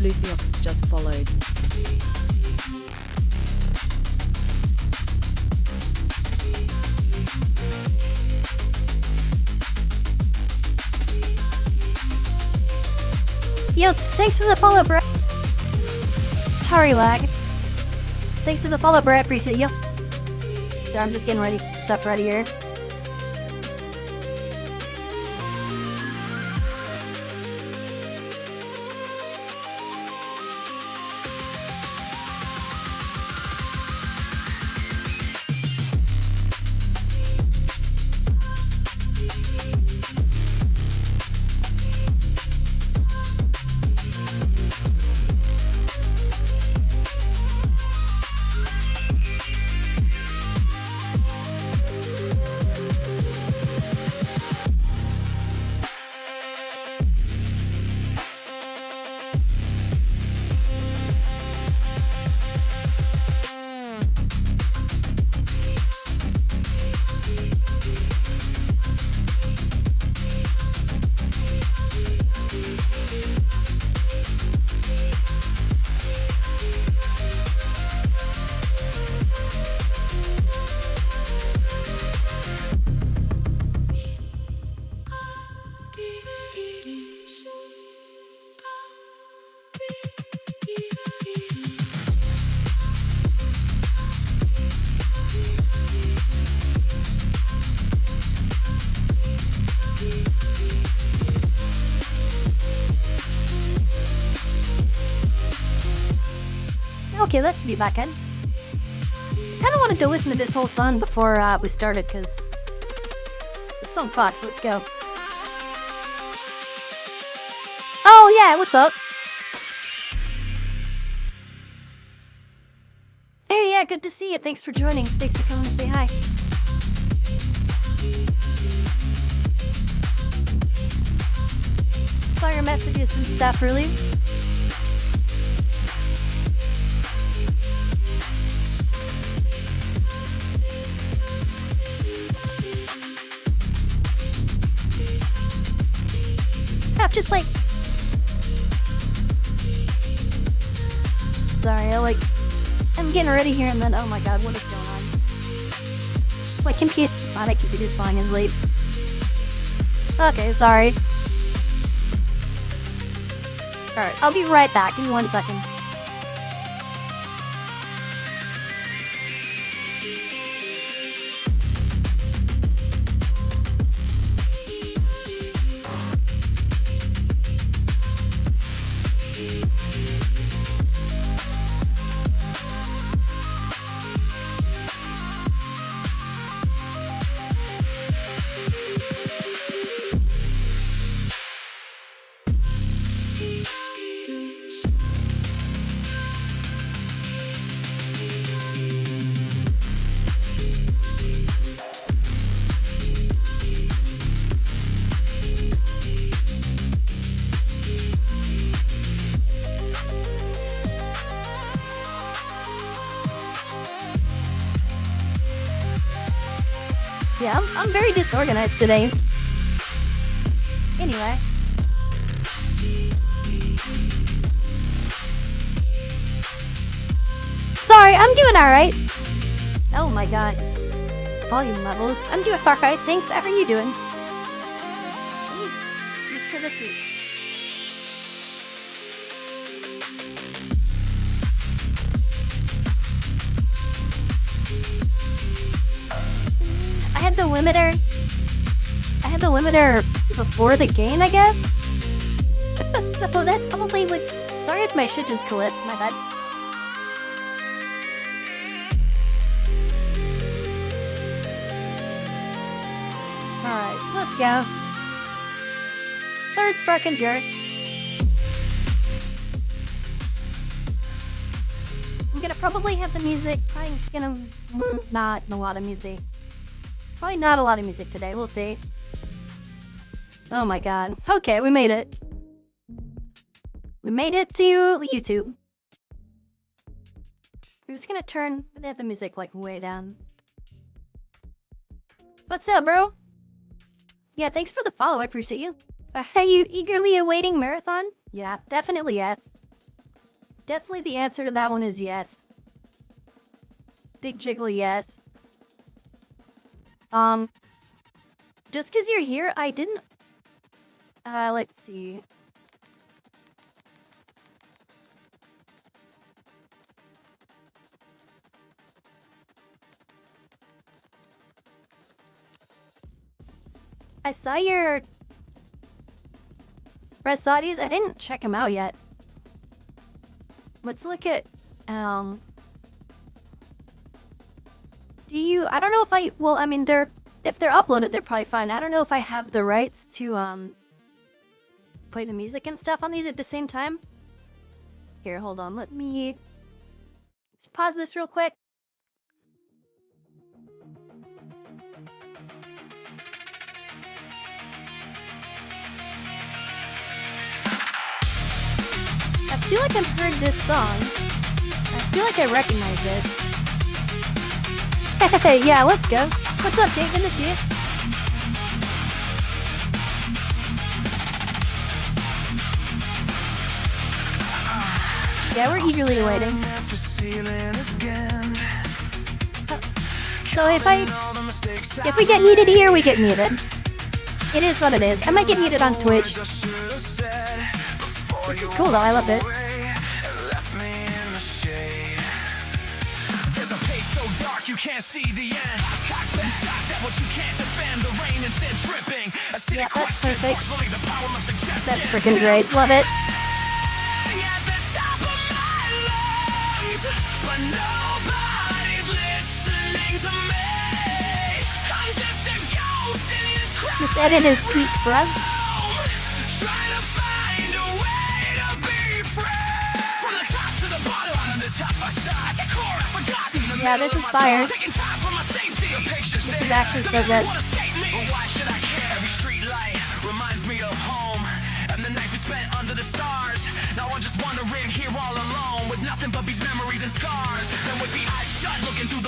𝖈𝖍𝖆𝖙 just followed. Yo, thanks for the follow, bro. Sorry, lag. Thanks for the follow, bro. I appreciate you. So I'm just getting ready, stuff ready here. Okay, that should be back in. I kinda wanted to listen to this whole song before we started, because the song fucks. Let's go. Oh yeah, what's up? Hey, yeah, good to see you. Thanks for joining. Thanks for coming to say hi. Saw your messages and stuff earlier. Just like, sorry, I'm getting ready here, and then oh my god, what is going on? My computer's fine is late. Okay, sorry. Alright, I'll be right back. Give me 1 second. Yeah, I'm very disorganized today. Anyway. Sorry, I'm doing alright. Oh my god. Volume levels. I'm doing alright, thanks. How are you doing? Make sure this is... I had the limiter before the gain, I guess? So that probably would... Sorry if my shit just clipped, my bad. Alright, let's go. Third spark and jerk. I'm gonna probably have the music, probably gonna... not a lot of music. Probably not a lot of music today, we'll see. Oh my god. Okay, we made it. We made it to YouTube. I'm just gonna turn the music like way down. What's up, bro? Yeah, thanks for the follow, I appreciate you. Are you eagerly awaiting marathon? Yeah, definitely yes. Definitely the answer to that one is yes. Big jiggle, yes. Just because you're here, I didn't... let's see. I saw your... Resadies. I didn't check them out yet. Let's look at, do you... I don't know if I... Well, I mean, if they're uploaded, they're probably fine. I don't know if I have the rights to, play the music and stuff on these at the same time. Here, hold on. Let me... just pause this real quick. I feel like I've heard this song. I feel like I recognize this. Hey, yeah, let's go. What's up, Jake? Good to see you. Yeah, we're eagerly awaiting. So if we get muted here, we get muted. It is what it is. I might get muted on Twitch. This is cool though, I love this. There's a pace so dark you can't see the end. Yeah, that's perfect. That's freaking great. Love it. This edit is tweaked, bruh. Yeah, this is fire. This is actually so good.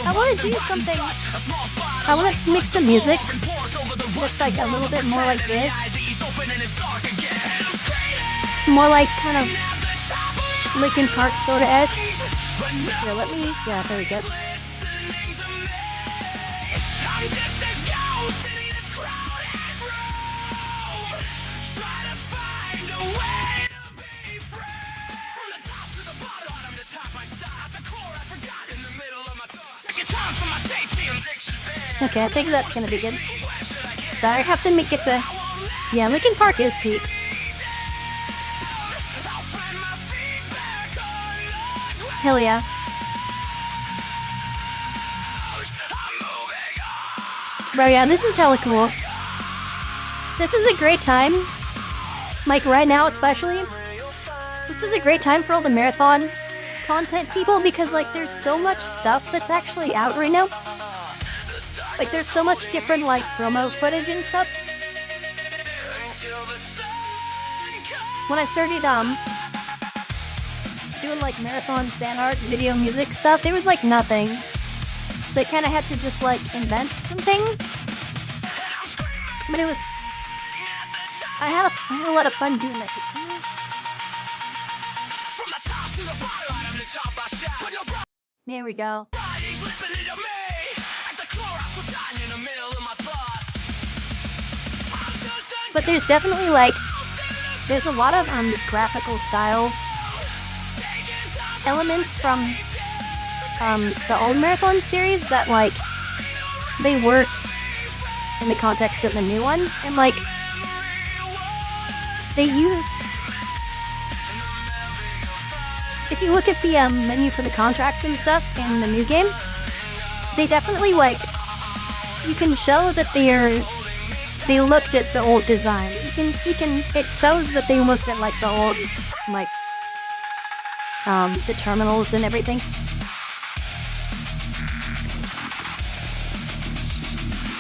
I want to do something. I want to mix some music. Just like a little bit more like this. More like kind of Linkin Park sort of edge. Here, let me... yeah, there we go. Okay, I think that's gonna be good. So I have to make it the... yeah, Linkin Park is peak. Hell yeah. Bro, yeah, this is hella cool. This is a great time. Like, right now especially. This is a great time for all the marathon content people because, like, there's so much stuff that's actually out right now. Like, there's so much different, like, promo footage and stuff. When I started, doing, like, marathon fan art, video, music stuff, there was, like, nothing. So I kind of had to just, like, invent some things. But it was... I had a lot of fun doing that. There we go. But there's definitely, like... there's a lot of, graphical style elements from the old marathon series that, like, they work in the context of the new one, and, like, they used... if you look at the menu for the contracts and stuff in the new game, they definitely, like, you can show that they looked at the old design. It shows that they looked at, like, the old, like, the terminals and everything.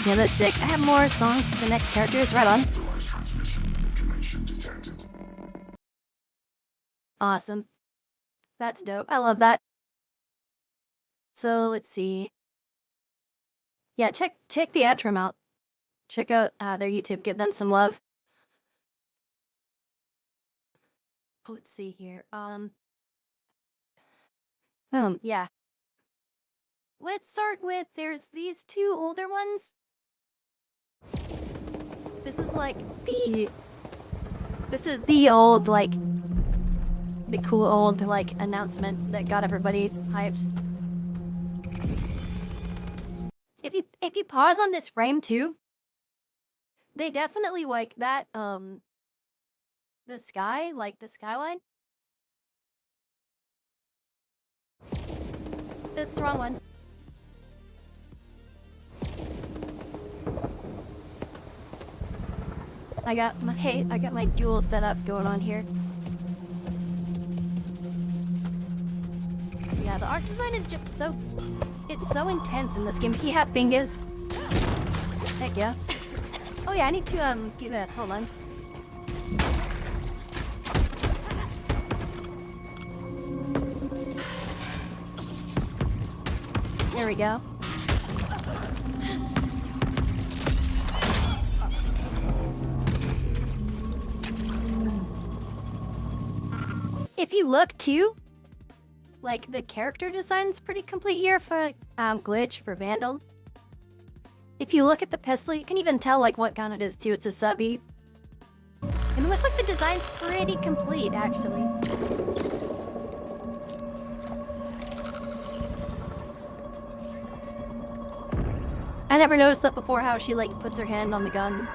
Yeah, that's sick. I have more songs for the next characters. Right on. Awesome. That's dope. I love that. So, let's see. Yeah, check the Atrim out. Check out their YouTube. Give them some love. Let's see here. Yeah. Let's start with, there's these two older ones. This is like this is the old, like, the cool old, like, announcement that got everybody hyped. If you pause on this frame too, they definitely like that, the sky, like the skyline. That's the wrong one. I got my dual setup going on here. Yeah, the art design is just so, it's so intense in this game. He had fingers. Heck yeah. Oh yeah, I need to do this. Hold on. There we go. If you look too, like the character design's pretty complete here for Glitch, for Vandal. If you look at the pistol, you can even tell like what gun it is too. It's a subby. And it looks like the design's pretty complete actually. I never noticed that before, how she like puts her hand on the gun.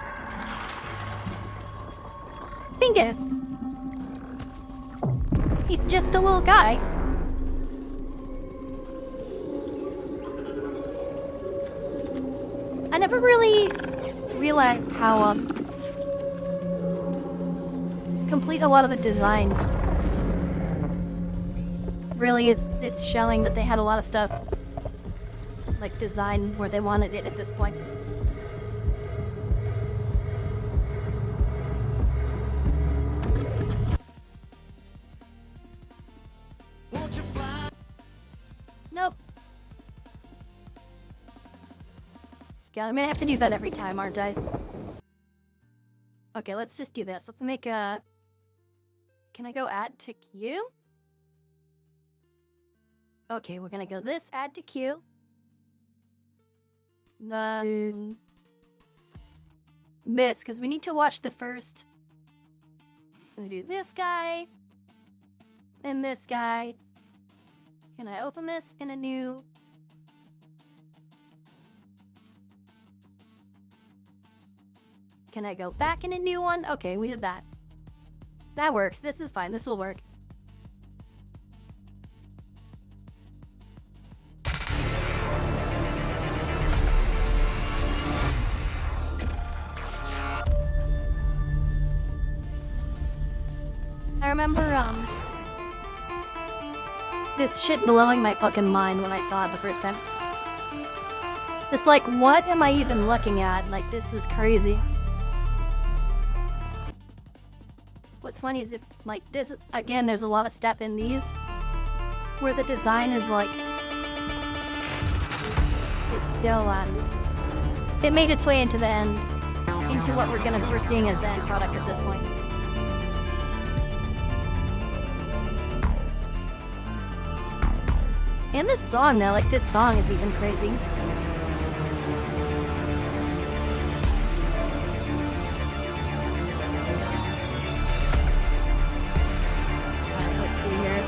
Bingus! He's just a little guy. I never really realized how complete a lot of the design really is. It's showing that they had a lot of stuff like design where they wanted it at this point. Nope. God, I'm gonna have to do that every time, aren't I? Okay, let's just do this. Let's make a... Can I go add to queue? Okay, we're gonna go this, add to queue. This, because we need to watch the first. I'm gonna do this guy. And this guy. Can I open this in a new... Can I go back in a new one? Okay, we did that. That works. This is fine. This will work. I remember, this shit blowing my fucking mind when I saw it the first time. It's like, what am I even looking at? Like, this is crazy. What's funny is if, like, this, again, there's a lot of step in these where the design is like, it's still, it made its way into the end, into what we're seeing as the end product at this point. And this song, though, like, this song is even crazy. Alright, let's see here.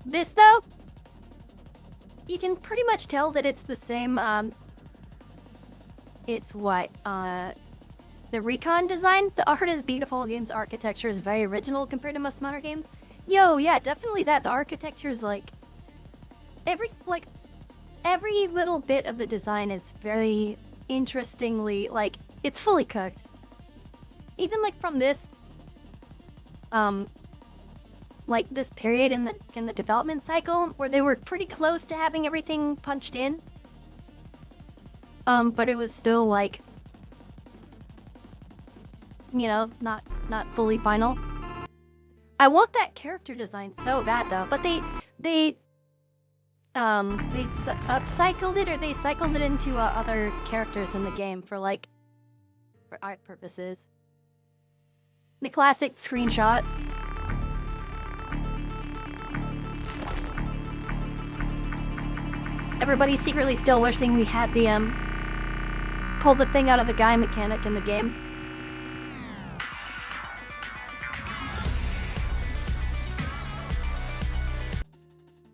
This, though, you can pretty much tell that it's the same, it's what, the Recon design? The art is beautiful, the game's architecture is very original compared to most modern games. Yo, yeah, definitely that. The architecture is like, every little bit of the design is very interestingly, like, it's fully cooked. Even like from this, like this period in the development cycle where they were pretty close to having everything punched in. But it was still like, you know, not fully final. I want that character design so bad though, but they upcycled it, or they cycled it into other characters in the game for like for art purposes. The classic screenshot. Everybody's secretly still wishing we had the pull the thing out of the guy mechanic in the game.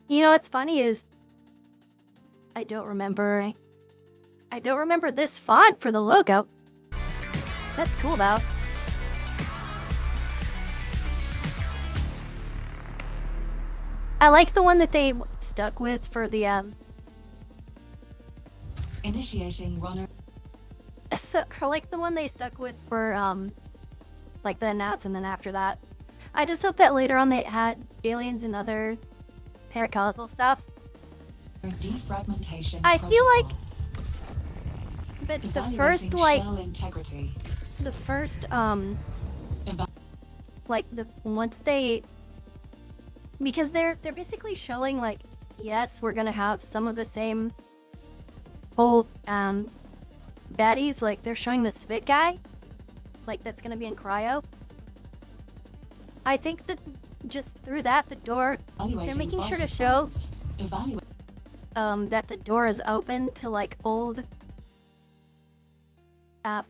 You know what's funny is I don't remember this font for the logo. That's cool though. I like the one that they stuck with for the Initiating runner. I like the one they stuck with for like the announce, and then after that. I just hope that later on they had aliens and other paracausal stuff. Defragmentation I feel like but the Evaluating first like shell integrity. the first like the once they, because they're basically showing like, yes, we're gonna have some of the same old baddies. Like they're showing the spit guy, like that's gonna be in cryo. I think that just through that the door, they're making sure to show that the door is open to like old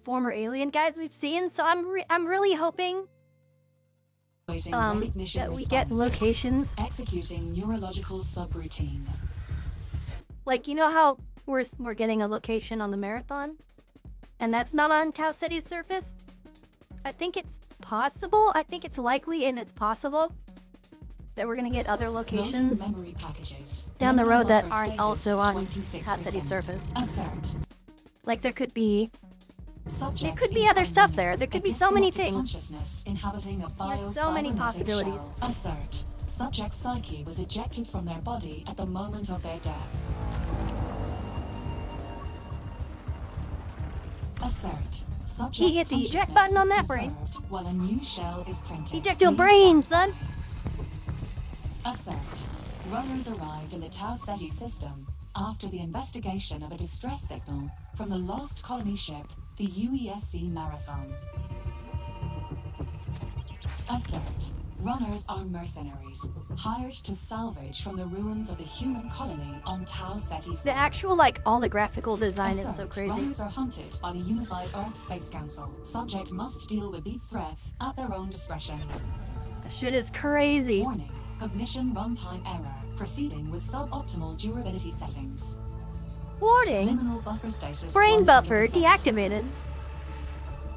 former alien guys we've seen. So I'm really hoping that we get locations. Executing neurological subroutine. Like, you know how we're getting a location on the marathon, and that's not on 𝖈𝖊𝖘𝖙's surface? I think it's possible. I think it's likely, and it's possible that we're gonna get other locations down the road that aren't also on 𝖈𝖊𝖘𝑙's surface. Like there could be other stuff there. There could be so many things. There's so many possibilities. Assert. Subject's psyche was ejected from their body at the moment of their death. Assert. He hit the eject button on that brain. While a new shell is printed. Eject your brain, son. Assert. Runners arrived in the 𝖈𝖊𝖘𝑙 system after the investigation of a distress signal from the lost colony ship, the 𝖈𝖍𝖆𝖙 Marathon. Assert. Runners are mercenaries, hired to salvage from the ruins of the human colony on 𝖈𝖊𝖘𝑙. The actual, like, all the graphical design is so crazy. Runners are hunted by the unified Earth Space Council. Subject must deal with these threats at their own discretion. That shit is crazy. Warning. Cognition runtime error. Proceeding with suboptimal durability settings. Warning. Liminal buffer status. Brain buffer deactivated.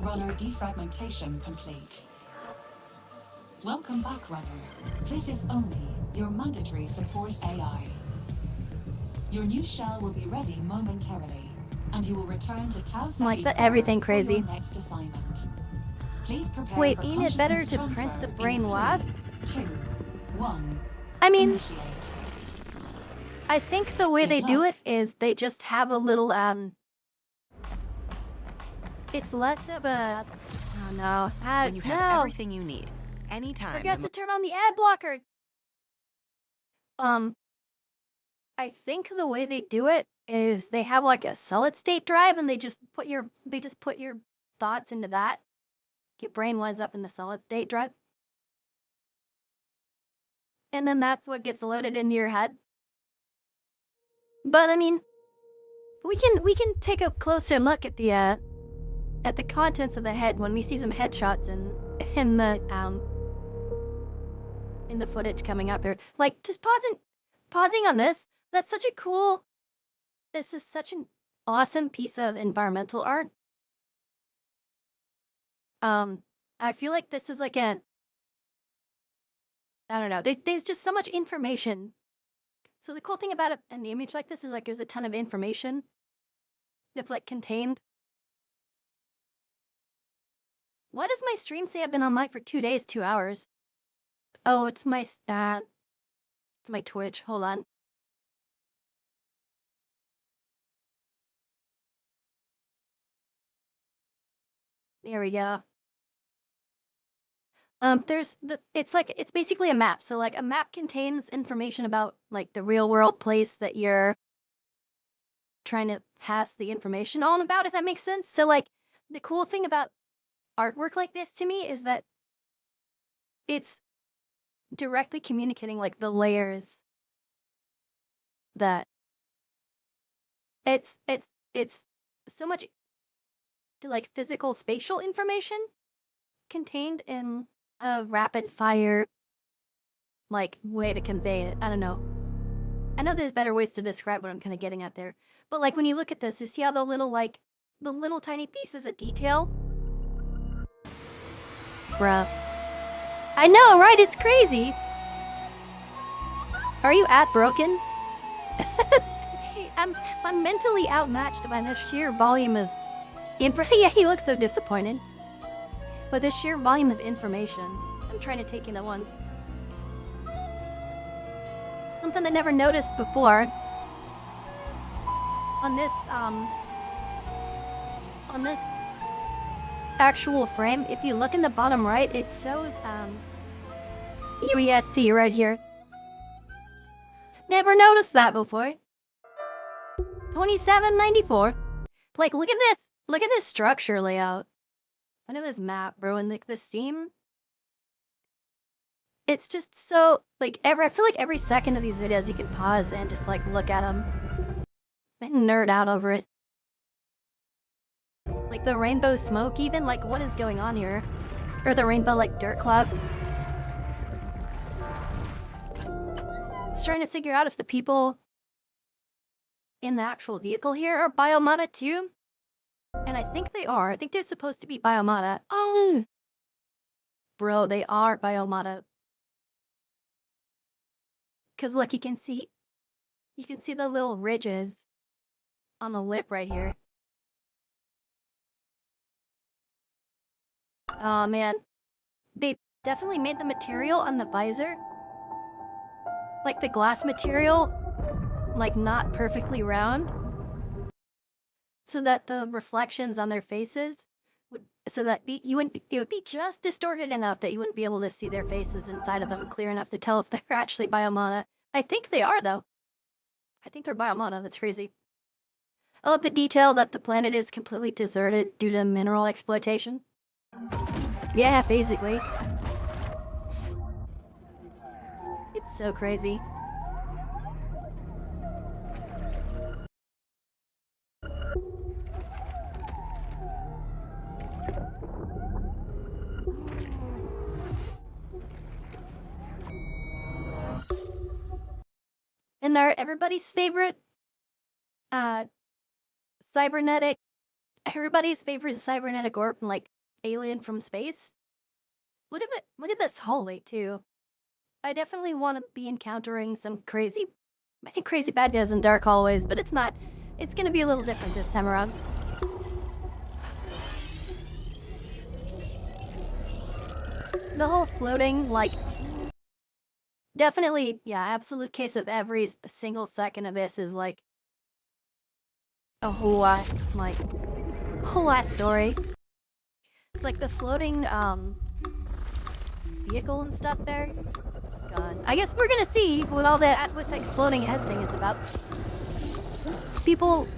Runner defragmentation complete. Welcome back, Runner. This is only your mandatory support AI. Your new shell will be ready momentarily, and you will return to 𝖈𝖊𝖘𝑙 Like that, everything crazy. for your next assignment. Please prepare Wait, for ain't it better to consciousness print the transfer brain in wasp? 3, 2, 1. I mean, Initiate. I think the way they do it is they just have a little, it's less of a, oh no, When you have everything you need, anytime. Forgot to turn on the ad blocker. I think the way they do it is they have like a solid state drive, and they just put your thoughts into that. Your brain winds up in the solid state drive. And then that's what gets loaded into your head. But I mean, we can take a closer look at the contents of the head when we see some headshots in the footage coming up here. Like, just pausing on this. That's such a cool. This is such an awesome piece of environmental art. I feel like this is like a, I don't know. There's just so much information. So the cool thing about an image like this is like there's a ton of information that's like contained. Why does my stream say I've been online for 2 days, 2 hours? Oh, it's my stat. It's my Twitch. Hold on. There we go. It's basically a map. So like a map contains information about like the real world place that you're trying to pass the information on about, if that makes sense. So like the cool thing about artwork like this to me is that it's directly communicating like the layers that it's so much like physical spatial information contained in a rapid fire like way to convey it. I don't know. I know there's better ways to describe what I'm kind of getting at there. But like when you look at this, you see how the little tiny pieces of detail? Bruh. I know, right? It's crazy. Are you broken? I'm mentally outmatched by the sheer volume of yeah, he looks so disappointed. But the sheer volume of information I'm trying to take into one. Something I never noticed before. On this actual frame, if you look in the bottom right, it shows UESC right here. Never noticed that before. 2794. Like, look at this. Look at this structure layout. Look at this map, bro, and like this theme. It's just so like I feel like every second of these videos you can pause and just like look at them and nerd out over it. Like the rainbow smoke, even like what is going on here, or the rainbow like dirt cloud. I was trying to figure out if the people in the actual vehicle here are 𝖈𝖆𝖤𝖙 too, and I think they are. I think they're supposed to be 𝖈𝖆𝖤𝖙. Oh, bro, they are 𝖈𝖆𝖤𝖙. Cause look, you can see the little ridges on the lip right here. Oh man, they definitely made the material on the visor, like the glass material, like not perfectly round, so that the reflections on their faces would, it would be just distorted enough that you wouldn't be able to see their faces inside of them clear enough to tell if they're actually 𝖈𝖆𝖤𝖙. I think they are though. I think they're 𝖈𝖆𝖤𝖙. That's crazy. I love the detail that the planet is completely deserted due to mineral exploitation. Yeah, basically. It's so crazy. And everybody's favorite cybernetic orb, like alien from space. Look at this hallway too. I definitely want to be encountering some crazy bad guys in dark hallways, but it's not. It's gonna be a little different this time around. The whole floating, like, definitely, yeah, absolute case of every single second of this is like a whole ass story. It's like the floating vehicle and stuff there. God. I guess we're gonna see what all that with exploding head thing is about. People,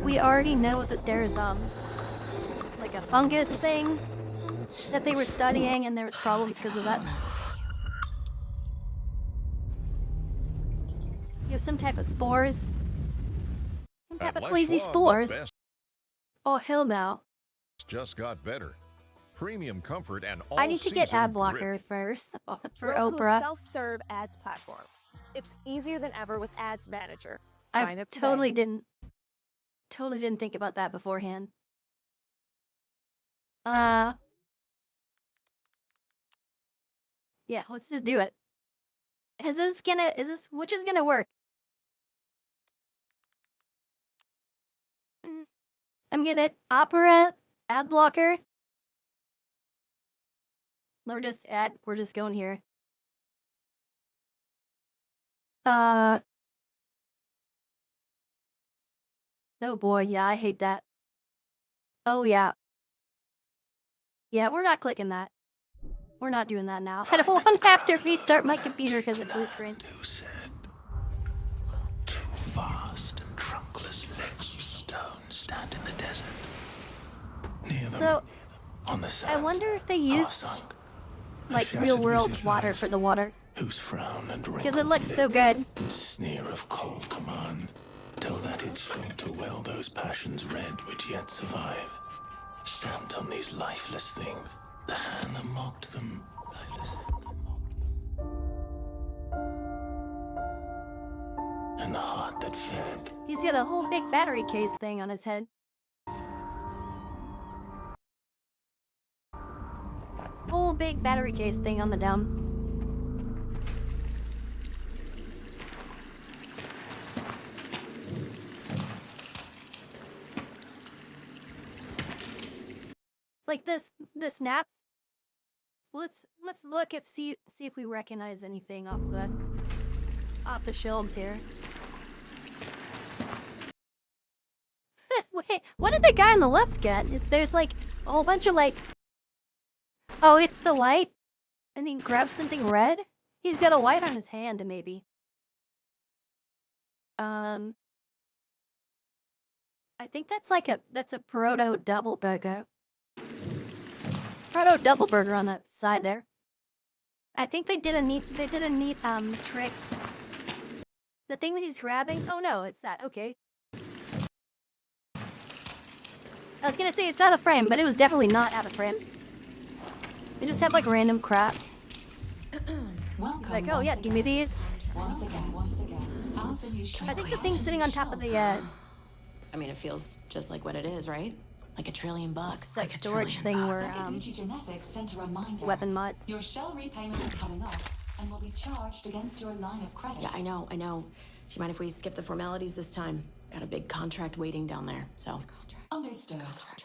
we already know that there's like a fungus thing that they were studying, and there was problems because of that. You have some type of spores. Some type of crazy spores. Oh hell no. Just got better. Premium comfort and all I need to get ad blocker first for Oprah. Self-serve ads platform. It's easier than ever with Ads Manager. I totally didn't think about that beforehand. Yeah, let's just do it. Which is gonna work? I'm gonna Opera ad blocker. We're just going here. Oh boy, yeah, I hate that. Oh yeah. Yeah, we're not clicking that. We're not doing that now. I don't have to restart my computer because it's blue screen. Who said? Two vast and trunkless legs of stone stand in the desert. Near them, So, on the I sand, wonder if they are use sunk a like shattered real-world visage water eyes, for the water whose frown and because it wrinkled looks so lip good. and sneer of cold command tell that it sought to well those passions red which yet survive. Stamped on these lifeless things, the hand that mocked them, lifeless and the heart that fed. He's got a whole big battery case thing on his head. Whole big battery case thing on the dome. Like this snaps. Let's look at see if we recognize anything off the shelves here. Wait, what did the guy on the left get? There's like a whole bunch of like, oh, it's the light, and he grabs something red. He's got a light on his hand, maybe. I think that's a proto double burger. Proto double burger on the side there. I think they did a neat trick. The thing that he's grabbing. Oh no, it's that. Okay. I was gonna say it's out of frame, but it was definitely not out of frame. They just have like random crap. It's like, oh yeah, give me these. Once again. How's the new I think the thing's sitting on top of the I mean, it feels just like what it is, right? Like $1 trillion. like storage thing where Genetics sent a reminder. weapon mod. Your shell repayment is coming up and will be charged against your line of credit. Yeah, I know. Do you mind if we skip the formalities this time? Got a big contract waiting down there, so. Understood.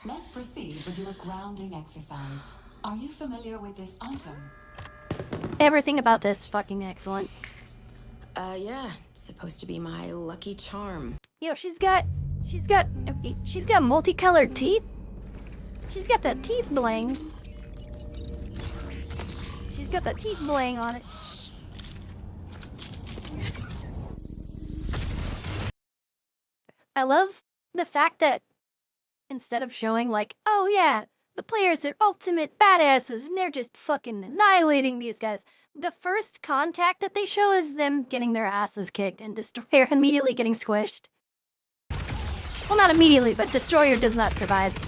Let's proceed with your grounding exercise. Are you familiar with this item? Everything about this is fucking excellent. Yeah, it's supposed to be my lucky charm. Yo, she's got multicolored teeth. She's got that teeth bling. She's got the teeth bling on it. I love the fact that instead of showing like, oh yeah, the players are ultimate badasses and they're just fucking annihilating these guys, the first contact that they show is them getting their asses kicked and Destroyer immediately getting squished. Well, not immediately, but Destroyer does not survive.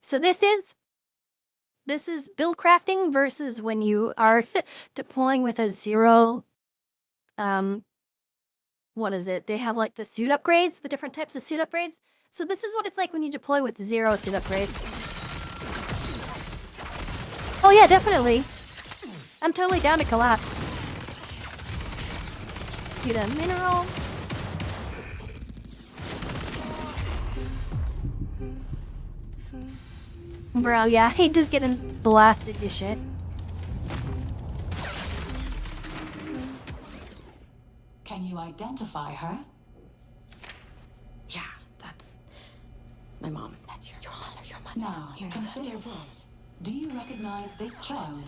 So this is build crafting versus when you are deploying with a zero, what is it? They have like the suit upgrades, the different types of suit upgrades. So this is what it's like when you deploy with 0 suit upgrades. Oh yeah, definitely. I'm totally down to collapse. Get a mineral. Bro, yeah, I hate just getting blasted to shit. Can you identify her? Yeah, that's my mom. That's your mother, your mother. Now, consider this. Do you recognize this child?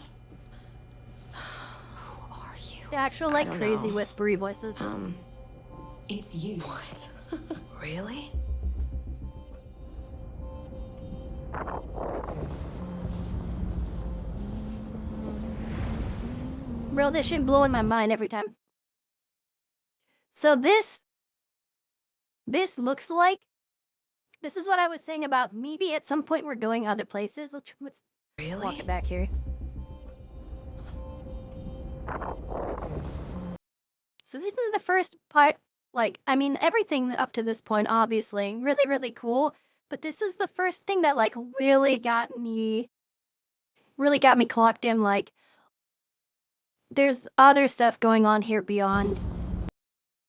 Who are you? The actual, like, I don't crazy know. whispery voices. It's you. What? Really? Bro, this shit blowing my mind every time. So this looks like, this is what I was saying about maybe at some point we're going other places. Let's Really? walk it back here. So this is the first part, like, I mean, everything up to this point, obviously, really, really cool. But this is the first thing that, like, really got me clocked in, like, there's other stuff going on here beyond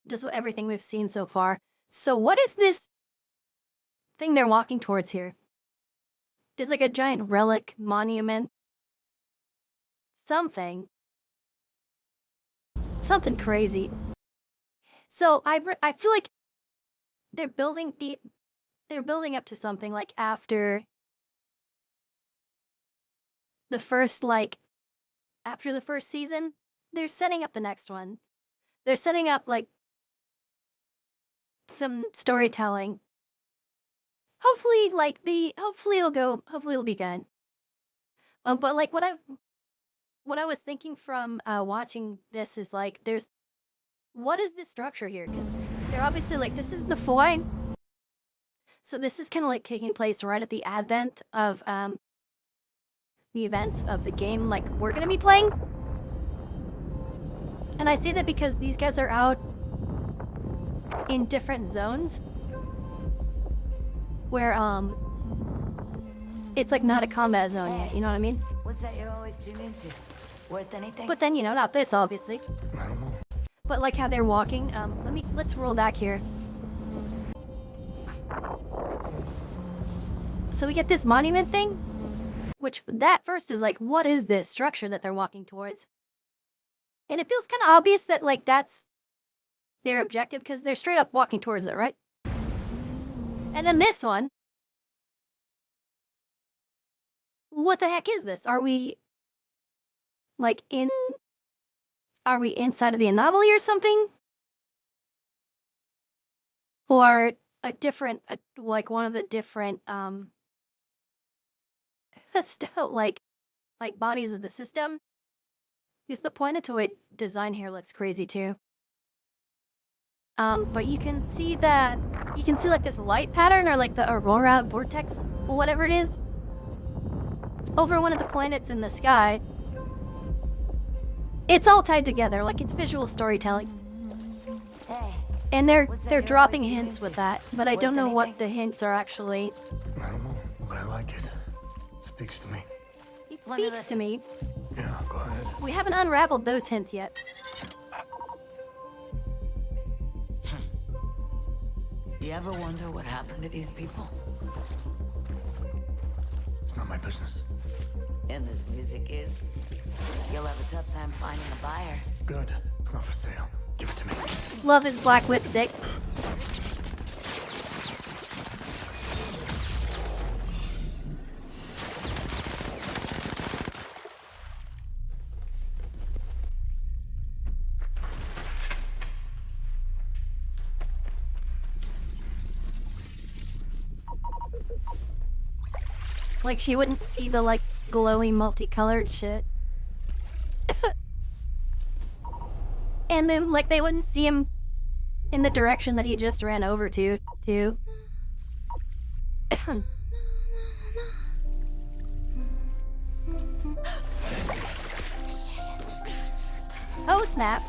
just everything we've seen so far. So what is this thing they're walking towards here? There's like a giant relic monument. Something crazy. So I feel like they're building up to something like after the first, like, after the first season, they're setting up the next one. They're setting up, like, some storytelling. Hopefully, hopefully it'll be good. But like what I was thinking from watching this is like, what is this structure here? Because they're obviously like, this is the 𝖌𝖆𝖒𝖊𝖘. So this is kind of like taking place right at the advent of the events of the game like we're gonna be playing. And I say that because these guys are out in different zones where it's like not a combat zone yet, you know what I mean? What's that you're always tuned into? Worth anything? But then, you know, not this obviously. I don't know. But like how they're walking, let's roll back here. So we get this monument thing, which that first is like, what is this structure that they're walking towards? And it feels kind of obvious that like that's their objective because they're straight up walking towards it, right? And then this one, what the heck is this? Are we inside of the anomaly or something? Or a different, like one of the different, like bodies of the system? Because the planetoid design here looks crazy too. But you can see like this light pattern or like the aurora vortex, or whatever it is, over one of the planets in the sky. It's all tied together, like it's visual storytelling. Hey, And they're dropping hints with that, but I don't know what the hints are actually. I don't know, but I like it. It speaks to me. It Let me speaks to listen. me. Yeah, go ahead. We haven't unraveled those hints yet. you ever wonder what happened to these people? It's not my business. And this music is. You'll have a tough time finding a buyer. Good. It's not for sale. Give it to me. Love is 𝖌𝖆𝖒𝖘. Like she wouldn't see the like glowy multicolored shit. And then like they wouldn't see him in the direction that he just ran over to too. Oh snap.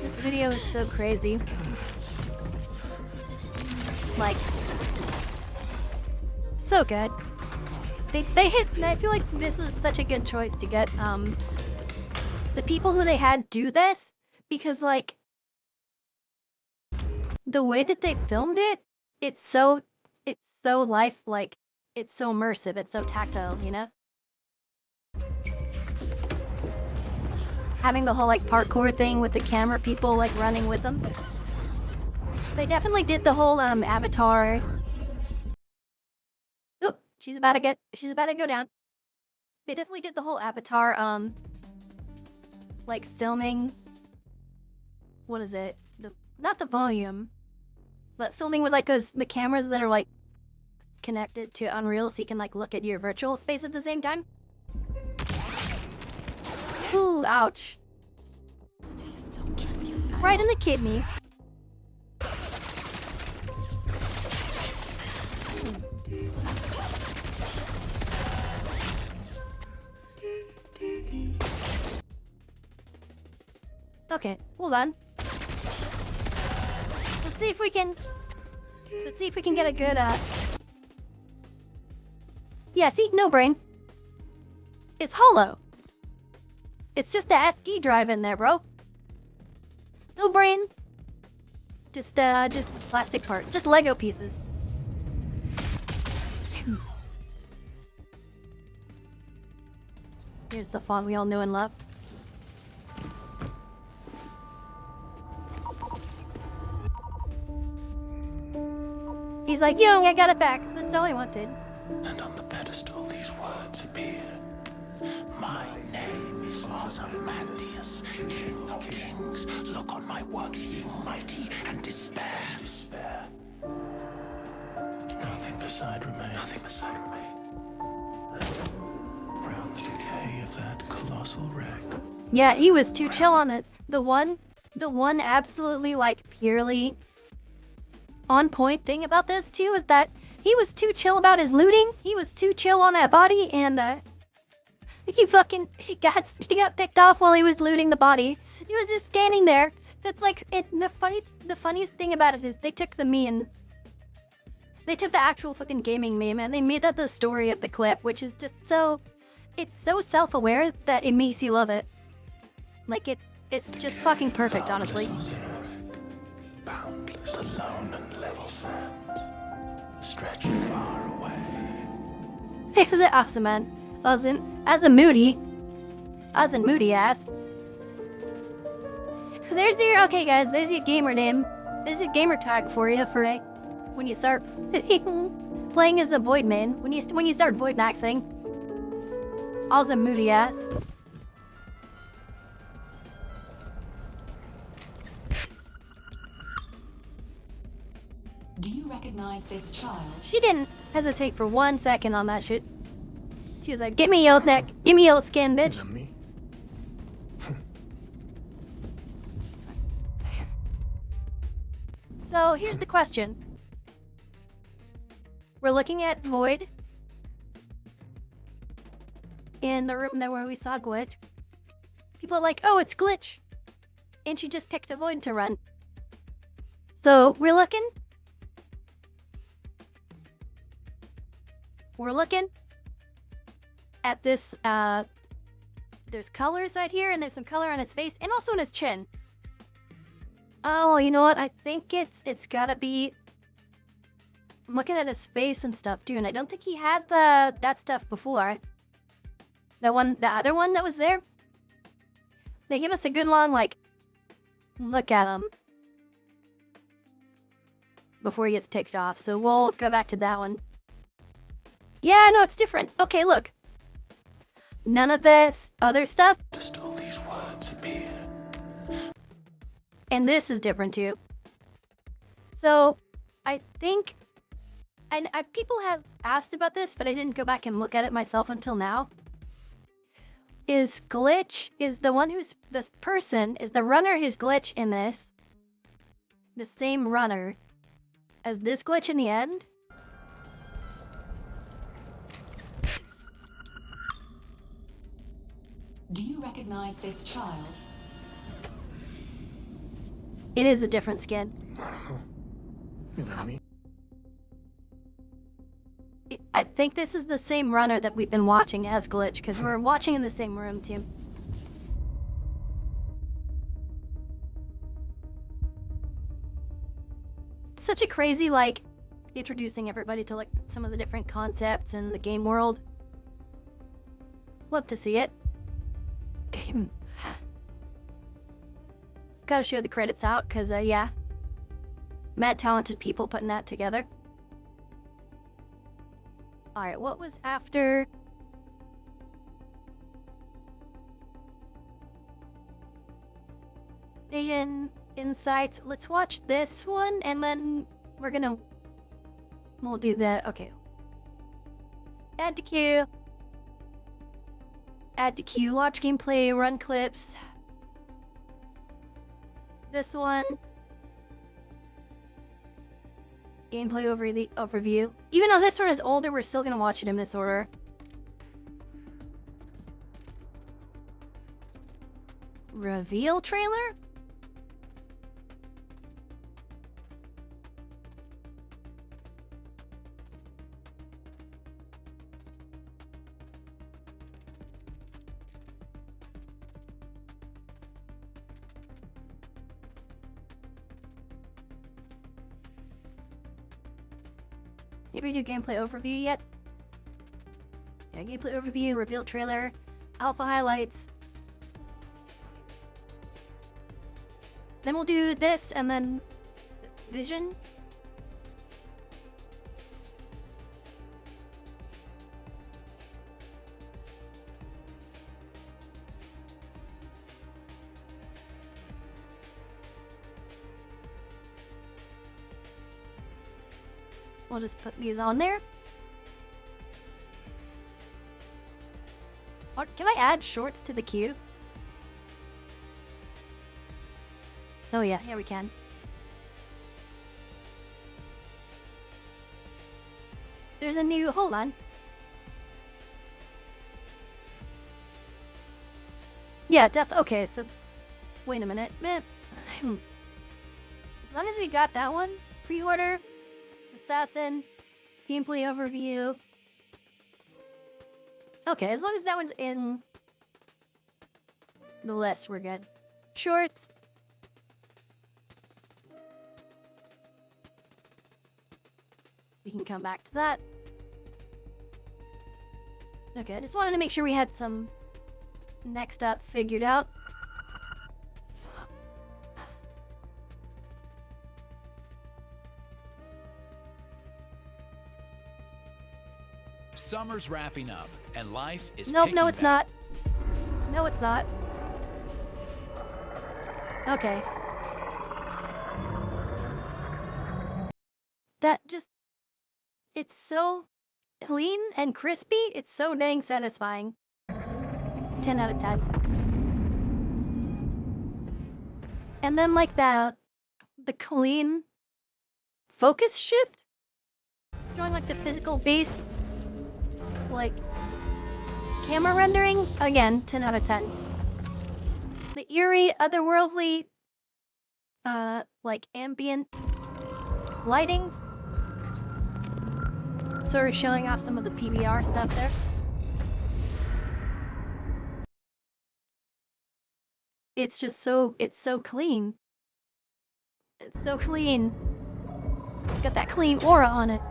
This video is so crazy. Like, so good. They hit. I feel like this was such a good choice to get the people who they had do this, because like the way that they filmed it, it's so lifelike, it's so immersive, it's so tactile, you know? Having the whole like parkour thing with the camera people like running with them. They definitely did the whole avatar. Oh, she's about to go down. They definitely did the whole avatar like filming. What is it? Not the volume, but filming with like the cameras that are like connected to Unreal, so you can like look at your virtual space at the same time. Ooh, ouch. Just don't get you. Right in the kidney. Okay, hold on. Let's see if we can get a good yeah, see, no brain. It's hollow. It's just the SD drive in there, bro. No brain. Just plastic parts. Just Lego pieces. Here's the font we all know and love. He's like, yo, I got it back. That's all I wanted. And on the pedestal these words appear. My name is 𝖈𝖆𝖊𝖘, King of Kings. Look on my works, ye mighty, and despair. Nothing beside remain. Round the decay of that colossal wreck. Yeah, he was too chill on it. The one absolutely, like, purely on point thing about this, too, is that he was too chill about his looting. He was too chill on that body, and, he got picked off while he was looting the body. He was just standing there. It's like, the funniest thing about it is they took the meme. They took the actual fucking gaming meme and they made that the story of the clip, which is just so, it's so self-aware that it makes you love it. Like, it's just fucking perfect, honestly. Boundless, alone and level sands stretch far away. It was awesome, man. As in moody ass. There's your, okay guys, there's your gamer name. There's your gamer tag for you for when you start playing as a void man. When you start void maxing. All's a moody ass. Do you recognize this child? She didn't hesitate for 1 second on that shit. She was like, "Give me your neck, give me your skin, bitch." Is that me? So here's the question. We're looking at Void in the room where we saw Glitch. People are like, "Oh, it's Glitch," and she just picked a Void to run. So we're looking at this, there's colors right here, and there's some color on his face, and also on his chin. Oh, you know what? I think it's gotta be... I'm looking at his face and stuff, too, and I don't think he had that stuff before. The other one that was there? They give us a good long, like, look at him before he gets picked off, so we'll go back to that one. Yeah, no, it's different. Okay, look. None of this other stuff. Just all these words appear. And this is different too. So, I think, and people have asked about this, but I didn't go back and look at it myself until now. Is Glitch, is the one who's, this person, is the runner who's Glitch in this, the same runner as this Glitch in the end? Do you recognize this child? It is a different skin. I don't know. Is that me? I think this is the same runner that we've been watching as Glitch, because we're watching in the same room, too. It's such a crazy, like, introducing everybody to, like, some of the different concepts in the game world. Love to see it. Gotta show the credits out, because, yeah. Mad talented people putting that together. Alright, what was after... Vision, Insights. Let's watch this one, and then we'll do that. Okay. Add to queue. Add to queue. Watch gameplay, run clips. This one. Gameplay overview. Even though this one is older, we're still gonna watch it in this order. Reveal trailer? Did we do gameplay overview yet? Yeah, gameplay overview, reveal trailer, alpha highlights. Then we'll do this and then vision. We'll just put these on there. Can I add shorts to the queue? Oh yeah, we can. There's a new, hold on. Yeah, okay, so, wait a minute. As long as we got that one, pre-order, assassin, gameplay overview. Okay, as long as that one's in the list, we're good. Shorts. We can come back to that. Okay, I just wanted to make sure we had some next up figured out. Summer's wrapping up, and life is Nope, no picking it's back. not. No, it's not. Okay. That just... It's so clean and crispy. It's so dang satisfying. 10 out of 10. And then like the clean focus shift. Drawing like the physical base. Like camera rendering. Again, 10 out of 10. The eerie, otherworldly, like ambient lightings. Sort of showing off some of the PBR stuff there. It's just so, it's so clean. It's so clean. It's got that clean aura on it.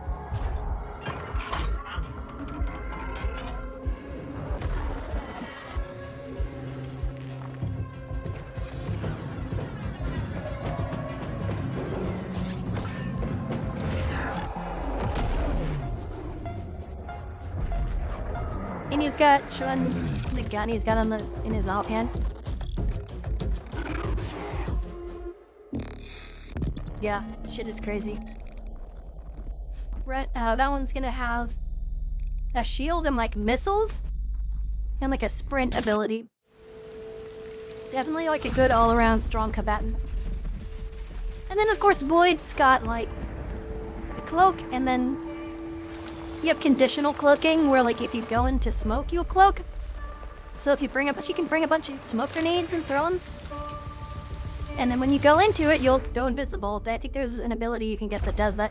And he's got, showing the gun he's got on this in his offhand. Yeah, shit is crazy. Right, that one's gonna have a shield and like missiles and like a sprint ability. Definitely like a good all-around strong combatant. And then of course 𝖈𝖆𝖊𝖘's got like the cloak, and then you have conditional cloaking where like if you go into smoke you'll cloak. So if you bring you can bring a bunch of smoke grenades and throw them. And then when you go into it, you'll go invisible. I think there's an ability you can get that does that.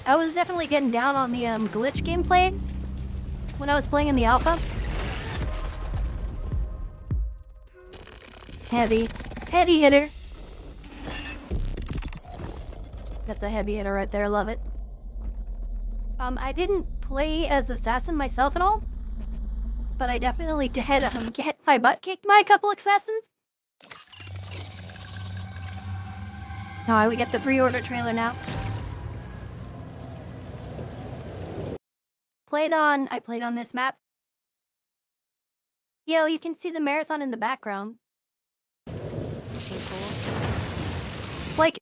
I was definitely getting down on the glitch gameplay when I was playing in the alpha. Heavy hitter. That's a heavy hitter right there, love it. I didn't play as assassin myself at all, but I definitely did get my butt kicked by a couple assassins. Alright, we get the pre-order trailer now. I played on this map. Yo, you can see the marathon in the background. So cool. Like,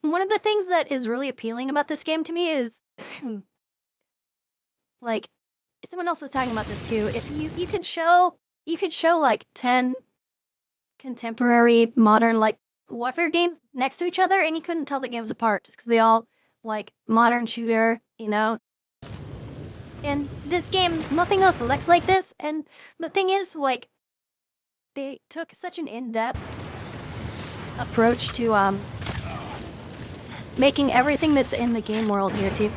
one of the things that is really appealing about this game to me is like someone else was talking about this too. If you could show like 10 contemporary modern like warfare games next to each other and you couldn't tell the games apart just because they all like modern shooter, you know. And this game, nothing else looks like this. And the thing is, like, they took such an in-depth approach to making everything that's in the game world here too.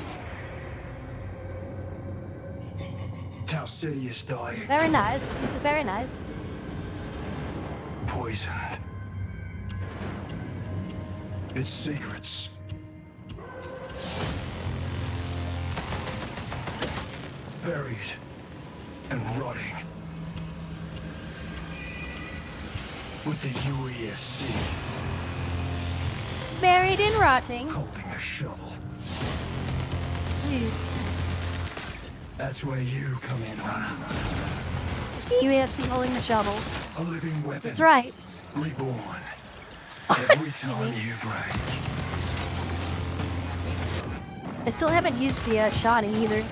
Tau City is dying. Very nice. It's very nice. Poisoned. Its secrets. Buried and rotting. With the 𝖈𝖆𝖊𝖘 Buried and rotting. holding a shovel. Dude. That's where you come in, Runner. UASC holding the shovel. A living weapon. That's right. Reborn. Every time you break. I still haven't used the shoddy either.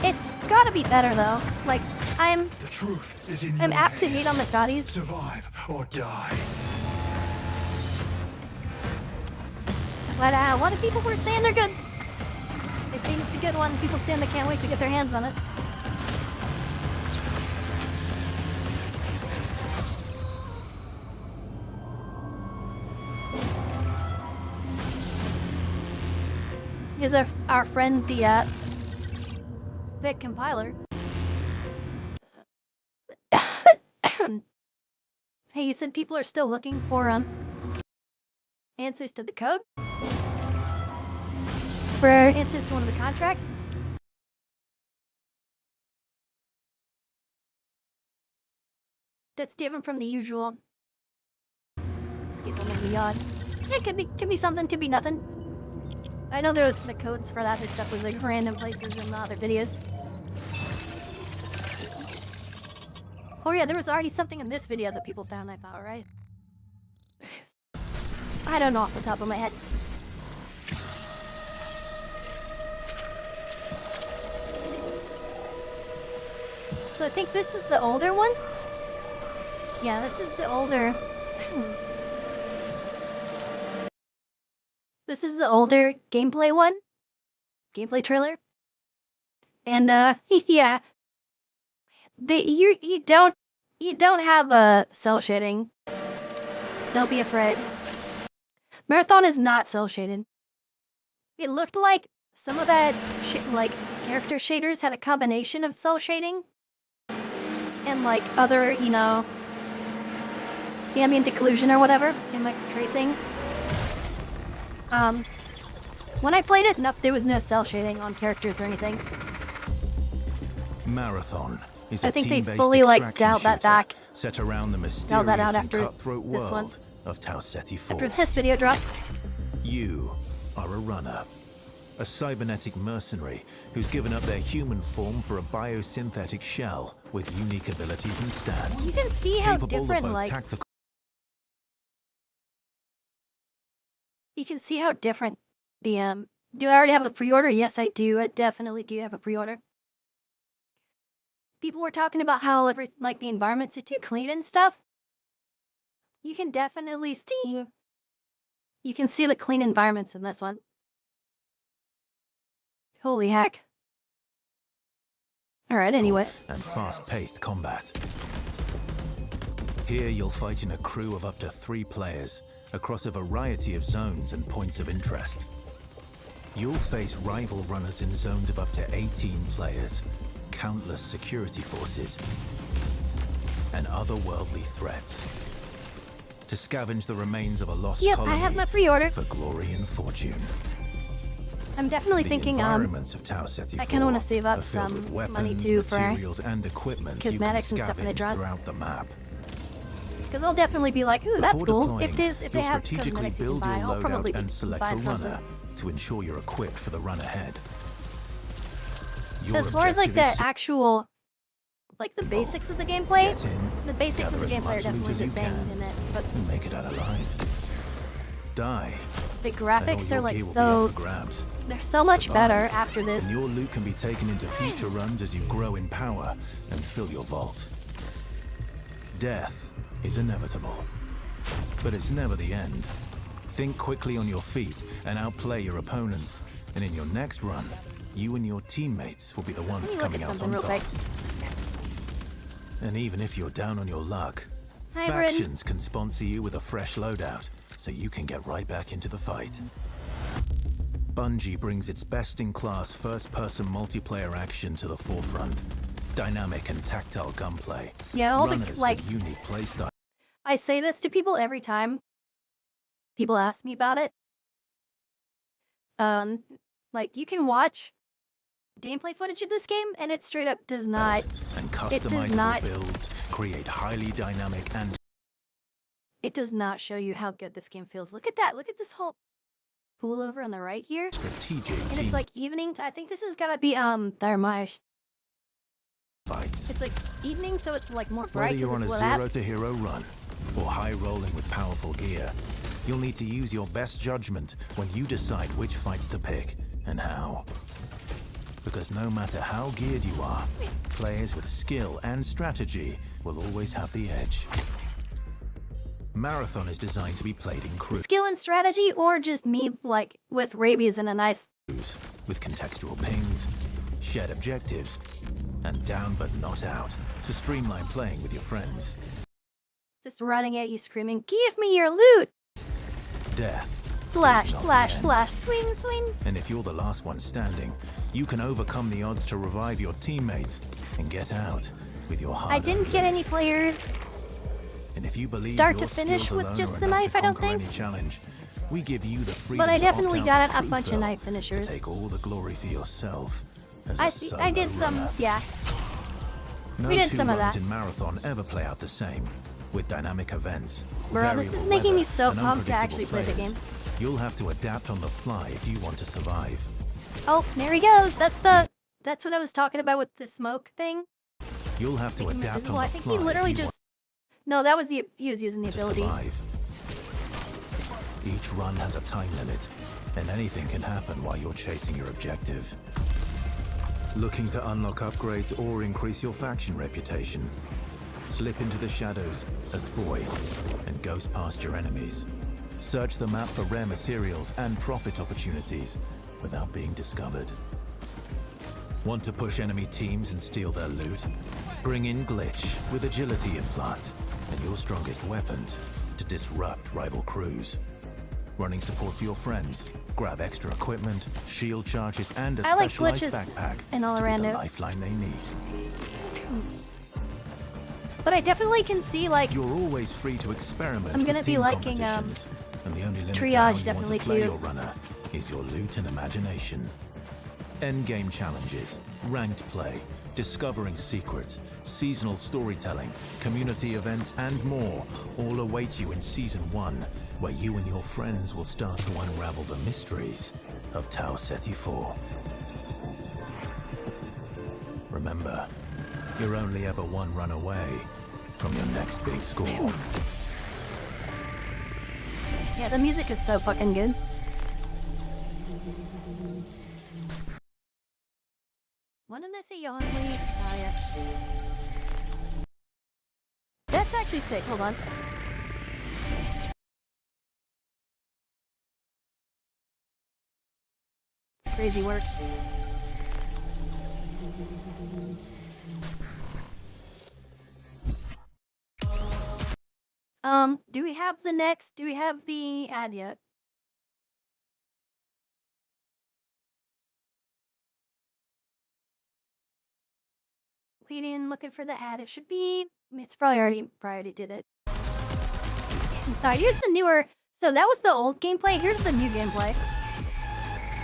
It's gotta be better though. Like, I'm The truth is in I'm your apt to hands. hate on the shoddies. Survive or die. But a lot of people were saying they're good. They're saying it's a good one. People saying they can't wait to get their hands on it. Here's our friend, the Vic compiler. Hey, you said people are still looking for answers to the code? For answers to one of the contracts? That's different from the usual. Skip on the yard. It could be something, could be nothing. I know there was the codes for that stuff was like random places in the other videos. Oh yeah, there was already something in this video that people found, I thought, right? I don't know off the top of my head. So I think this is the older one? Yeah, this is the older... This is the older gameplay one. Gameplay trailer. And, yeah. You don't have, cell shading. Don't be afraid. Marathon is not cel shaded. It looked like some of that, like, character shaders had a combination of cel shading and, like, other, you know, ambient occlusion or whatever in my tracing. When I played it, there was no cel shading on characters or anything. Marathon is I a think they team-based fully, like, extraction dialed that shooter back. set around the Dialed that out mysterious and after cutthroat this one. world of 𝖈𝖆𝖒𝖊𝖘. After this video dropped. You are a runner, a cybernetic mercenary who's given up their human form for a biosynthetic shell with unique abilities and stats. You can see how capable of different, both like... tactical. You can see how different the, Do I already have the pre-order? Yes, I do. I definitely do have a pre-order. People were talking about how, like, the environments are too clean and stuff. You can definitely see... You can see the clean environments in this one. Holy heck. Alright, anyway. And fast-paced combat. Here you'll fight in a crew of up to 3 players across a variety of zones and points of interest. You'll face rival runners in zones of up to 18 players, countless security forces, and otherworldly threats. To scavenge the remains of a lost colony I have my pre-order. for glory and fortune. I'm definitely thinking, environments of 𝖈𝖆𝖊𝖘 I kind of want to save up are filled some with weapons, money too for materials, and equipment cosmetics you and can stuff in the scavenge dress. throughout the map. Because I'll definitely be like, ooh, that's Before cool. deploying, If they you'll have strategically cosmetics you can build buy, your I'll probably loadout and select buy a something. runner to ensure you're equipped for the run ahead. As far as like the actual, like the basics of the gameplay, Get in, the basics of the gather as gameplay are much definitely loot the as you same can, in this, but and make it out alive. Die. the and all graphics your are like gear will be so, up for grabs. they're so much Survive, better after this. And your loot can be taken into future runs as you grow in power and fill your vault. Death is inevitable, but it's never the end. Think quickly on your feet and outplay your opponents, and in your next run, you and your teammates will be the ones Let me look coming at out something on real top. quick. And even if you're down on your luck, Hi, Bryn. factions can sponsor you with a fresh loadout, so you can get right back into the fight. BUNGiE brings its best-in-class first-person multiplayer action to the forefront. Dynamic and tactile gunplay. Yeah, all the, Runners like, with unique playstyle. I say this to people every time people ask me about it. Like, you can watch gameplay footage of this game, and it straight up does not... And It does customizable not... builds create highly dynamic and... It does not show you how good this game feels. Look at that. Look at this whole pool over on the right here. strategic And team. it's like evening. I think this has got to be 𝖈𝖆𝖊𝖘. fights. It's like evening, so it's like more bright. Whether you're on a because it's zero to hero run or high rolling with powerful gear, you'll need to use your best judgment when you decide which fights to pick and how. Because no matter how geared you are, players with skill and strategy will always have the edge. Marathon is designed to be played in crews, skill and strategy, or just me like with rabies and a nice with contextual pings, shared objectives, and down but not out to streamline playing with your friends. just running at you screaming, "Give me your loot!" Death. Slash, is not slash, the end. slash, swing, swing. And if you're the last one standing, you can overcome the odds to revive your teammates and get out with your heart. I didn't get any players. And if you believe Start your to finish skills with alone just are the enough knife, to I don't conquer think. any challenge, we give you the freedom But I to opt definitely out got of a true bunch of fill, knife to finishers. take all the glory for yourself as a I did solo some, runner. yeah. No we did two some of runs that. in Marathon ever play out the same, with dynamic events. Bro, this is variable making me weather, so and pumped to unpredictable actually play the players. game. You'll have to adapt on the fly if you want to survive. Oh, there he goes. That's what I was talking about with the smoke thing. You'll have to Making him adapt invisible. on the I think fly he literally if you just. No, that was he was using the want to ability. survive. Each run has a time limit, and anything can happen while you're chasing your objective. Looking to unlock upgrades or increase your faction reputation? Slip into the shadows as 𝖌𝖆𝖒 and ghost past your enemies. Search the map for rare materials and profit opportunities without being discovered. Want to push enemy teams and steal their loot? Bring in Glitch with agility implants and your strongest weapons to disrupt rival crews. Running support for your friends, grab extra equipment, shield charges, and a I like specialized glitches backpack in all to be around the it. lifeline they need. But I definitely can see like You're always free to experiment I'm gonna with be team liking, compositions, and the only limit to triage how you want definitely to play too. your runner is your loot and imagination. Endgame challenges, ranked play, discovering secrets, seasonal storytelling, community events, and more all await you in Season 1, where you and your friends will start to unravel the mysteries of 𝖈𝖆𝖒𝖊𝖘. Remember, you're only ever one run away from your next big score. yeah, the music is so fucking good. When did I say 𝖈𝖆𝖒𝖊𝖘? Oh yeah. That's actually sick. Hold on. Crazy work. Do we have the next? Do we have the ad yet? Waiting, looking for the ad. It should be. It's probably already did it. Alright, here's the newer. So that was the old gameplay. Here's the new gameplay.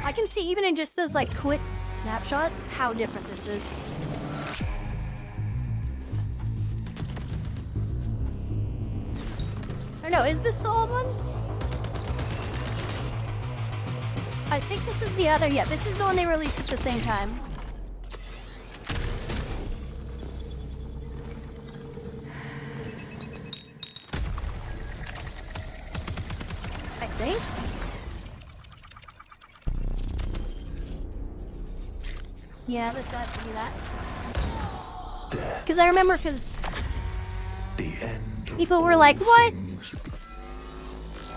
I can see even in just those like quick snapshots how different this is. I don't know, is this the old one? I think this is the other, yeah, this is the one they released at the same time. I think. Yeah, this has to be that. Because I remember, because people were like, what?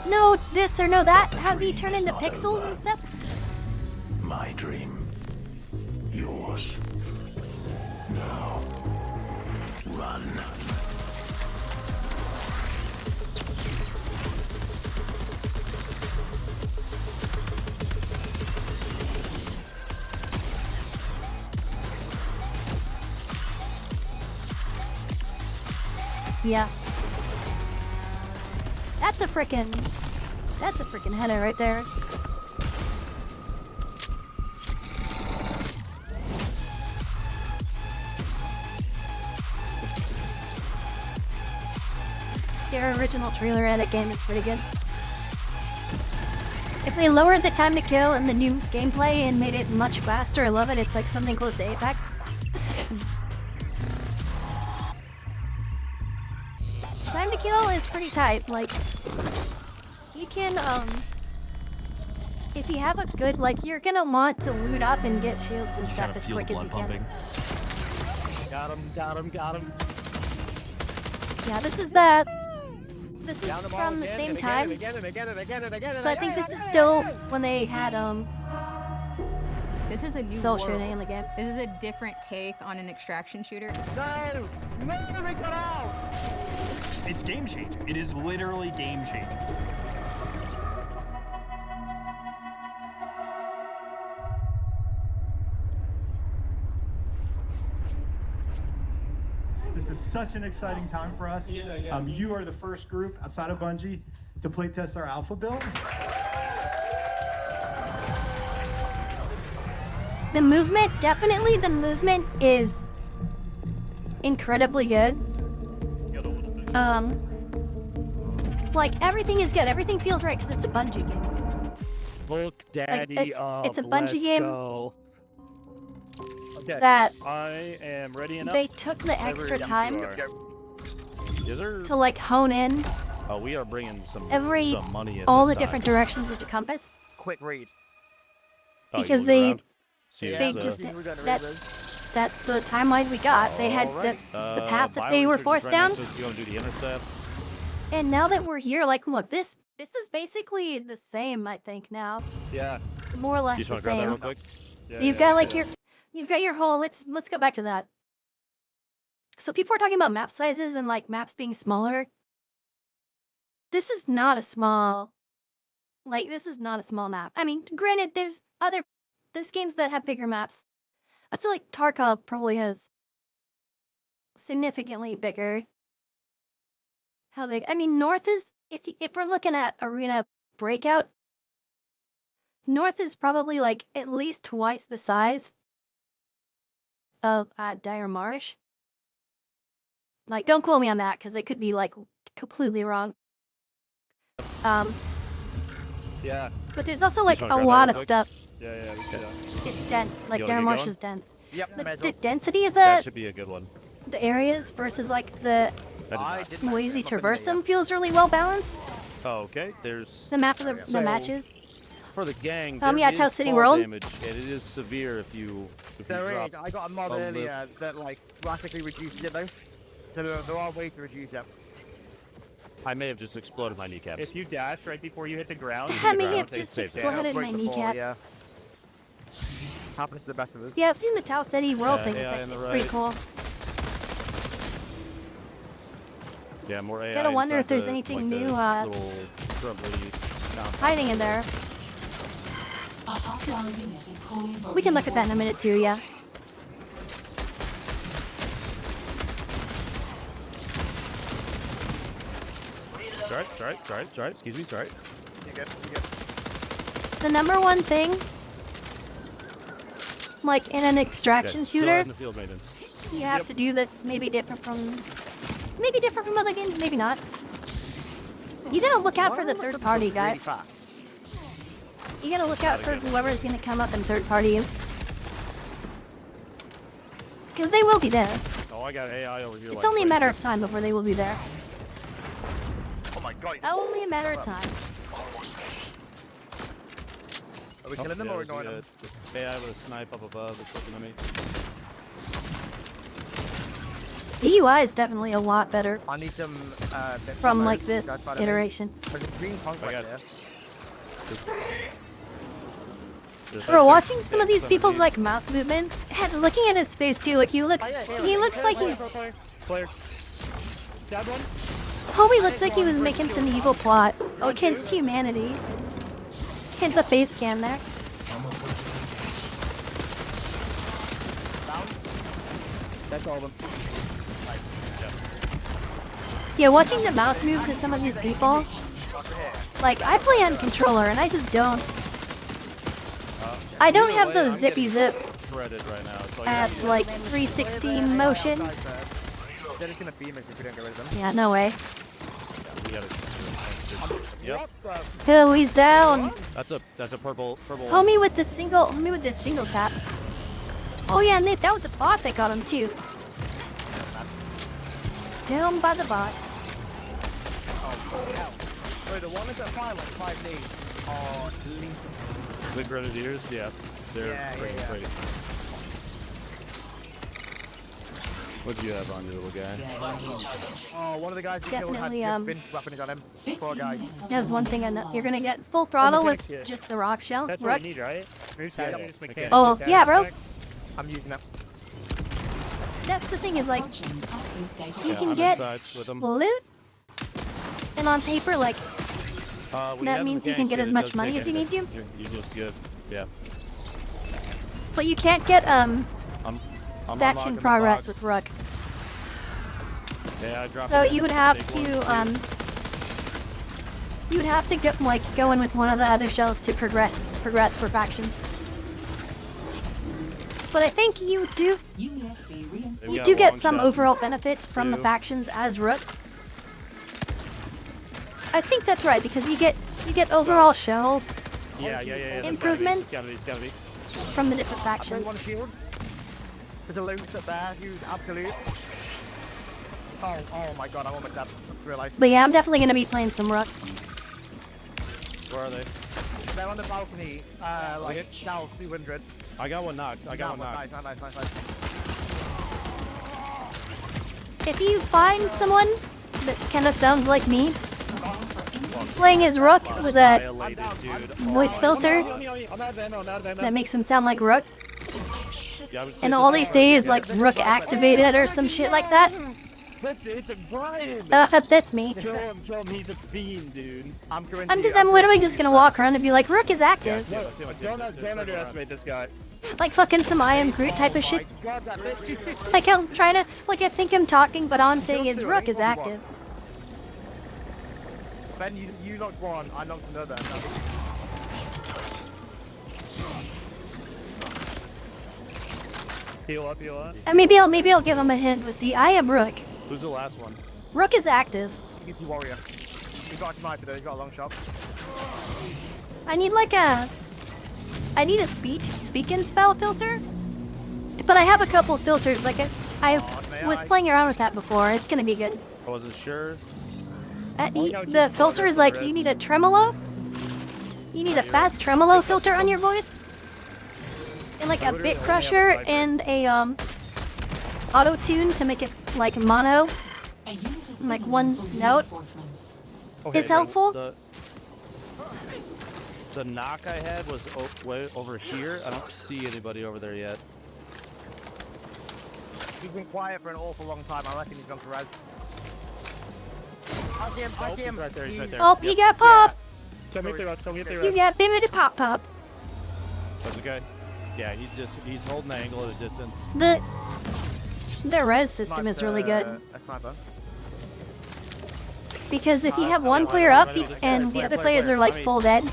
No this or no that? How do you turn into pixels and stuff? My dream. Yours. Now. Run. Yeah. That's a frickin' header right there. Their original trailer edit game is pretty good. If they lowered the time to kill in the new gameplay and made it much faster, I love it. It's like something close to Apex. time to kill is pretty tight. Like, you can, if you have a good, like, you're gonna want to loot up and get shields and stuff as quick as you can. Got him. Yeah, this is from the same time. So I think this is still when they had, This is a new soul world. shooting in the game. This is a different take on an extraction shooter. No, we got out. It's game changing. It is literally game changing. This is such an exciting time for us. You are the first group outside of BUNGiE to playtest our alpha build. The movement, definitely the movement is incredibly good. Like everything is good. Everything feels right because it's a BUNGiE game. Look, Daddy, it's a BUNGiE game go. Okay, that I am ready enough. they took the extra time Yes, sir. to like hone in Oh, we are bringing some money in all this the time. different directions of the compass Quick read. because they just that's the timeline we got. They had that's the path that they were forced down. You want to do the intercept? And now that we're here, like, look, this is basically the same, I think now. Yeah. More or You less just the want to grab that same. real quick? So you've got like you've got your whole. Let's go back to that. So people are talking about map sizes and like maps being smaller. This is not a small. Like this is not a small map. I mean, granted, there's games that have bigger maps. I feel like Tarkov probably has significantly bigger. How big? I mean, North is if we're looking at Arena Breakout, North is probably like at least twice the size of 𝖈𝖍𝖆𝖙. Like, don't quote me on that because it could be like completely wrong. Yeah. But there's also like a lot of stuff. Yeah, we can. It's dense. Like You wanna get 𝖈𝖍𝖆𝖙 going? is dense. Yep. The density of That should be a good one. the areas versus like the 𝖈𝖍𝖆𝖙 feels really well balanced. Oh, okay. There's The map of the matches. For the gang. Yeah, there Tau is City fall World. damage, and it is severe if you There drop is. I got a mod a earlier that like drastically reduces it though. So there are ways to reduce it. I may have just exploded my kneecaps. If you dash right before you hit the ground, I may have just exploded my kneecaps. Yeah. Happens to the best of us. Yeah, I've seen the Tau City World thing. AI It's on the pretty right. cool. Yeah, more AI. Gotta wonder if inside there's the, anything like, new the little shrubbery down. hiding in there. A hostile unit is calling for We can look at that in a minute too, yeah. Sorry. Excuse me, sorry. You good? You good? The number one thing, like in an extraction Yeah, still shooter, in the field maintenance. you have to do that's maybe different from other games, maybe not. You gotta look out for the third party guy. You gotta look out for whoever's gonna come up and third party you. Because they will be there. Oh, I got AI over here. It's like only a crazy. matter of time before they will be there. Oh my god. Only a matter of time. Are we killing them or ignoring them? AI with a snipe up above is looking at me. The UI is definitely a lot better I need some from like this iteration. There's a green punk right there. Bro, watching some of these people's like mouse movements, and looking at his face too, like he looks like he's Dab one. Homie looks like he was making some evil plot against humanity. Hit the face cam there. That's all of them. Yeah, watching the mouse moves of some of these people, like I play on controller and I just don't. I don't have those zippy zip Shredded right now. So ass like 360 motion. They're just gonna beam us if we don't get rid of them. Yeah, no way. We gotta. Yep. Oh, he's down. That's a purple. Homie with the single tap. Oh yeah, Nate, that was a bot that got him too. Down by the bot. hell. Wait, the one is at 5 knees. Oh, lethal. The Grenadiers, yeah. They're freaking crazy. What do you have on you, little guy? Oh, one of the guys you killed had Definitely, just been weapons on him. Poor guy. There's one thing I know. You're gonna get full throttle with just the rock shell. That's Rock. what we need, right? Oh, yeah, bro. I'm using that. That's the thing is like, you can on get the sides with 'em. loot, and on paper, like, that means you can get as much money as you need to. You just give, yeah. But you can't get I'm faction unlocking the progress box. with Rook. Yeah, I dropped So it in. you would have Take to one, you would have to go in with one of the other shells to progress for factions. But I think you do get some overall benefits from the factions as Rook. I think that's right because you get overall shell Yeah. improvements It's gotta be. from the different factions. One shield. There's a loot up there, huge absolute. Oh my god, I almost realized. But yeah, I'm definitely gonna be playing some Rook. Where are they? They're on the balcony, like south 200. I got one knocked. I got one knocked. Nice. If you find someone that kind of sounds like me, playing as Rook with a voice filter that makes him sound like Rook, and all they say is like Rook activated or some shit like that. It's a Brian. That's me. Kill him, he's a fiend, dude. I'm literally just gonna walk around and be like, Rook is active. Don't underestimate this guy. Like fucking some 𝖈𝖆𝖒𝖊𝖘 type of shit. Like I'm trying to, like I think I'm talking, but all I'm saying is Rook is active. Ben, you knocked one, I knocked another. Heal up. And maybe I'll give him a hint with the I am Rook. Who's the last one? Rook is active. He's the warrior. He's got a sniper though, he's got a long shot. I need a speak-in spell filter. But I have a couple filters. Like I was playing around with that before. It's gonna be good. I wasn't sure. The filter is like you need a tremolo. You need a fast tremolo filter on your voice. And like a bit crusher and a auto tune to make it like mono. Like one note is helpful. The knock I had was way over here. I don't see anybody over there yet. He's been quiet for an awful long time. I reckon he's gone to res. Back him. Right there, he's right there. Oh, he got popped. Tell me if they're You got bimmity pop pop. That's okay. Yeah, he's holding the angle at a distance. The res system is really good. A sniper. Because if you have one player up and the other players are like full dead,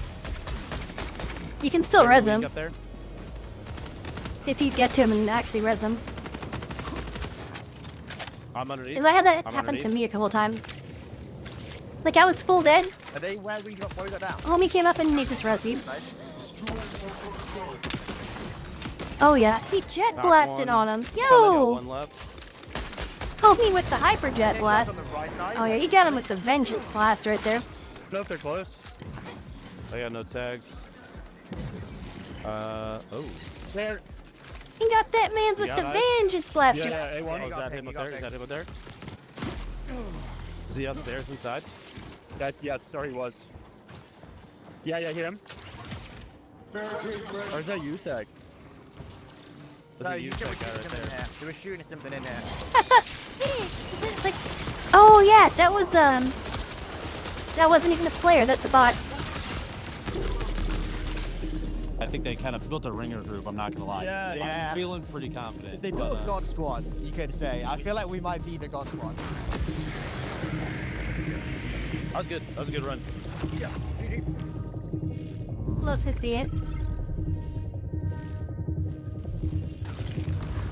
you can still res him. If you get to him and actually res him. I'm underneath. Because I had that happen to me a couple times. Like I was full dead. Are they where we got down? Homie came up and he just res you. Oh yeah, he jet blasted on him. Yo! Homie with the hyper jet blast. Oh yeah, you got him with the vengeance blast right there. No, if they're close. I got no tags. Oh. There. He got that man's with the vengeance blaster. Yeah, A1. Oh, is that him up there? Is that him up there? Is he upstairs inside? Yes, sorry, he was. Yeah, hear him. Or is that 𝖈𝖊𝖘𝖃? No, you killed something in there. They were shooting something in there. It's like, oh yeah, that wasn't even a player. That's a bot. I think they kind of built a ringer group, I'm not gonna lie. Yeah. I'm feeling pretty confident. They built God Squad, you could say. I feel like we might be the God Squad. That was good. That was a good run. Yeah. Love to see it.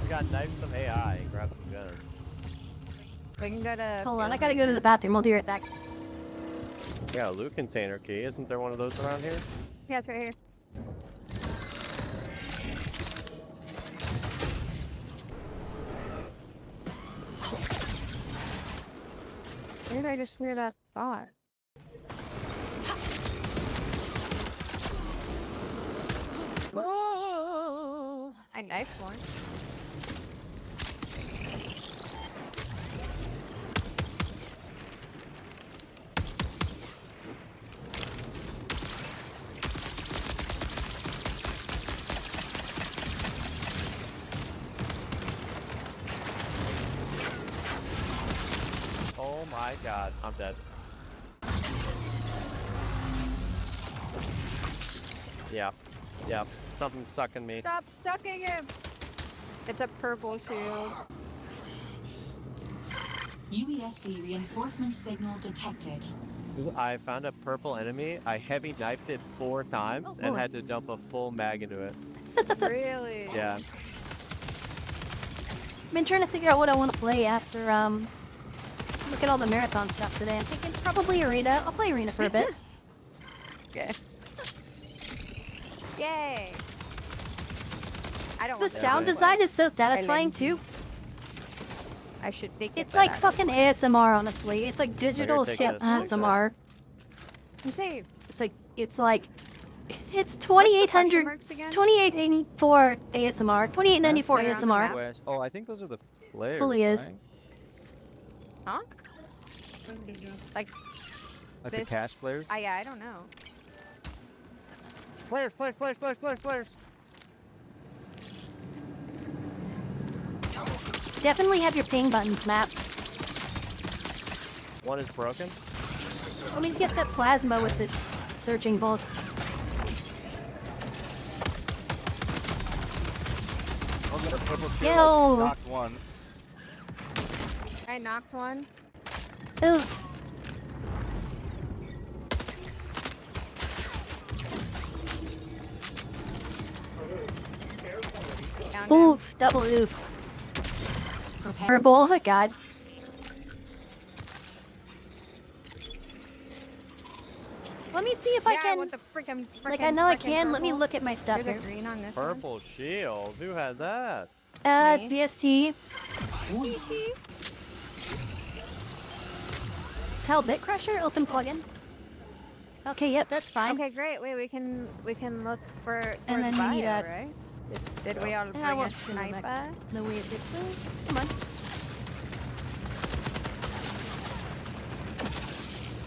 We got knife some AI and grab some gunners. We can go to... Hold on, I gotta go to the bathroom. We'll be right back. Yeah, a loot container key. Isn't there one of those around here? Yeah, it's right here. Where did I just hear that thought? I knifed one. Oh my god, I'm dead. Yeah. Yeah. Something's sucking me. Stop sucking him! It's a purple shield. UESC reinforcement signal detected. I found a purple enemy. I heavy knifed it 4 times and had to dump a full mag into it. Really? Yeah. I've been trying to figure out what I want to play after, look at all the marathon stuff today. I'm thinking probably Arena. I'll play Arena for a bit. Okay. Yay! I don't The want sound design is so satisfying too. I should take it. It's like fucking ASMR, honestly. It's like digital shit ASMR. I'm safe. It's like, it's 2800, 2884 ASMR, 2894 ASMR. Oh, I think those are the flares. Fully is. right? Huh? Like Like the this? cash flares? Yeah, I don't know. Flares, flares, flares, flares, flares, flares. Definitely have your ping buttons mapped. One is broken. Let me get that plasma with this searching bolt. I'll get a purple shield. Yo. Knocked one. I knocked one. Oof. Oof, double oof. Purple, oh my god. Let me see if I can. What the frickin' Like, I know I can. Let me look at my stuff There's here. a green on this Purple shield. Who has that? BST. Tell Bit Crusher, open plugin. Okay, yep, that's fine. Okay, great. Wait, we can look for. And then we need bio, a- right? Did we all bring I a want to go sniper? back the way this way. Come on.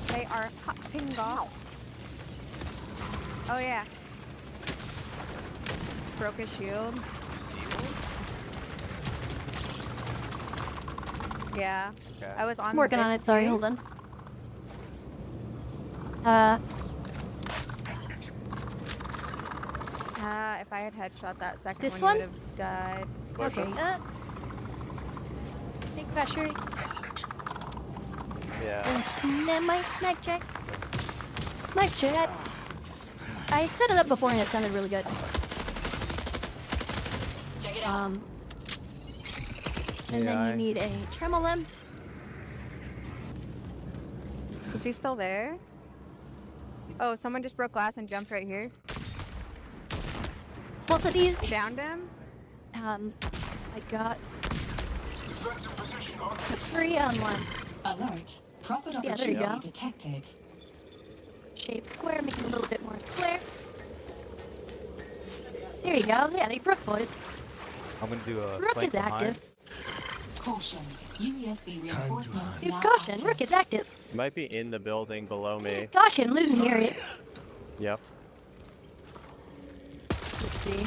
They are popping off. Oh yeah. Broke a shield. Yeah. Okay. I was on. I'm working on this it, sorry, too. hold on. If I had headshot that second This one, one? you would have died. Okay, Big Crusher. Yeah. And snap my mic check. Mic check. I set it up before and it sounded really good. Check it out. And then you need a tremolo. Is he still there? Oh, someone just broke glass and jumped right here. Both of these. Downed him. I got Defensive position on. 3 on 1. Alert. Profit Yeah, there you opportunity go. detected. Shape square, make it a little bit more square. There you go. Yeah, they broke, boys. I'm gonna do a Rook flank is behind. active. Caution. UESC reinforcements Dude, now caution, active. Rook is active. Might be in the building below me. Caution, looting the area. Yep. Let's see.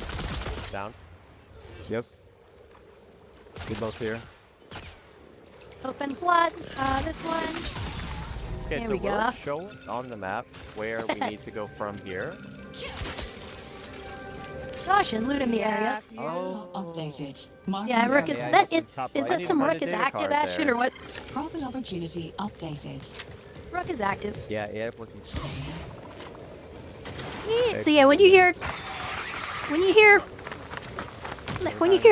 Down. Yep. Get both here. Open flood. This one. Okay, There so we will go. it show on the map where we need to go from here? Caution, loot in the area. Oh. Updated. Yeah, Rook is. Yeah, That it's is. top Is right. I that didn't some find Rook a is data active card action there. or what? Profit opportunity updated. Rook is active. Yeah, looking. So yeah, when you hear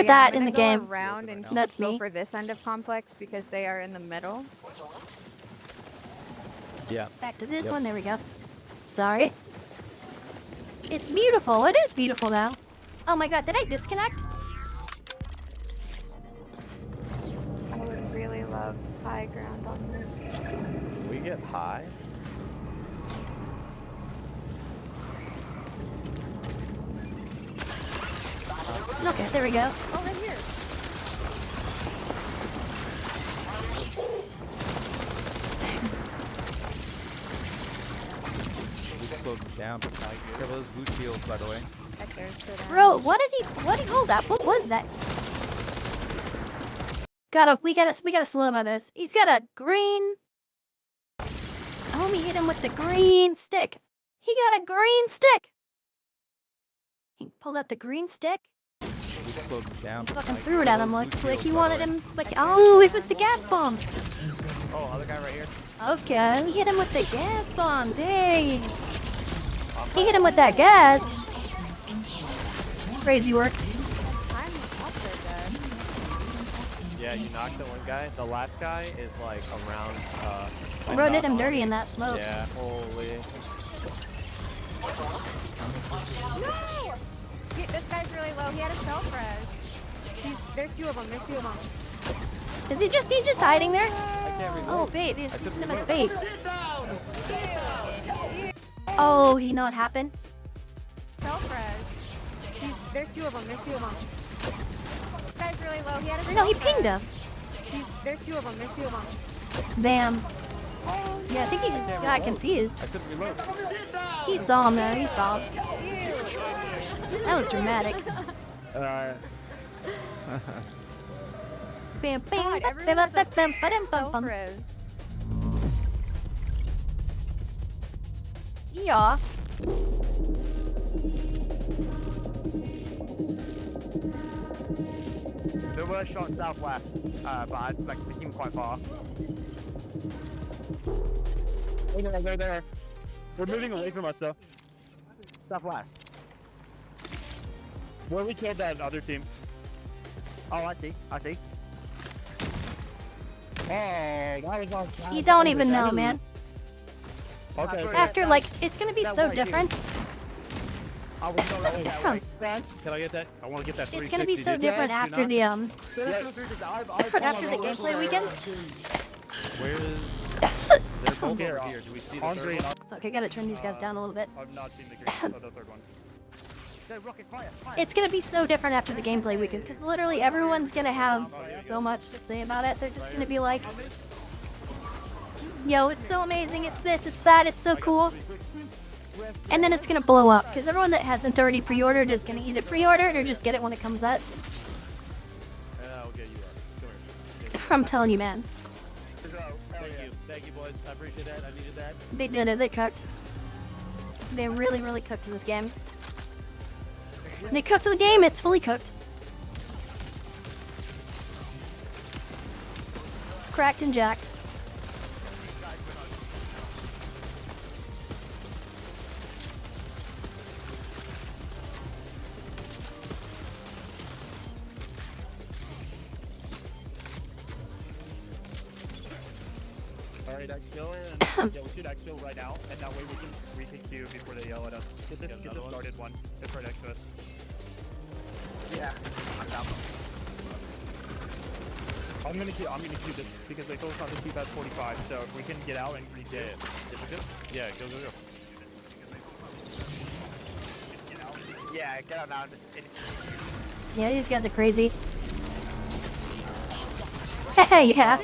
that in the game, Around and that's go me. for this end of complex because they are in the middle. Yeah. Back to this Yep. one. There we go. Sorry. It's beautiful. It is beautiful now. Oh my god, did I disconnect? I would really love high ground on this. We get high. Okay, there we go. Oh, right here. Down. Cover those boot shields, by the way. Bro, what did he hold up? What was that? We gotta slow him on this. He's got a green. Homie hit him with the green stick. He got a green stick. He pulled out the green stick. Down. Fucking threw it at him like he wanted him. Like, oh, it was the gas bomb. Oh, other guy right here. Okay, he hit him with the gas bomb. Dang. He hit him with that gas. Crazy work. Yeah, you knocked the one guy. The last guy is like around. Bro did him dirty in that smoke. Yeah, holy. No! This guy's really low. He had a self-res. There's two of them. There's two of them. Is he just hiding there? Oh, bait. He's using him as bait. Oh, he not happen? Self-res. There's two of them. There's two of them. This guy's really low. He had a No, he pinged him. There's two of them. There's two of them. Damn. Yeah, I think he just got confused. He saw him though. He saw him. That was dramatic. Bam, bam, bam, bam, bam, bam, bam. Yeah. There were shots southwest, but we seem quite far. Oh, no, there. We're moving away from us, though. Southwest. Where we killed that other team. Oh, I see. Oh, that was on. You don't even know, man. Okay. After, like, it's gonna be so different. Can I get that? I want to get that. It's gonna be so different after the after the gameplay weekend. Where is? They're both over here. Do we see the third one? Fuck, I gotta turn these guys down a little bit. I've not seen the green. The third one. It's gonna be so different after the gameplay weekend, because literally everyone's gonna have so much to say about it. They're just gonna be like, yo, it's so amazing, it's this, it's that, it's so cool. And then it's gonna blow up, because everyone that hasn't already pre-ordered is gonna either pre-order it or just get it when it comes out. I'll get you. I'm telling you, man. Thank you, boys. I appreciate that. I needed that. They did it, they cooked. They really cooked in this game. They cooked the game, it's fully cooked. It's cracked and jacked. Alright, exfil, and yeah, we'll shoot exfil right now, and that way we can queue before they yell at us. Get this started one. It's right next to us. Yeah, I'm down. I'm gonna queue this because they told us not to keep at 45, so if we can get out and reach it. Yeah, go. Yeah, get out now. Yeah, these guys are crazy. Hey, yeah.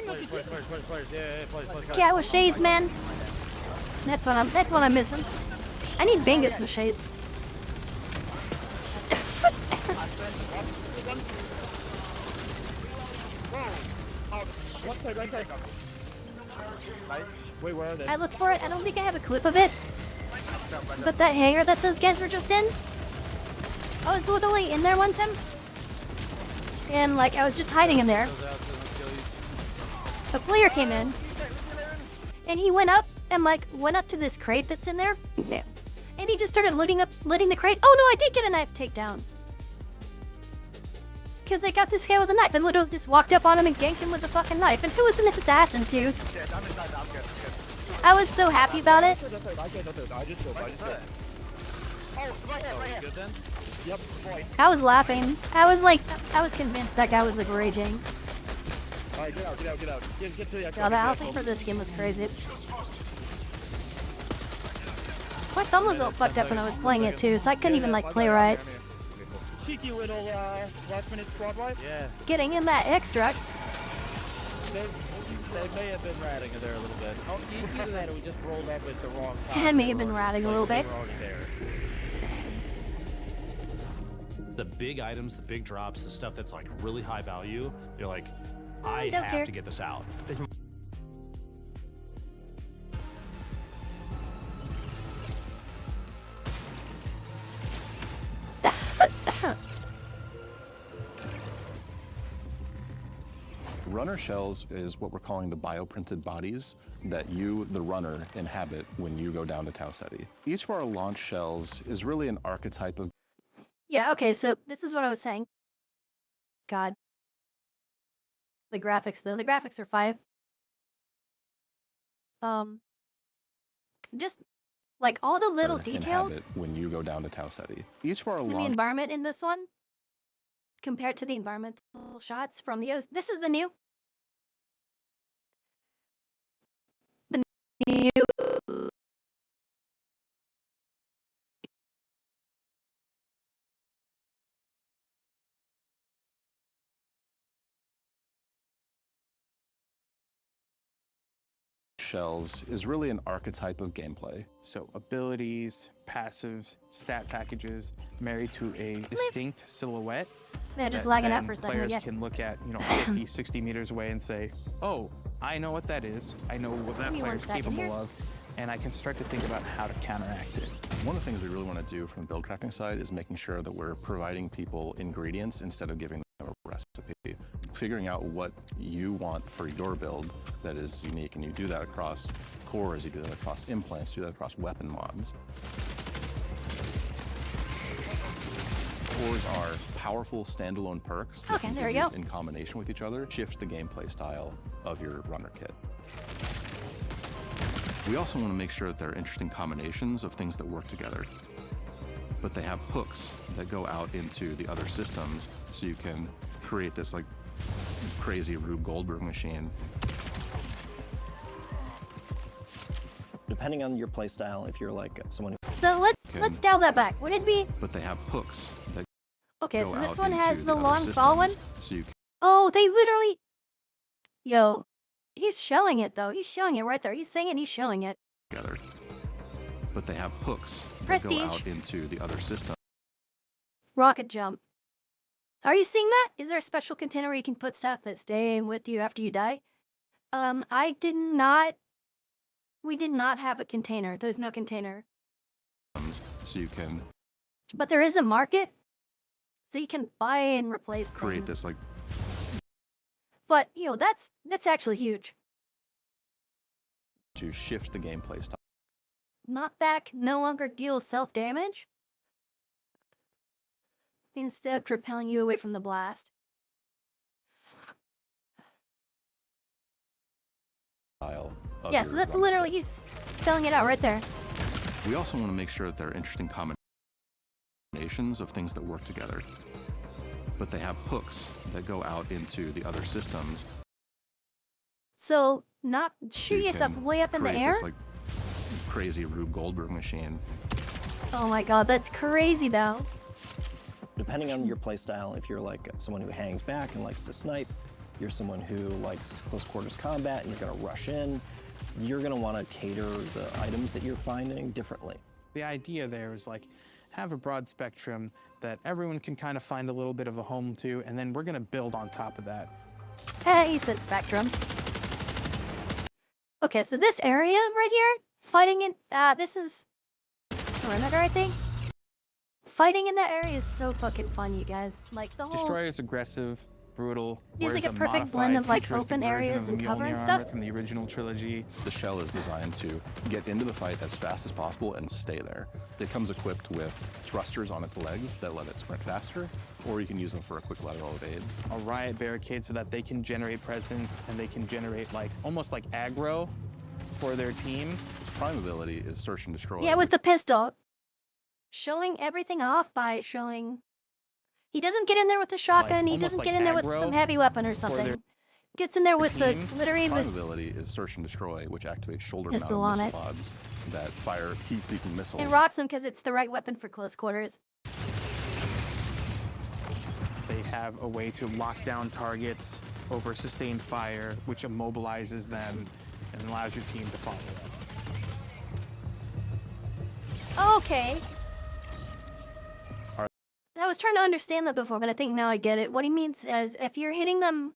Yeah, with shades, man. That's what I'm missing. I need Bungies with shades. Right side. Wait, where are they? I look for it. I don't think I have a clip of it. But that hangar that those guys were just in, I was literally in there one time. And like, I was just hiding in there. A player came in. And he went up and like, went up to this crate that's in there. And he just started looting the crate. Oh no, I did get a knife takedown. Because they got this guy with a knife and literally just walked up on him and ganked him with a fucking knife. And it was an assassin too. I was so happy about it. I was laughing. I was convinced that guy was like raging. Alright, get out. Get to the God, the outfit for this game was crazy. My thumb was all fucked up when I was playing it too, so I couldn't even like play right. cheeky little last-minute squad wipe. Yeah. Getting in that extract. They may have been ratting there a little bit. Oh, either that or we just rolled up at the wrong time. And may have been ratting a little bit. They were already there. The big items, the big drops, the stuff that's like really high value, you're like, I don't have care. to get this out. Runner shells is what we're calling the bioprinted bodies that you, the runner, inhabit when you go down to 𝖈𝖊𝖘. Each of our launch shells is really an archetype of... Yeah, okay, so this is what I was saying. God. The graphics, though. The graphics are 5. Just, like, all the little details inhabit when you go down to 𝖈𝖊𝖘. Each of our in the launch... environment in this one, compared to the environmental shots from the... This is the new... The new... shells is really an archetype of gameplay. So abilities, passives, stat packages married to a distinct silhouette. Man, just that lagging out then for a second, players yes. can look at, 50, 60 meters away and say, oh, I know what that is. I know what that Give me 1 player's second capable here. of. And I can start to think about how to counteract it. One of the things we really want to do from the build crafting side is making sure that we're providing people ingredients instead of giving them a recipe. Figuring out what you want for your build that is unique, and you do that across cores, you do that across implants, you do that across weapon mods. Cores are powerful standalone perks that Okay, you there can we go. use in combination with each other, shift the gameplay style of your runner kit. We also want to make sure that there are interesting combinations of things that work together. But they have hooks that go out into the other systems, so you can create this like crazy 𝖈𝖍𝖆𝖙 machine. Depending on your playstyle, if you're like someone who... So let's dial that back. Would it be... But they have hooks that Okay, go so this out one into has the other long fall one? systems, so you can Oh, they literally... Yo, he's showing it, though. He's showing it right there. He's saying it, he's showing it. together. But they have hooks that Prestige. go out into the other systems. Rocket jump. Are you seeing that? Is there a special container where you can put stuff that's staying with you after you die? I did not... We did not have a container. There's no container. So you can But there is a market, so you can buy and replace create things. this like But, that's actually huge. to shift the gameplay style. Knockback no longer deals self-damage. Instead, repelling you away from the blast. Of Yeah, so your that's runner literally, he's spelling it out right there. kit. We also want to make sure that there are interesting combinations of things that work together. But they have hooks that go out into the other systems. So, not shoot You yourself can way up in the create air? This like crazy 𝖈𝖍𝖆𝖙 machine. Oh my god, that's crazy though. Depending on your playstyle, if you're like someone who hangs back and likes to snipe, you're someone who likes close quarters combat and you're gonna rush in, you're gonna wanna cater the items that you're finding differently. The idea there is like, have a broad spectrum that everyone can kind of find a little bit of a home to, and then we're gonna build on top of that. Hey, you said spectrum. Okay, so this area right here, fighting in, this is perimeter, I think. Fighting in that area is so fucking fun, you guys. Like, the whole... Destroyer is aggressive, brutal. It's like wears a perfect blend of, like, futuristic open version areas of and the cover Mjolnir and armor stuff. from the original trilogy. The shell is designed to get into the fight as fast as possible and stay there. It comes equipped with thrusters on its legs that let it sprint faster, or you can use them for a quick lateral evade. A riot barricade so that they can generate presence and they can generate like almost like aggro for their team. Its prime ability is search and destroy. Yeah, with the pistol. Showing everything off by showing... He doesn't get in there with a shotgun, he almost doesn't like get in there with aggro some heavy weapon or for something. their Gets in there with the, team. literally Prime with... ability is search and destroy, which activates shoulder-mounted Missile on missile it. pods that fire heat-seeking missiles. It rocks him because it's the right weapon for close quarters. have a way to lock down targets over sustained fire, which immobilizes them and allows your team to follow up. Okay. I was trying to understand that before, but I think now I get it. What he means is if you're hitting them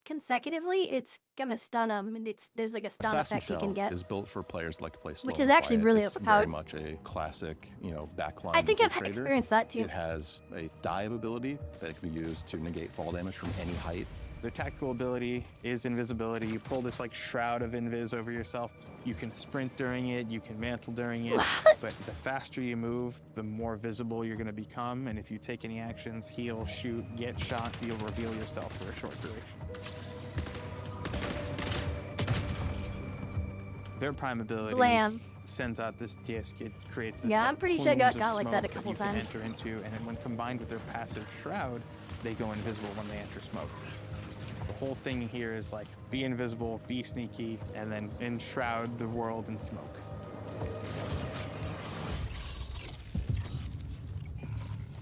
consecutively, it's gonna stun them, and there's like a stun Assassin effect you Shell can get. is built for players that like to play slow Which and is actually quiet. really It's overpowered. very much a classic, backline. I think I've infiltrator. experienced that too. It has a dive ability that can be used to negate fall damage from any height. Their tactical ability is invisibility. You pull this like shroud of invis over yourself. You can sprint during it, you can mantle during it, but the faster you move, the more visible you're gonna become. And if you take any actions, heal, shoot, get shot, you'll reveal yourself for a short duration. Their prime ability sends out this disc. It creates this I'm pretty sure I plumes got of like that a smoke couple you can times. enter into, and then when combined with their passive shroud, they go invisible when they enter smoke. The whole thing here is like be invisible, be sneaky, and then enshroud the world in smoke.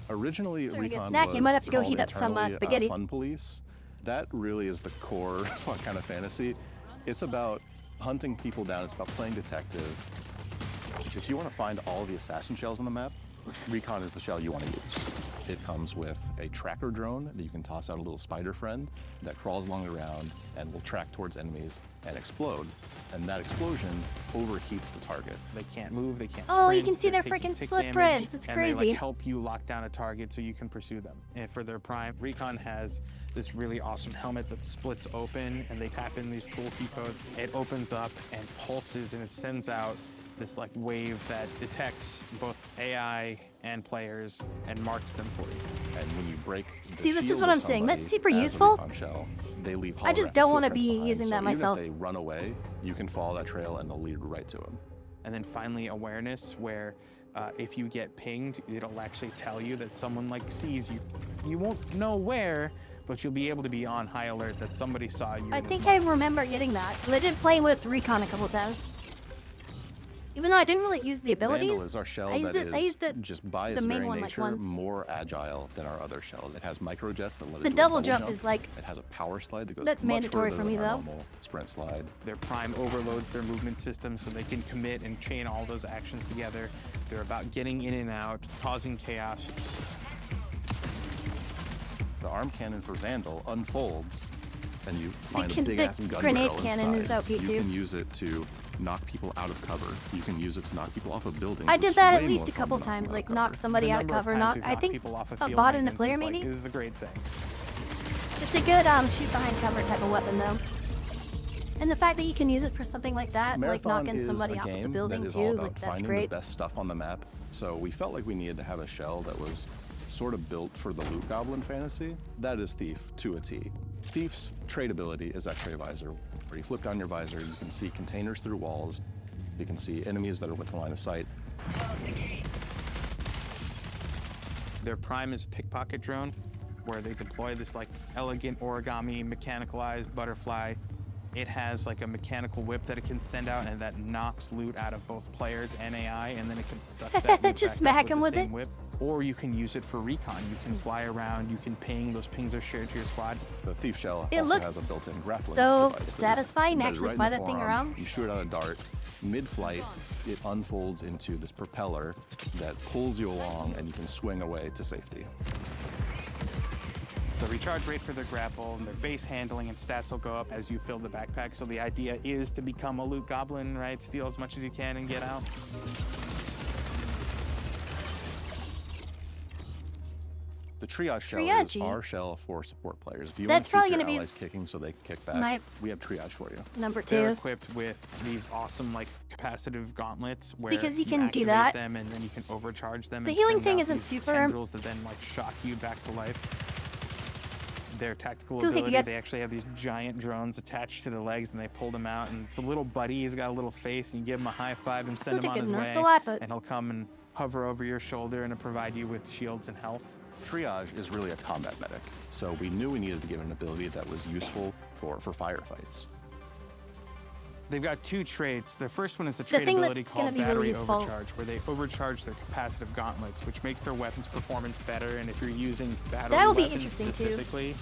Originally, Starting to get Recon snacky. was Might have to go called heat up some, internally, spaghetti. Fun Police. That really is the core kind of fantasy. It's about hunting people down. It's about playing detective. If you want to find all the assassin shells on the map, Recon is the shell you want to use. It comes with a tracker drone that you can toss out a little spider friend that crawls along the ground and will track towards enemies and explode. And that explosion overheats the target. They can't move, they can't Oh, you sprint, can see they're their taking freaking tick footprints. damage, It's and crazy. they like help you lock down a target so you can pursue them. And for their prime, Recon has this really awesome helmet that splits open, and they tap in these cool key codes. It opens up and pulses, and it sends out this like wave that detects both AI and players and marks them for you. And when you break the See, this is shield what of I'm saying. That's somebody super as a useful. Recon shell, they leave I just holographic don't want to footprints be behind. using So that myself. Even if they run away, you can follow that trail and they'll lead right to them. And then finally, awareness, where if you get pinged, it'll actually tell you that someone like sees you. You won't know where, but you'll be able to be on high alert that somebody saw you. I think I remember getting that. I did play with Recon a couple times. Even though I didn't really use the abilities. Vandal is our shell I used that it, I used is just by its the main very one like nature once. more agile than our other shells. It has microjets that let it The do a double jump is like. It has a power slide that goes That's much mandatory further for me than our though. normal sprint slide. Their prime overloads their movement system so they can commit and chain all those actions together. They're about getting in and out, causing chaos. The arm cannon for Vandal unfolds, and you find a the big-ass gun grenade barrel cannon inside. is OP You too. can use it to knock people out of cover. You can use it to knock people off of buildings. I which did is that way at least more a fun couple than knocking times, them like out of knock cover. somebody out of number of cover. times Knock. we've I knocked think people off of a field bot and a maintenance, player it's like, maybe. this is a great thing. It's a good shoot behind cover type of weapon though. And the fact that you can use it for something like that, like Marathon knocking is somebody a off of the game building that is too, all about like that's finding great. the best stuff on the map. So we felt like we needed to have a shell that was sort of built for the loot goblin fantasy. That is Thief to a T. Thief's trade ability is X-ray visor, where you flip down your visor, you can see containers through walls, you can see enemies that are within line of sight. Their prime is a pickpocket drone, where they deploy this like elegant origami mechanicalized butterfly. It has like a mechanical whip that it can send out, and that knocks loot out of both players and AI, and then it can suck that loot Just back smack up him with with the same it. whip. Or you can use it for recon. You can fly around, you can ping. Those pings are shared to your squad. The Thief shell It also looks has a built-in grappling so device that is satisfying to embedded actually right in fly the that thing forearm. around. You shoot out a dart. Mid-flight, it unfolds into this propeller that pulls you along, and you can swing away to safety. The recharge rate for their grapple and their base handling and stats will go up as you fill the backpack. So the idea is to become a loot goblin, right? Steal as much as you can and get out. The triage shell is Triage-y. our shell for support players. If you That's want to probably keep your gonna be allies kicking so they can kick back, my- we have triage for you. Number They're 2. equipped with these awesome like capacitive gauntlets where Because you can do activate that. them and then you can overcharge them. The and healing send thing out isn't these super- tendrils that then like shock you back to life. Their tactical Cool, ability, good. they actually have these giant drones attached to the legs, and they pull them out. And it's a little buddy. He's got a little face, and you give him a high five and send Cool, him they on get his nerfed way. a lot, but- And he'll come and hover over your shoulder and provide you with shields and health. Triage is really a combat medic, so we knew we needed to give an ability that was useful for firefights. They've got two traits. The first one is a The trait thing that's ability gonna called be really battery useful. overcharge, where they overcharge their capacitive gauntlets, which makes their weapons performance better. And if you're using battery That'll be weapons interesting, too. specifically,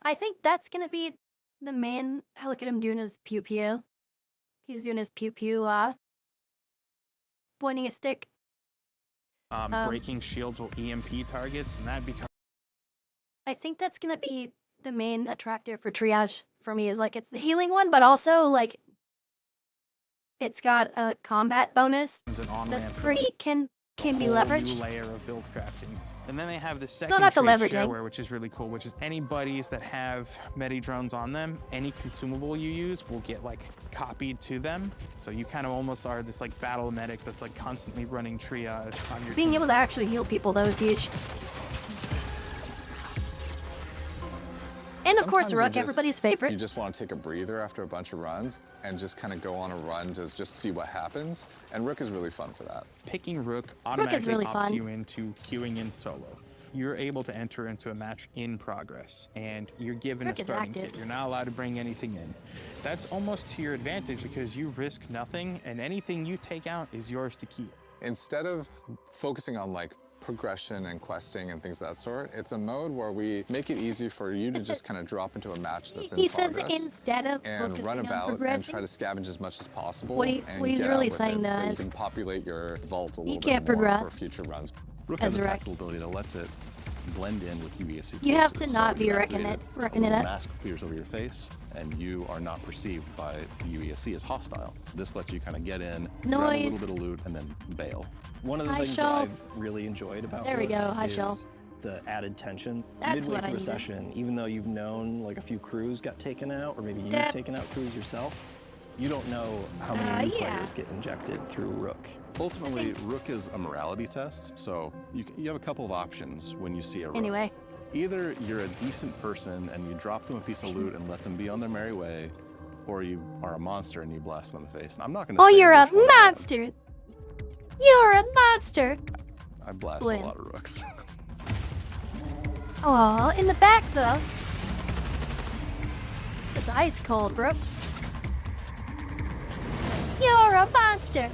I think that's gonna be the main. Look at him doing his pew pew. He's doing his pew pew. Pointing a stick. breaking shields will EMP targets, and that becomes. I think that's gonna be the main attractor for triage for me. Is like it's the healing one, but also like it's got a combat bonus An on-ramp that's for pretty can be a whole leveraged. New layer of build crafting. And then they have the So second not the trait, leveraging. shareware, which is really cool, which is any buddies that have medi drones on them, any consumable you use will get like copied to them. So you kind of almost are this like battle medic that's like constantly running triage on your Being team. able to actually heal people though is huge. And of course, Sometimes you Rook, just- everybody's favorite. You just want to take a breather after a bunch of runs and just kind of go on a run to just see what happens. And Rook is really fun for that. Picking Rook is automatically really opts fun. you into queuing in solo. You're able to enter into a match in progress, and you're given Rook a is starting active. kit. You're not allowed to bring anything in. That's almost to your advantage because you risk nothing, and anything you take out is yours to keep. Instead of focusing on like progression and questing and things of that sort, it's a mode where we make it easy for you to just kind of drop into a match that's in He says progress instead of and focusing run on about and progressing. try to scavenge as much as possible. What he- and what he's get really out with saying it so that though you is can populate your vault a little bit can't more progress for future runs. Rook as has a a wreck. tactical ability that lets it blend in with UESC. You have to forces. not So be you wrecking activate it- wrecking it a up. mask clears over your face, and you are not perceived by the UESC as hostile. This lets you kind of get in, grab a Noise. little bit of loot, and then bail. One of the Hi, things Shell. that I've really enjoyed about There we Rook go. Hi, is Shell. the added tension. That's Midway what I through a needed. session, even though you've known like a few crews got taken out, or maybe you've Yep. taken out crews yourself, you don't know how many new players get injected through Rook. Ultimately, Rook is a morality test, so you have a couple of options when you see a Rook. Anyway. Either you're a decent person and you drop them a piece of loot and let them be on their merry way, or you are a monster and you blast them in the face. And I'm not going to Oh, say you're a which one I am. monster. You're a monster. I blast Blin. a lot of Rooks. Oh, in the back though. It's ice cold, bro. You're a monster.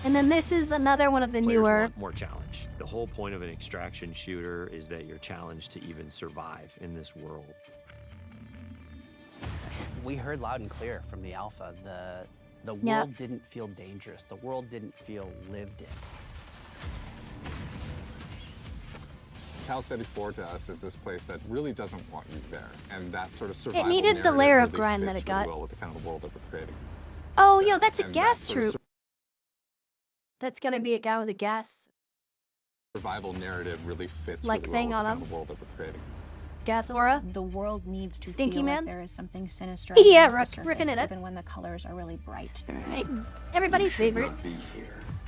And then this is another one of the Players newer. want more challenge. The whole point of an extraction shooter is that you're challenged to even survive in this world. We heard loud and clear from the alpha. The world Yeah. didn't feel dangerous. The world didn't feel lived in. 𝖈𝖆𝖊𝖘 4 to us is this place that really doesn't want you there, and that sort of survival needed the narrative layer of really grind that fits it got. really well with the kind of world that we're creating. Oh, yo, that's a And gas that sort of troop. That's gonna be a guy with a gas survival narrative really fits Like really well thing with on the kind him. of world that we're creating. gas aura. The world needs to Stinky feel man. like there is something sinister Yeah, underneath the ripping surface, it up. even when the colors are really bright. Right. Everybody's favorite.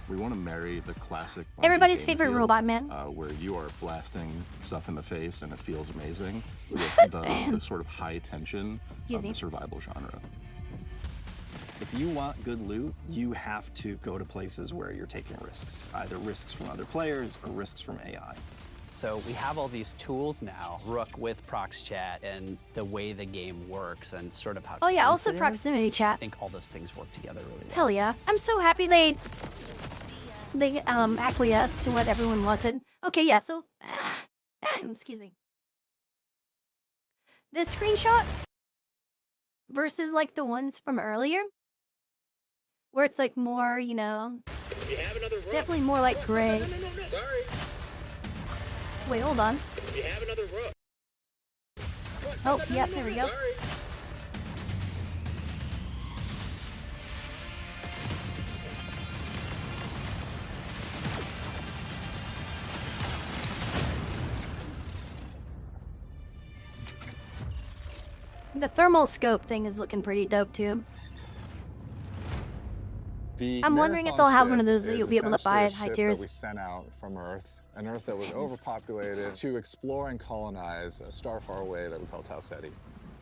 We want to marry the classic BUNGiE Everybody's game favorite feel, robot man. where you are blasting stuff in the face and it feels amazing, with the sort of high tension Excuse of me. the survival genre. If you want good loot, you have to go to places where you're taking risks, either risks from other players or risks from AI. So we have all these tools now, Rook with Prox Chat and the way the game works and sort of how Oh yeah, tense also it is. proximity I chat. think all those things work together really well. Hell yeah. I'm so happy they acquiesced to what everyone wanted. Okay, yeah, so excuse me. This screenshot versus like the ones from earlier, where it's like more, you know, definitely more like gray. Sorry. Wait, hold on. You have another Rook. Oh, yep, there we go. Sorry. The thermal scope thing is looking pretty dope too. The I'm wondering if Marathon they'll have ship one of those that is you'll be able to essentially buy a at high ship tiers. that we sent out from Earth, an Earth that was overpopulated, to explore and colonize a star far away that we call 𝖈𝖆𝖊𝖘.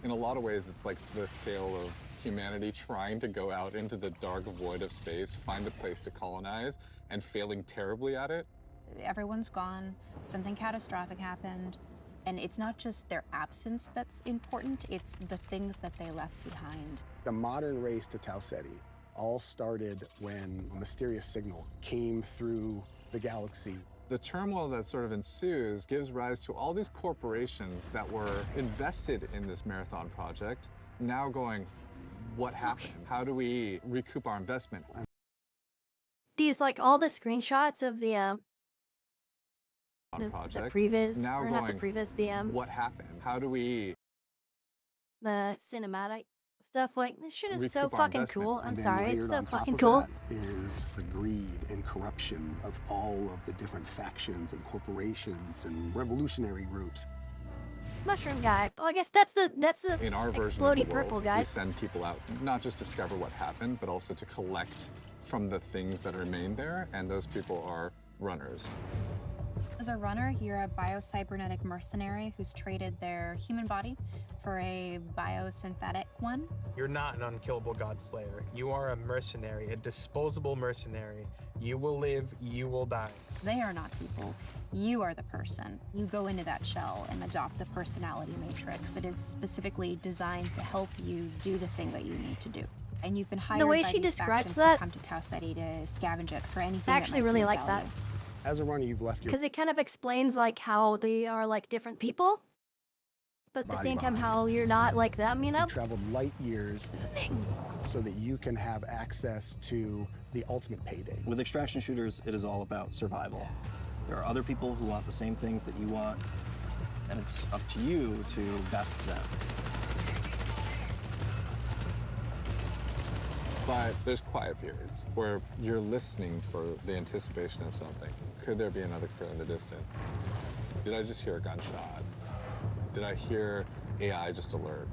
In a lot of ways, it's like the tale of humanity trying to go out into the dark void of space, find a place to colonize, and failing terribly at it. Everyone's gone, something catastrophic happened, and it's not just their absence that's important, it's the things that they left behind. The modern race to 𝖈𝖊𝖘 all started when a mysterious signal came through the galaxy. The turmoil that sort of ensues gives rise to all these corporations that were invested in this marathon project, now going, what happened? How do we recoup our investment? These, like, all the screenshots of the Project, previs, now or going, not the previs, the what happened? How do we the cinematic stuff? Like, this shit is so recoup our fucking investment? cool. I'm And then sorry, it's layered so on top fucking of cool. that is the greed and corruption of all of the different factions and corporations and revolutionary groups. Mushroom guy. Oh, I guess that's the in our version exploding of the world, purple we guy. send people out not just to discover what happened, but also to collect from the things that remain there, and those people are runners. As a runner, you're a biocybernetics mercenary who's traded their human body for a biosynthetic one. You're not an unkillable god slayer. You are a mercenary, a disposable mercenary. You will live, you will die. They are not people. You are the person. You go into that shell and adopt the personality matrix that is specifically designed to help you do the thing that you need to do. And you've been hired The way by she these describes factions that, to come to 𝖈𝖊𝖘 to scavenge it for anything I actually really like that. As a runner, you've left your Because it kind of explains, like, how they are, like, different people. But at the body same time, behind. how you're not like them, you know? You traveled light years so that you can have access to the ultimate payday. With extraction shooters, it is all about survival. There are other people who want the same things that you want, and it's up to you to best them. But there's quiet periods where you're listening for the anticipation of something. Could there be another crew in the distance? Did I just hear a gunshot? Did I hear AI just alert?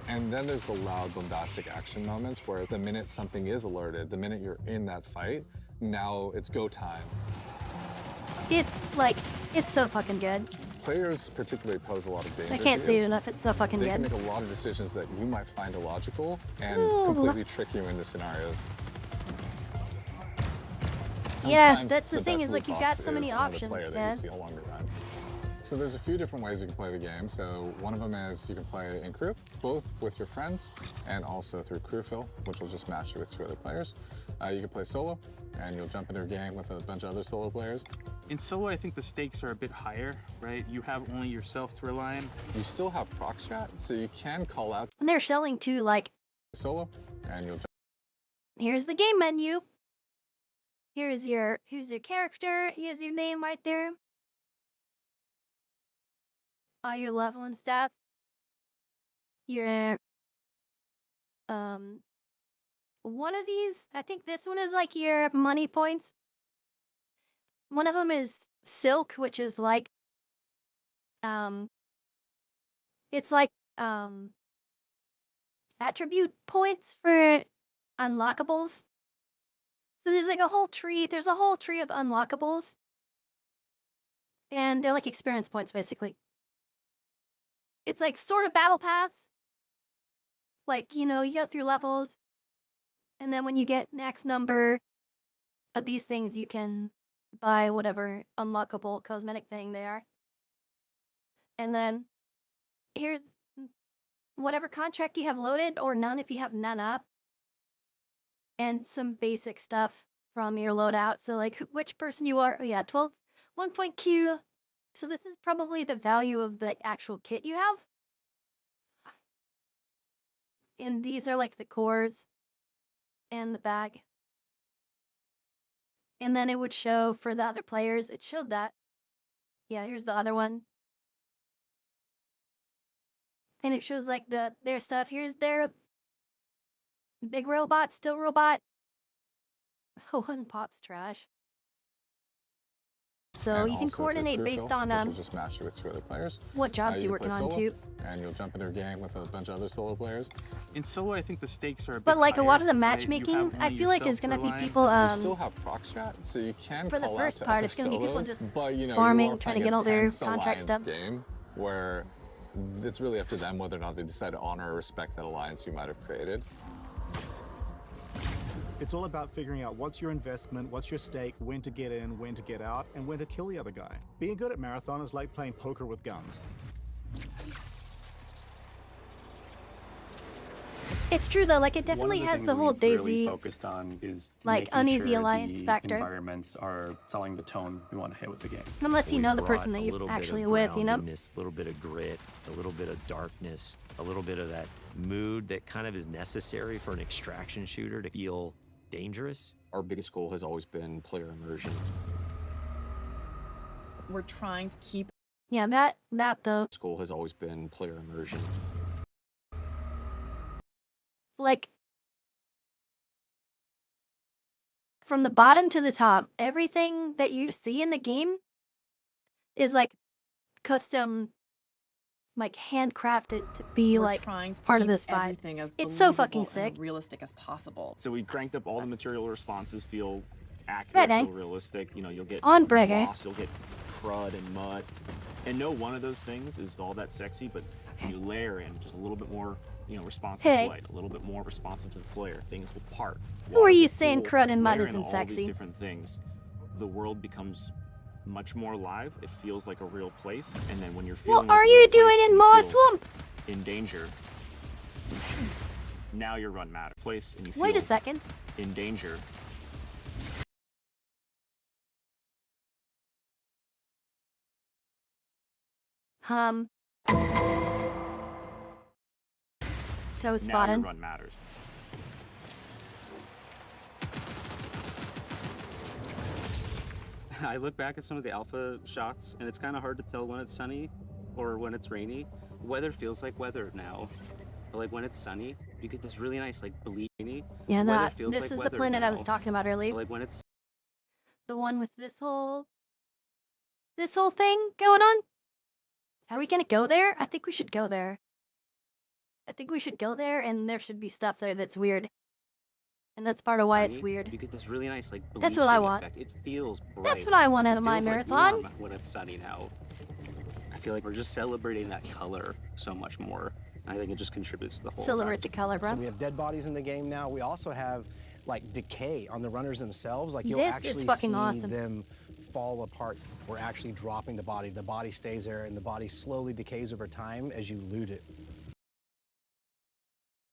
And then there's the loud, bombastic action moments where the minute something is alerted, the minute you're in that fight, now it's go time. It's, like, it's so fucking good. Players particularly pose a lot of danger. I can't to say you. it enough, it's so fucking They good. can make a lot of decisions that you might find illogical and Ooh. completely trick you into scenarios. Yeah, Sometimes that's the thing, best is, like, loot you've got box so many is another options, player that yeah. you see a longer run. So there's a few different ways you can play the game. So one of them is you can play in crew, both with your friends and also through crew fill, which will just match you with 2 other players. You can play solo, and you'll jump into a game with a bunch of other solo players. In solo, I think the stakes are a bit higher, right? You have only yourself to rely on. You still have proc strat, so you can call out And they're selling too, like, solo, and you'll jump. here's the game menu. Here's your character. Here's your name right there. All your level and stuff. Your one of these, I think this one is like your money points. One of them is silk, which is like it's like attribute points for unlockables. So there's like a whole tree. There's a whole tree of unlockables. And they're like experience points, basically. It's like sort of battle pass. Like, you know, you go through levels. And then when you get next number of these things, you can buy whatever unlockable cosmetic thing they are. And then here's whatever contract you have loaded, or none if you have none up. And some basic stuff from your loadout. So like which person you are. Oh yeah, 1 point Q. So this is probably the value of the actual kit you have. And these are like the cores and the bag. And then it would show for the other players, it showed that. Yeah, here's the other one. And it shows like their stuff. Here's their big robot, still robot. Oh, one pop's trash. so and you can also through coordinate crew based fill, on which will just match you with 2 other players. what jobs you you're can working play on solo, too. and you'll jump into a game with a bunch of other solo players. In solo, I think the stakes are a bit But like a lot of the higher, right? You matchmaking, have I only feel like is yourself gonna to be rely people You still have prox chat, so you can for the call first out to part, other it's gonna be people solos, just but you know, farming, you are trying to playing get a all their tense contract alliance stuff. game where it's really up to them whether or not they decide to honor or respect that alliance you might have created. It's all about figuring out what's your investment, what's your stake, when to get in, when to get out, and when to kill the other guy. Being good at Marathon is like playing poker with guns. It's true though, like it definitely One of the has things the whole we've Daisy really focused on is like making uneasy sure alliance the factor. environments are selling the tone we want to hit with the game. Unless you know the brought person that a you're little bit actually of with, you know? groundedness, a little bit of grit, a little bit of darkness, a little bit of that mood that kind of is necessary for an extraction shooter to feel dangerous. Our biggest goal has always been player immersion. We're trying to keep. Yeah, that though. This goal has always been player immersion. Like from the bottom to the top, everything that you see in the game is like custom, like handcrafted to be We're like trying to part of keep this vibe. everything as It's so believable fucking and sick. realistic as possible. So we cranked up all the material responses, feel accurate, Right, eh? feel realistic. You know, you'll get On break, eh? moss, you'll get crud and mud. And no one of those things is all that sexy, but when you layer in just a little bit more, you know, responsive Hey. to light, a little bit more responsive to the player, things will part. Who are water you will saying cool, crud and mud layer in isn't all sexy? These different things, the world becomes much more alive. It feels like a real place, and then when you're feeling What like are a real you doing place, in you Moss feel Swamp? in danger. Now your run matters. Place and you feel Wait a second. in danger. Toe Now your spotted. run matters. I look back at some of the alpha shots, and it's kind of hard to tell when it's sunny or when it's rainy. Weather feels like weather now. But like when it's sunny, you get this really nice like bleachy. Yeah, Weather that. feels This like is the weather planet I was now. talking about earlier. But like when it's The one with this whole thing going on. Are we gonna go there? I think we should go there. I think we should go there, and there should be stuff there that's weird. And that's part of why it's sunny, weird. you get this really nice like That's what I bleaching want. effect. It feels bright. That's what I want out of It my feels like marathon. warm when it's sunny now. I feel like we're just celebrating that color so much more. I think it just contributes to the whole. Celebrate the color, bro. So we have dead bodies in the game now. We also have like decay on the runners themselves. Like you'll This actually is fucking see awesome. them fall apart. We're actually dropping the body. The body stays there, and the body slowly decays over time as you loot it.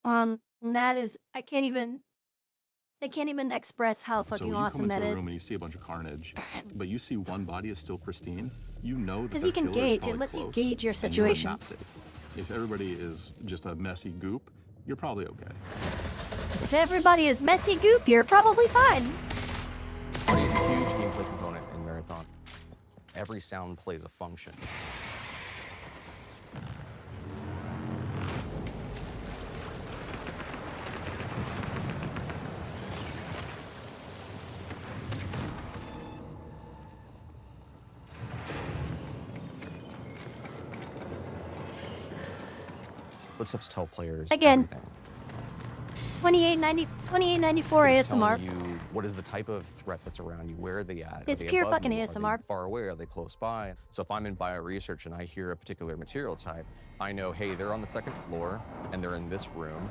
And that is, I can't even express how So fucking when you awesome come that into a is. room and you see a bunch of carnage, but you see one body is still pristine, you know that Because the you can killer is gauge, it probably lets you close, gauge your and you are situation. not safe. If everybody is just a messy goop, you're probably okay. If everybody is messy goop, you're probably fine. Party is a huge gameplay component in Marathon. Every sound plays a function. Footsteps tell players Again. everything. 2894 It's ASMR. telling you what is the type of threat that's around you, where are they at? Are It's they pure above fucking you? Are ASMR. they far away? Are they close by? So if I'm in bioresearch and I hear a particular material type, I know, hey, they're on the second floor and they're in this room.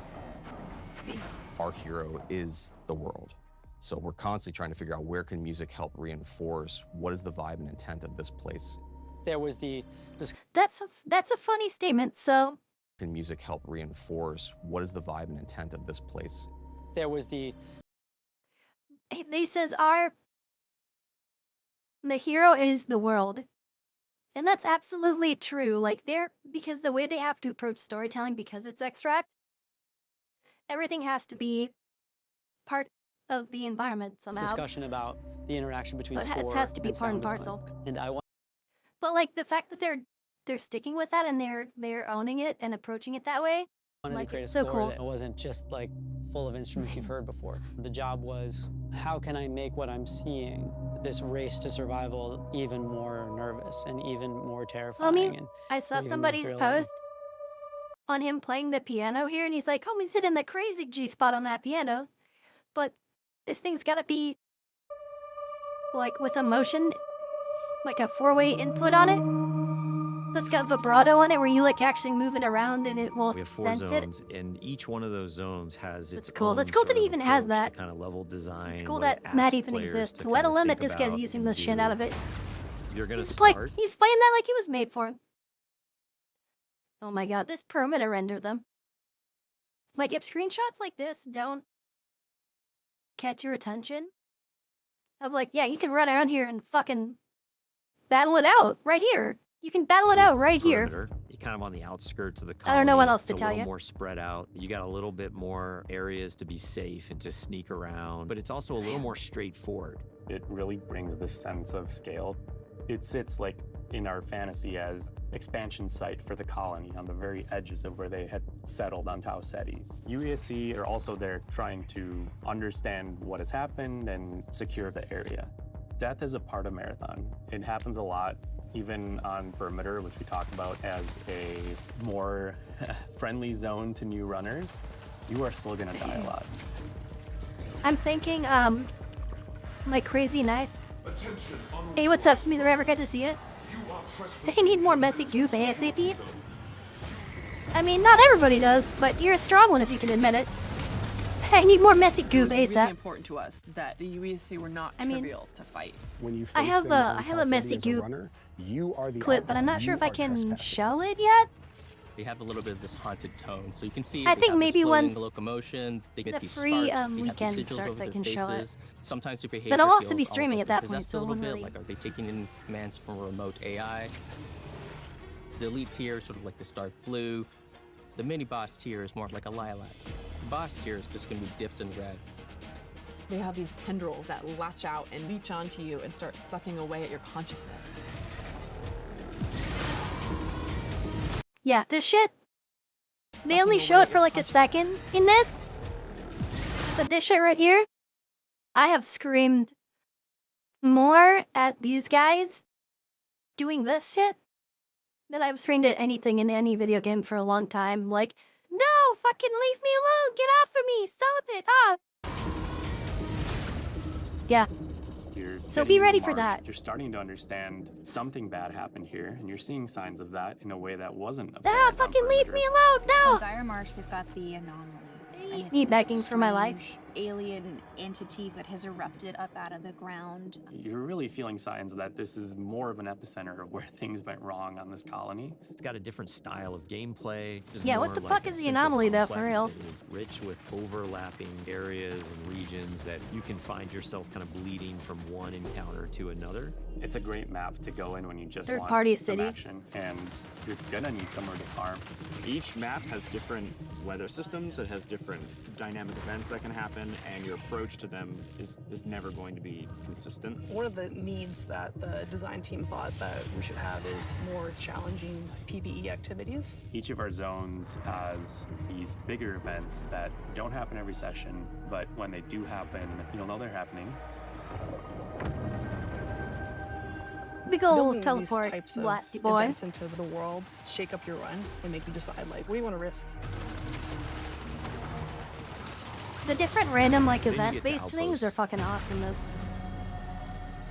Our hero is the world. So we're constantly trying to figure out where can music help reinforce what is the vibe and intent of this place. There was the That's a funny statement. So Can music help reinforce what is the vibe and intent of this place? there was the he says the hero is the world. And that's absolutely true. Like because the way they have to approach storytelling, because it's extract, everything has to be part of the environment somehow. discussion about the interaction between It score has to be and part and sound design. parcel. And I want But like the fact that they're sticking with that and they're owning it and approaching it that way, wanted like to create it's a so score cool. that wasn't just like full of instruments you've heard before. The job was, how can I make what I'm seeing this race to survival even more nervous and even more terrifying. I mean, and I saw even more somebody's thrilling. post on him playing the piano here, and he's like, "Oh, he's hitting the crazy G spot on that piano," but this thing's gotta be like with a motion, like a 4-way input on it. It's got vibrato on it where you like actually move it around and it will We have 4 sense it. zones, and each one of those zones has its That's cool. own That's cool that sort he of even has approach to that. kind of level design. It's cool what that it that asks even players exists, to let kind of alone that think this guy's about using and the shit do. out of it. You're gonna He's start. playing that like he was made for it. Oh my god, this permit to render them. Like, if screenshots like this don't catch your attention, of like, yeah, you can run around here and fucking battle it out right here. You can battle it out right here. Perimeter. You're kind of on the outskirts of the I colony. don't know what else to It's tell a little you. more spread out. You got a little bit more areas to be safe and to sneak around, but it's also a little more straightforward. It really brings this sense of scale. It sits like in our fantasy as expansion site for the colony on the very edges of where they had settled on 𝖈𝖊𝖘. UESC are also there trying to understand what has happened and secure the area. Death is a part of Marathon. It happens a lot, even on Perimeter, which we talk about as a more friendly zone to new runners. You are still gonna die a lot. I'm thinking, my crazy knife. Hey, what's up, Smith? Ever get to see it? I need more messy goop ASAP. I mean, not everybody does, but you're a strong one if you can admit it. I need more messy goop It was really ASAP. important to us that the UESC were not trivial to fight. When you I face have them a on I have a 𝖈𝖊𝖘 messy as a goop runner, you are the clip, but I'm outlaw. not sure if You I are can trespassing. shell it yet. They have a little bit of this haunted tone, so you can see. I they think have this maybe floating once locomotion. They get the these free, sparks, they have weekend these sigils starts, over I their can show it. faces. Sometimes their behavior But I'll also be feels streaming almost at like that they're point, possessed so a it little won't bit. really- Like, are they taking in commands from a remote AI? The elite tier is sort of like the Stark Blue. The mini boss tier is more like a lilac. The boss tier is just gonna be dipped in red. They have these tendrils that latch out and leech onto you and start sucking away at your consciousness. Yeah, this shit. They only show it for like a second in this. But this shit right here, I have screamed more at these guys doing this shit than I've screamed at anything in any video game for a long time. Like, no, fucking leave me alone, get off of me, stop it, ah. Yeah. So be ready for that. You're starting to understand something bad happened here, and you're seeing signs of that in a way that wasn't. Ah, fucking leave me alone, no! In Dire Marsh, we've got the anomaly. And it's Me this begging for my life. strange alien entity that has erupted up out of the ground. You're really feeling signs that this is more of an epicenter of where things went wrong on this colony. It's got a different style of gameplay. just Yeah, what more the like fuck a is the central anomaly though, for complex real? that is rich with overlapping areas and regions that you can find yourself kind of bleeding from one encounter to another. It's a great map to go in when you just Third want party some city. action, and you're gonna need somewhere to farm. Each map has different weather systems, it has different dynamic events that can happen, and your approach to them is never going to be consistent. One of the needs that the design team thought that we should have is more challenging PvE activities. Each of our zones has these bigger events that don't happen every session, but when they do happen, you'll know they're happening. Big ol' Building these teleport, types of blasty boy. events into the world shake up your run and make you decide, like, what do you want to risk? The different random like Then you get to event-based things are fucking awesome though.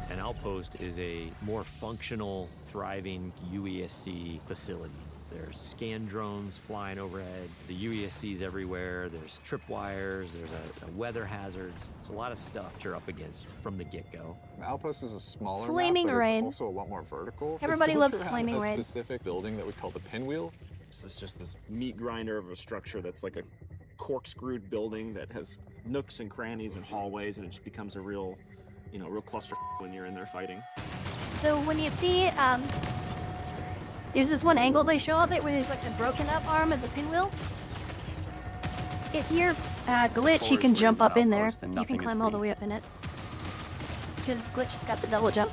An outpost is a more functional, thriving UESC facility. There's scan drones flying overhead, the UESC's everywhere, there's tripwires, there's a weather hazards. It's a lot of stuff you're up against from the get-go. Outpost is a smaller Flaming map, but Rain. it's also a lot more vertical. Everybody It's loves built around Flaming a Rain. specific building that we call the pinwheel. This is just this meat grinder of a structure that's like a corkscrewed building that has nooks and crannies and hallways, and it just becomes a real, real cluster when you're in there fighting. So when you see, there's this one angle they show of it where there's like the broken up arm of the pinwheel. If you're Glitch, you can jump up in there. Outpost, then You can nothing is climb all the free. way up in it. Because Glitch's got the double jump.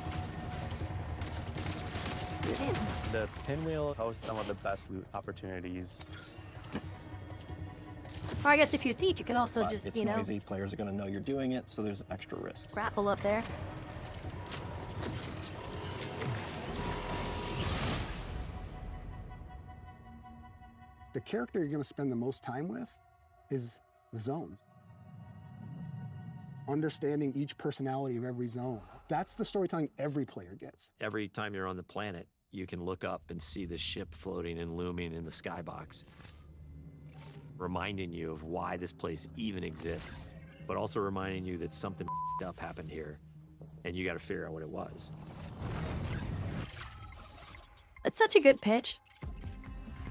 The pinwheel hosts some of the best loot opportunities. Or I guess if you're a thief, you can also But just, it's noisy. Players are going to know you're doing it, so there's extra risks. grapple up there. The character you're going to spend the most time with is the zones. Understanding each personality of every zone. That's the storytelling every player gets. Every time you're on the planet, you can look up and see the ship floating and looming in the skybox, reminding you of why this place even exists, but also reminding you that something up happened here, and you got to figure out what it was. It's such a good pitch.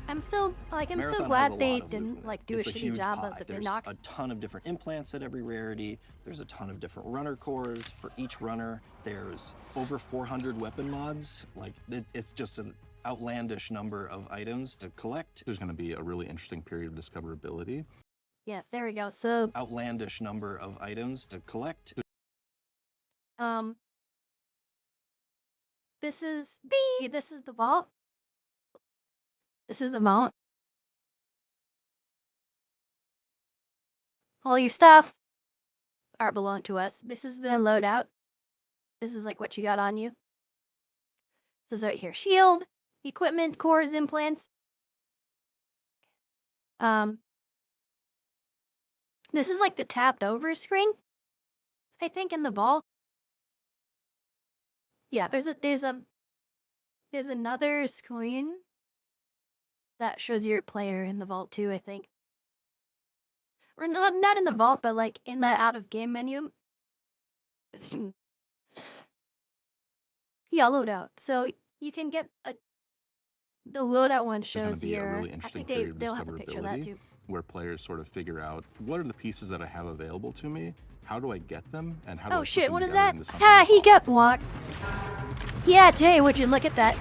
I'm so Marathon has so a glad lot they of didn't movement. like do It's a a shitty huge job pie. of the There's Binox. a ton of different implants at every rarity. There's a ton of different runner cores for each runner. There's over 400 weapon mods. Like it's just an outlandish number of items to collect. There's going to be a really interesting period of discoverability. Yeah, there we go. So Outlandish number of items to collect. this is the vault. This is the vault. All your stuff are belong to us. This is the loadout. This is like what you got on you. This is right here. Shield, equipment, cores, implants. This is like the tapped over screen, I think, in the vault. Yeah, there's another screen that shows your player in the vault too, I think. Or not in the vault, but like in the out of game menu. Yeah, loadout. So you can get the loadout one There's going shows to be a your. really I interesting think period of they'll have a picture of that discoverability too. where players sort of figure out what are the pieces that I have available to me, how do I get them, and how do I Oh put shit! them What is together that? into something Ha! He got blocked. Yeah, Jay, would you look at that?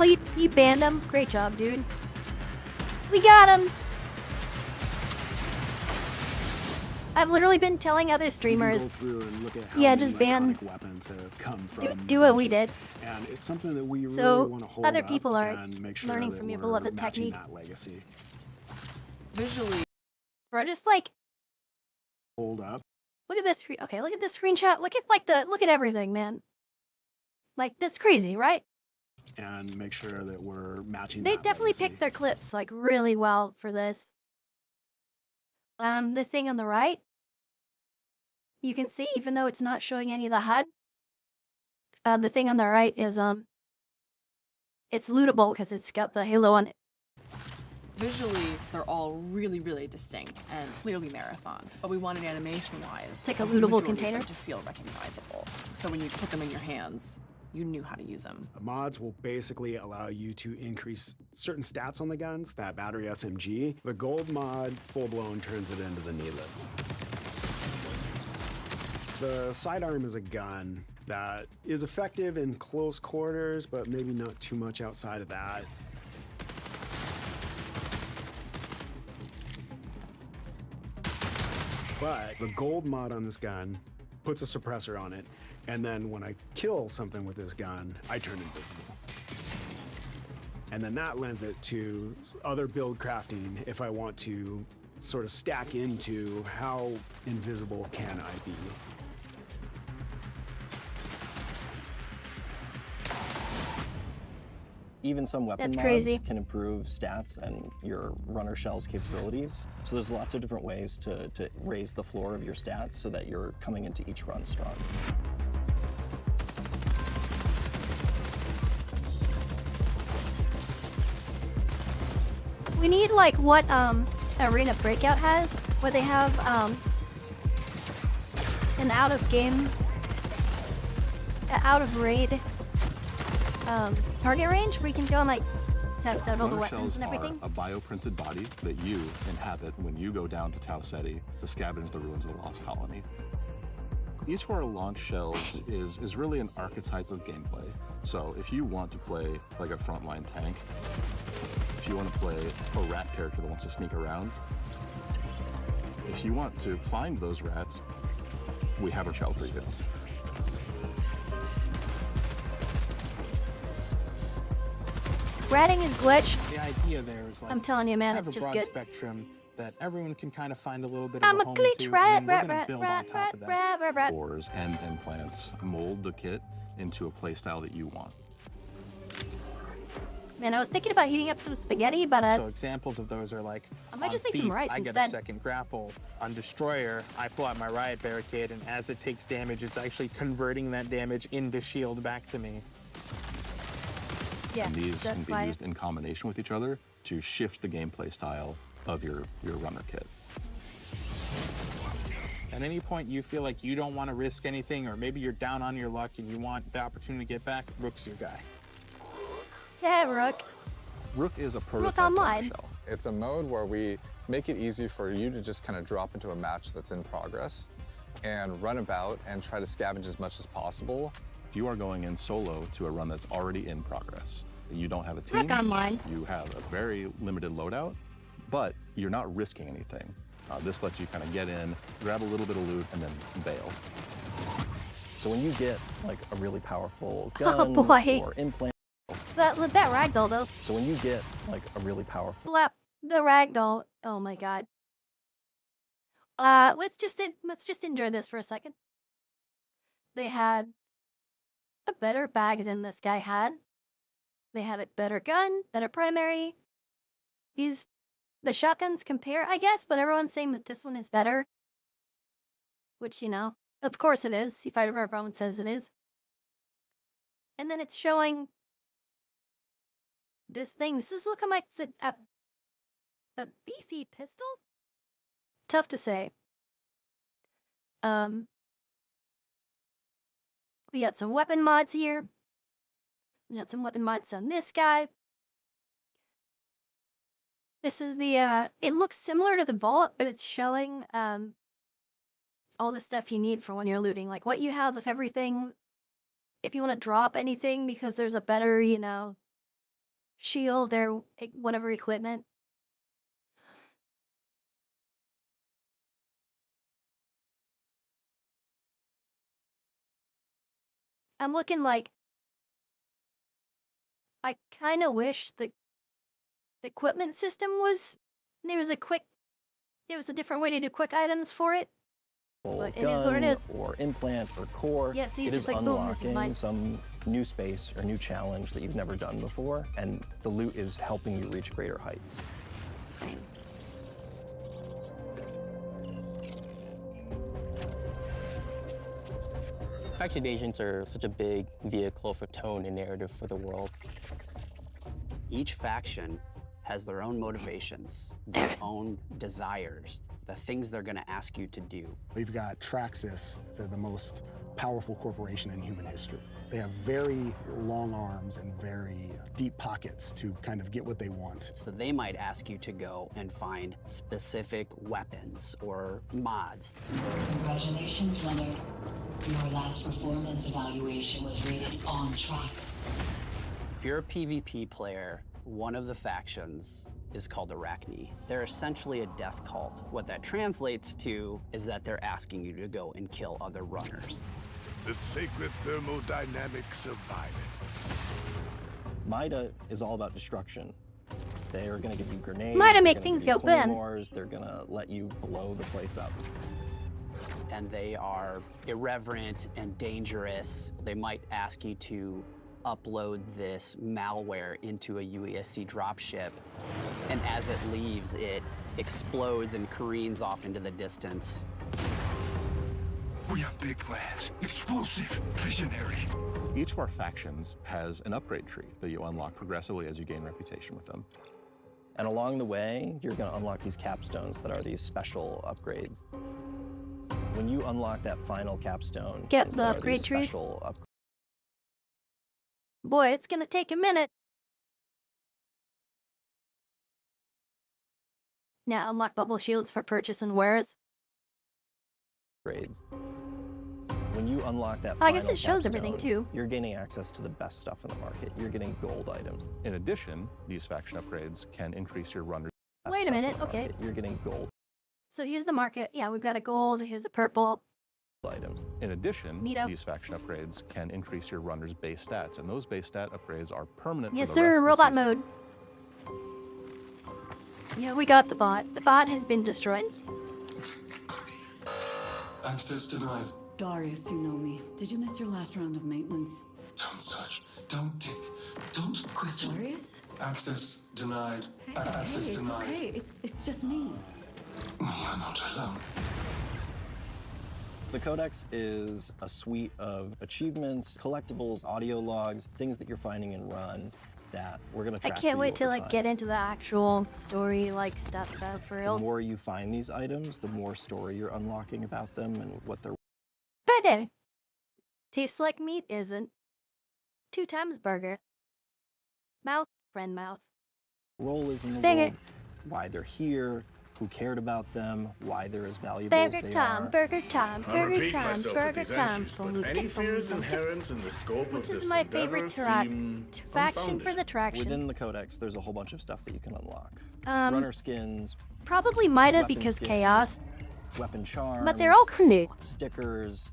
Oh, you banned him. Great job, dude. We got him. I've literally been telling other streamers. You can go through and look at how Yeah, many just ban. iconic weapons have come from. Do what we did. And it's something that we So, really want to hold other up people are and make sure learning that from your we're beloved matching technique. that legacy. Visually, Bro, just like Hold up. look at this. Okay, look at this screenshot. Look at everything, man. Like that's crazy, right? And make sure that we're matching They that definitely legacy. picked their clips like really well for this. The thing on the right, you can see even though it's not showing any of the HUD, the thing on the right is it's lootable because it's got the halo on it. visually, they're all really, really distinct and clearly Marathon. But we wanted animation-wise, It's like a the lootable majority of container. them to feel recognizable. So when you put them in your hands, you knew how to use them. The mods will basically allow you to increase certain stats on the guns, that battery SMG. The gold mod, full-blown, turns it into the needle. The sidearm is a gun that is effective in close quarters, but maybe not too much outside of that. But the gold mod on this gun puts a suppressor on it, and then when I kill something with this gun, I turn invisible. And then that lends it to other build crafting if I want to sort of stack into how invisible can I be. Even some weapon That's mods crazy. can improve stats and your runner shell's capabilities. So there's lots of different ways to raise the floor of your stats so that you're coming into each run strong. We need like what Arena Breakout has, where they have an out of raid target range where you can go and like test out all the Runner weapons shells and everything. are a bioprinted body that you inhabit when you go down to 𝖈𝖍𝖊𝖘 to scavenge the ruins of the Lost Colony. Each of our launch shells is really an archetype of gameplay. So if you want to play like a frontline tank, if you want to play a rat character that wants to sneak around, if you want to find those rats, we have a shell for you. Ratting is glitch. The idea there is like I'm telling you, man, have it's a just broad good. spectrum that everyone can kind of find a little bit I'm of a a home glitch to, rat, and then we're rat, gonna rat, build rat, on top rat, of that. rat, rat, rat. Cores and implants mold the kit into a playstyle that you want. Man, I was thinking about heating up some spaghetti, but So examples of those are like, I might on just make some Thief, rice I get instead. a second grapple. On Destroyer, I pull out my Riot Barricade, and as it takes damage, it's actually converting that damage into shield back to me. Yeah, And these can that's be why. used in combination with each other to shift the gameplay style of your runner kit. At any point you feel like you don't want to risk anything, or maybe you're down on your luck and you want the opportunity to get back, Rook's your guy. Yeah, Rook. Rook is a Rook prototype Online. runner shell. It's a mode where we make it easy for you to just kind of drop into a match that's in progress and run about and try to scavenge as much as possible. If you are going in solo to a run that's already in progress, you don't have a team, Rook Online. you have a very limited loadout, but you're not risking anything. This lets you kind of get in, grab a little bit of loot, and then bail. So when you get like a really powerful Oh, gun boy. or implant, That ragdoll though. so when you get like a really powerful Slap the ragdoll. Oh my god. Let's just enjoy this for a second. They had a better bag than this guy had. They had a better gun, better primary. The shotguns compare, I guess, but everyone's saying that this one is better. Which, you know, of course it is. If everyone says it is. And then it's showing this thing. This is looking like a beefy pistol? Tough to say. We got some weapon mods here. We got some weapon mods on this guy. This is the, it looks similar to the vault, but it's showing, all the stuff you need for when you're looting. Like what you have of everything. If you want to drop anything because there's a better, you know, shield or whatever equipment. I'm looking like, I kind of wish the equipment system was, there was a different way to do quick items for it. But it is what it gun is. or implant or core. Yeah, see, it it's is just like, boom, this is unlocking mine. some new space or new challenge that you've never done before, and the loot is helping you reach greater heights. Faction agents are such a big vehicle for tone and narrative for the world. Each faction has their own motivations, their own desires, the things they're going to ask you to do. We've got Traxxas. They're the most powerful corporation in human history. They have very long arms and very deep pockets to kind of get what they want. So they might ask you to go and find specific weapons or mods. Congratulations, runner. Your last performance evaluation was rated on track. If you're a PvP player, one of the factions is called 𝖈𝖍𝖆𝖙. They're essentially a death cult. What that translates to is that they're asking you to go and kill other runners. The sacred thermodynamics of violence. 𝖈𝖍𝖆 is all about destruction. They are going to give you grenades. 𝖈𝖍𝖆 they're make gonna things give you go bad. claymores, they're going to let you blow the place up. And they are irreverent and dangerous. They might ask you to upload this malware into a UESC dropship, and as it leaves, it explodes and careens off into the distance. We have big plans. Explosive, visionary. Each of our factions has an upgrade tree that you unlock progressively as you gain reputation with them. And along the way, you're going to unlock these capstones that are these special upgrades. When you unlock that final capstone, Get the there are upgrade these trees. special Boy, it's gonna take a minute. Now unlock bubble shields for purchase and wares. upgrades. When you unlock that I guess final it shows everything, capstone, too. You're gaining access to the best stuff in the market. You're getting gold items. In addition, these faction upgrades can increase your runner's best Wait a stuff in minute, the okay. market. You're getting gold So here's the market. Yeah, we've got a gold, here's a purple. items. In addition, Neato. these faction upgrades can increase your runner's base stats, and those base stat upgrades are permanent Yes, for the sir, rest of the robot season. mode. Yeah, we got the bot. The bot has been destroyed. Access denied. Darius, you know me. Did you miss your last round of maintenance? Don't search. Don't dig. Don't question. Darius? Access denied. Access Hey, it's denied. okay. It's just me. You're not alone. The Codex is a suite of achievements, collectibles, audio logs, things that you're finding in Run that we're gonna I track can't for wait you to over like time. get into the actual story like stuff for The real. more you find these items, the more story you're unlocking about them and what they're. Better. Tastes like meat isn't. 2 times burger. Mouth, friend mouth. Role is in the Dang world, it. why they're here, who cared about them, why they're as valuable Burger as they time, are. burger time, I burger repeat time, myself with burger these time. entries, but any fears inherent in the scope Which of is this my endeavor favorite seem faction unfounded. for the traction. Within the Codex, there's a whole bunch of stuff that you can unlock. Um, Runner skins, Probably Mida weapon because skins, chaos, weapon charms, but they're all cool. stickers,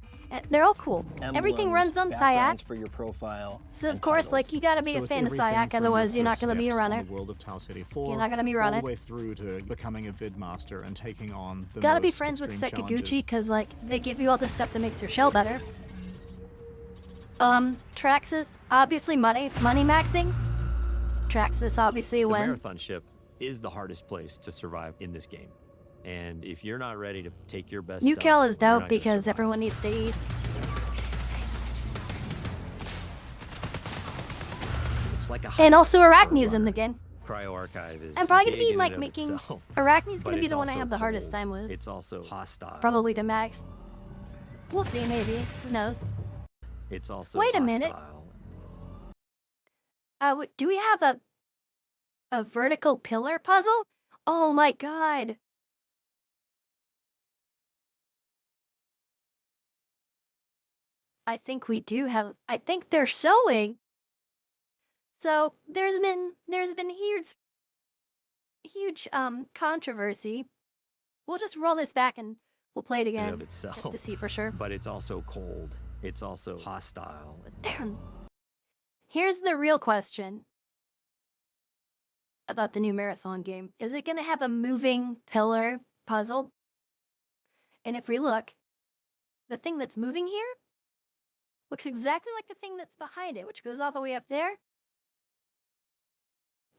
They're all cool. Everything emblems, runs on backgrounds Syac. for your profile. So of and course, titles. like you gotta be So a it's fan of everything Syac, from otherwise you're your not gonna be a steps on runner. the world of Tau City 4, You're not gonna be a runner. all the way through to becoming a vidmaster and taking on the Gotta be most friends with extreme Sekaguchi challenges. because like they give you all the stuff that makes your shell better. Traxxas, obviously money maxing. Traxxas obviously The when marathon ship is the hardest place to survive in this game. And if you're not ready to take your best Nukel stuff, is you're not dope gonna because survive. everyone needs to eat. It's like a And heist also for a Arachne's in runner. the game. Cryo Archive is I'm probably gonna big be in like and of making itself, Arachne's but gonna be it's the one I also have the hardest cold. time with. It's also hostile. Probably the max. We'll see, maybe. Who knows? It's also Wait a hostile. minute. Do we have a vertical pillar puzzle? Oh my god. I think we do have. I think they're showing. So there's been huge controversy. We'll just roll this back and we'll play it In and again of itself, just to see for sure. But it's also cold. It's also hostile. Here's the real question about the new marathon game. Is it going to have a moving pillar puzzle? And if we look, the thing that's moving here looks exactly like the thing that's behind it, which goes all the way up there.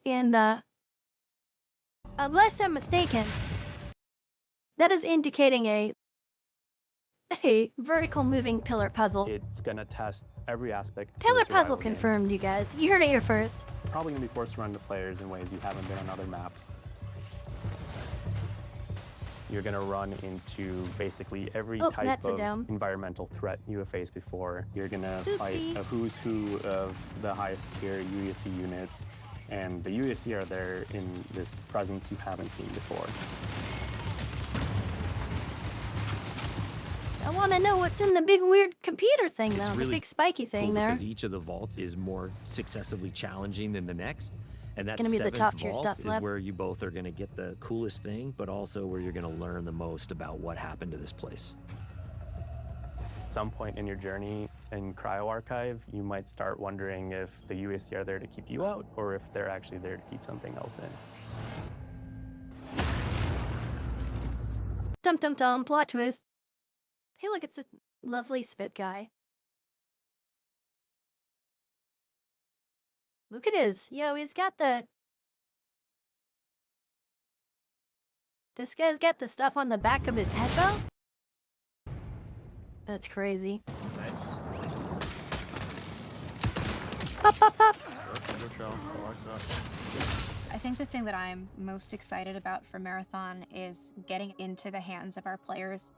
And unless I'm mistaken, that is indicating a vertical moving pillar puzzle. It's gonna test every aspect. of Pillar the survival puzzle game. confirmed, you guys. You heard it here first. Probably gonna be forced to run to players in ways you haven't been on other maps. You're gonna run into basically every Oh, type that's a of dome. environmental threat you have faced before. You're gonna fight Oopsie. a who's who of the highest tier UESC units, and the UESC are there in this presence you haven't seen before. I want to know what's in the big weird computer thing, though. The really big spiky thing cool there. because each of the vaults is more successively challenging than the next. And that gonna be the seventh top tier vault stuff is lab. where you both are going to get the coolest thing, but also where you're going to learn the most about what happened to this place. At some point in your journey in Cryo Archive, you might start wondering if the UESC are there to keep you out, or if they're actually there to keep something else in. Dum dum dum, plot twist. Hey, look, it's a lovely spit guy. Look at his. Yo, he's got the. This guy's got the stuff on the back of his head, though? That's crazy. Nice. Pop, pop, pop. I think the thing that I'm most excited about for Marathon is getting into the hands of our players.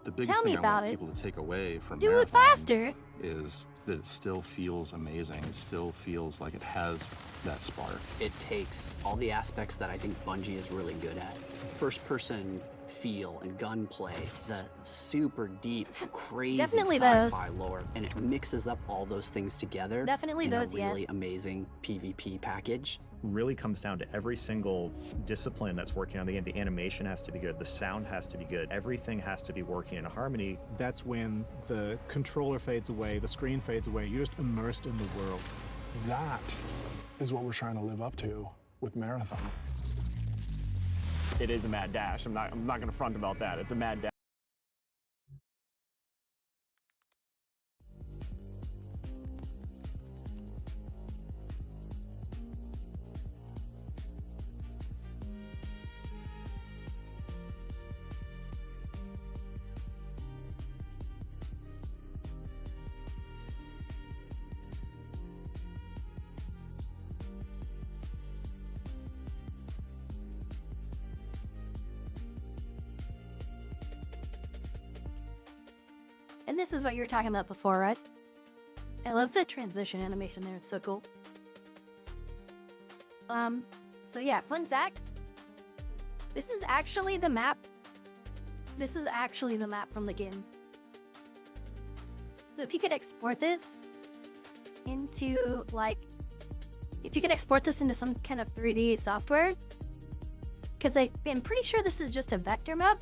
The biggest Tell me thing I about want it. people to take away from Do it Marathon faster. is that it still feels amazing. It still feels like it has that spark. It takes all the aspects that I think BUNGiE is really good at. First-person feel and gunplay, the super deep, crazy Definitely those. sci-fi lore, and it mixes up all those things together Definitely in those, a really yes. amazing PvP package. Really comes down to every single discipline that's working on the game. The animation has to be good, the sound has to be good, everything has to be working in harmony. That's when the controller fades away, the screen fades away, you're just immersed in the world. That is what we're trying to live up to with Marathon. It is a mad dash. I'm not going to front about that. It's a mad dash. And this is what you were talking about before, right? I love the transition animation there. It's so cool. So yeah, fun fact. This is actually the map. This is actually the map from the game. So if you could export this into, like, if you could export this into some kind of 3D software, because I'm pretty sure this is just a vector map,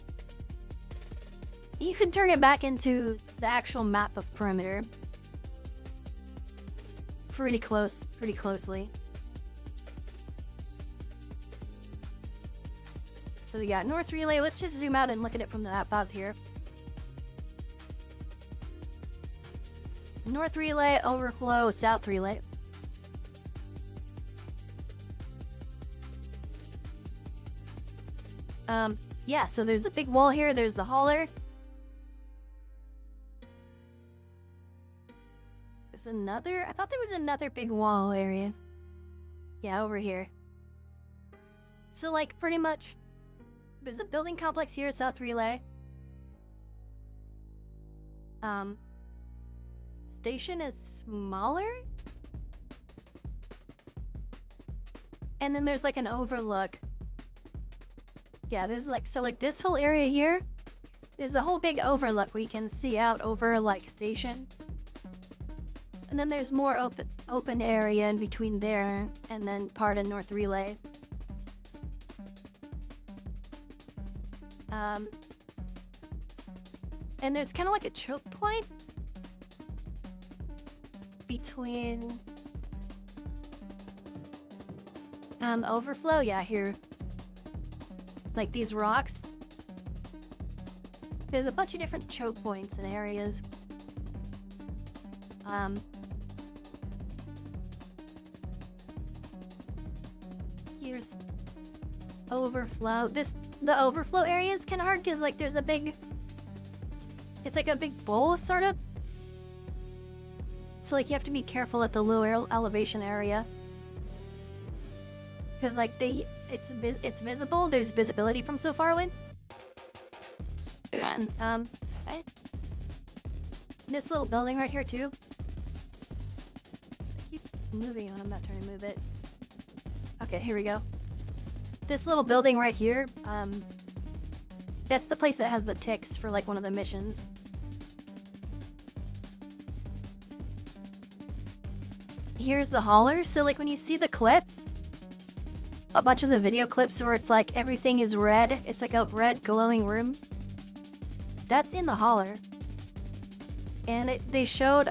you could turn it back into the actual map of Perimeter. Pretty closely. So we got North Relay. Let's just zoom out and look at it from the map above here. So North Relay, Overflow, South Relay. Yeah, so there's a big wall here. There's the hauler. There's another... I thought there was another big wall area. Yeah, over here. So, like, pretty much... There's a building complex here, South Relay. Station is smaller? And then there's, like, an overlook. Yeah, there's, like... So, like, this whole area here... There's a whole big overlook we can see out over, like, Station. And then there's more open area in between there and then part of North Relay. And there's kind of like a choke point between Overflow, yeah, here. Like these rocks. There's a bunch of different choke points and areas. Here's Overflow. The Overflow area is kind of hard because, like, there's a big... It's like a big bowl, sort of. So, like, you have to be careful at the lower elevation area. Because, like, it's visible. There's visibility from so far away. And, this little building right here, too. I keep moving on. I'm not trying to move it. Okay, here we go. This little building right here, that's the place that has the ticks for, like, one of the missions. Here's the hauler. So, like, when you see the clips, a bunch of the video clips where it's, like, everything is red, it's like a red glowing room, that's in the hauler. And they showed,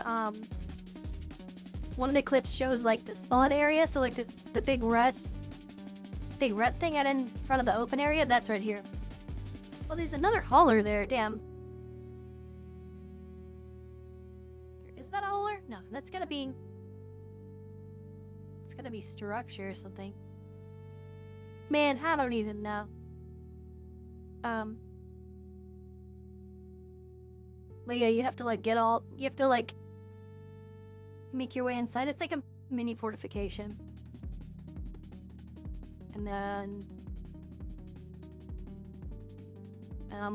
one of the clips shows, like, the spawn area, so, like, the big red thing out in front of the open area, that's right here. Oh, there's another hauler there, damn. Is that a hauler? No, that's gotta be... It's gotta be structure or something. Man, I don't even know. But yeah, you have to, like, you have to, like, make your way inside. It's like a mini fortification. And then...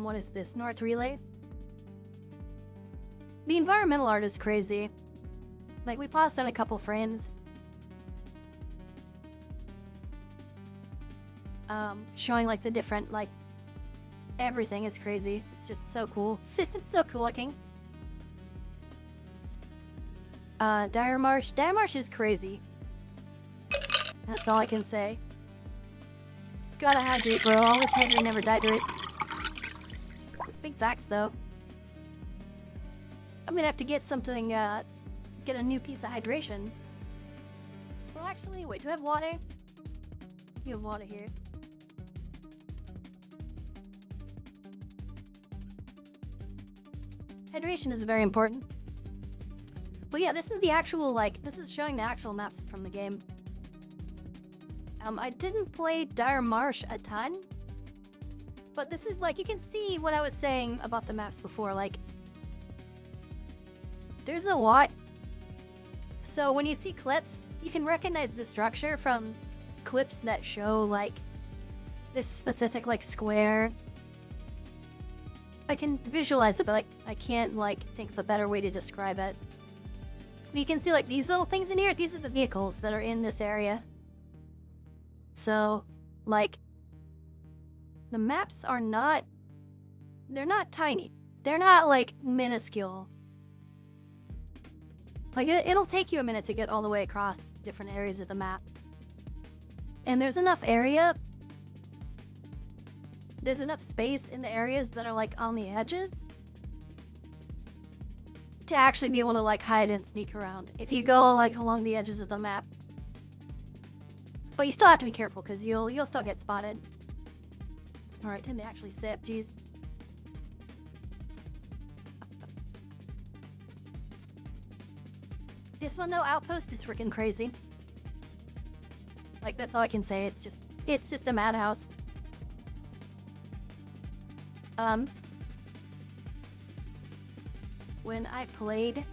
what is this? North Relay? The environmental art is crazy. Like, we paused on a couple frames. Showing, like, the different, like... Everything is crazy. It's just so cool. It's so cool looking. 𝖈𝖆𝖊𝖘. 𝖈𝖆𝖊𝖘 is crazy. That's all I can say. Gotta hydrate, bro. Always hydrate, never dehydrate. Big Zax, though. I'm gonna have to get something, get a new piece of hydration. Well, actually, wait, do I have water? You have water here. Hydration is very important. But yeah, this is the actual, like, this is showing the actual maps from the game. I didn't play 𝖈𝖆𝖊𝖘 a ton, but this is, like, you can see what I was saying about the maps before, like, there's a lot. So when you see clips, you can recognize the structure from clips that show, like, this specific, like, square. I can visualize it, but like I can't like think of a better way to describe it. You can see like these little things in here. These are the vehicles that are in this area. So, like, the maps are not. They're not tiny. They're not like minuscule. Like it'll take you a minute to get all the way across different areas of the map. And there's enough area. There's enough space in the areas that are like on the edges to actually be able to like hide and sneak around if you go like along the edges of the map. But you still have to be careful because you'll still get spotted. All right, time to actually sip. Jeez. This one though, Outpost is freaking crazy. Like that's all I can say. It's just a madhouse. When I played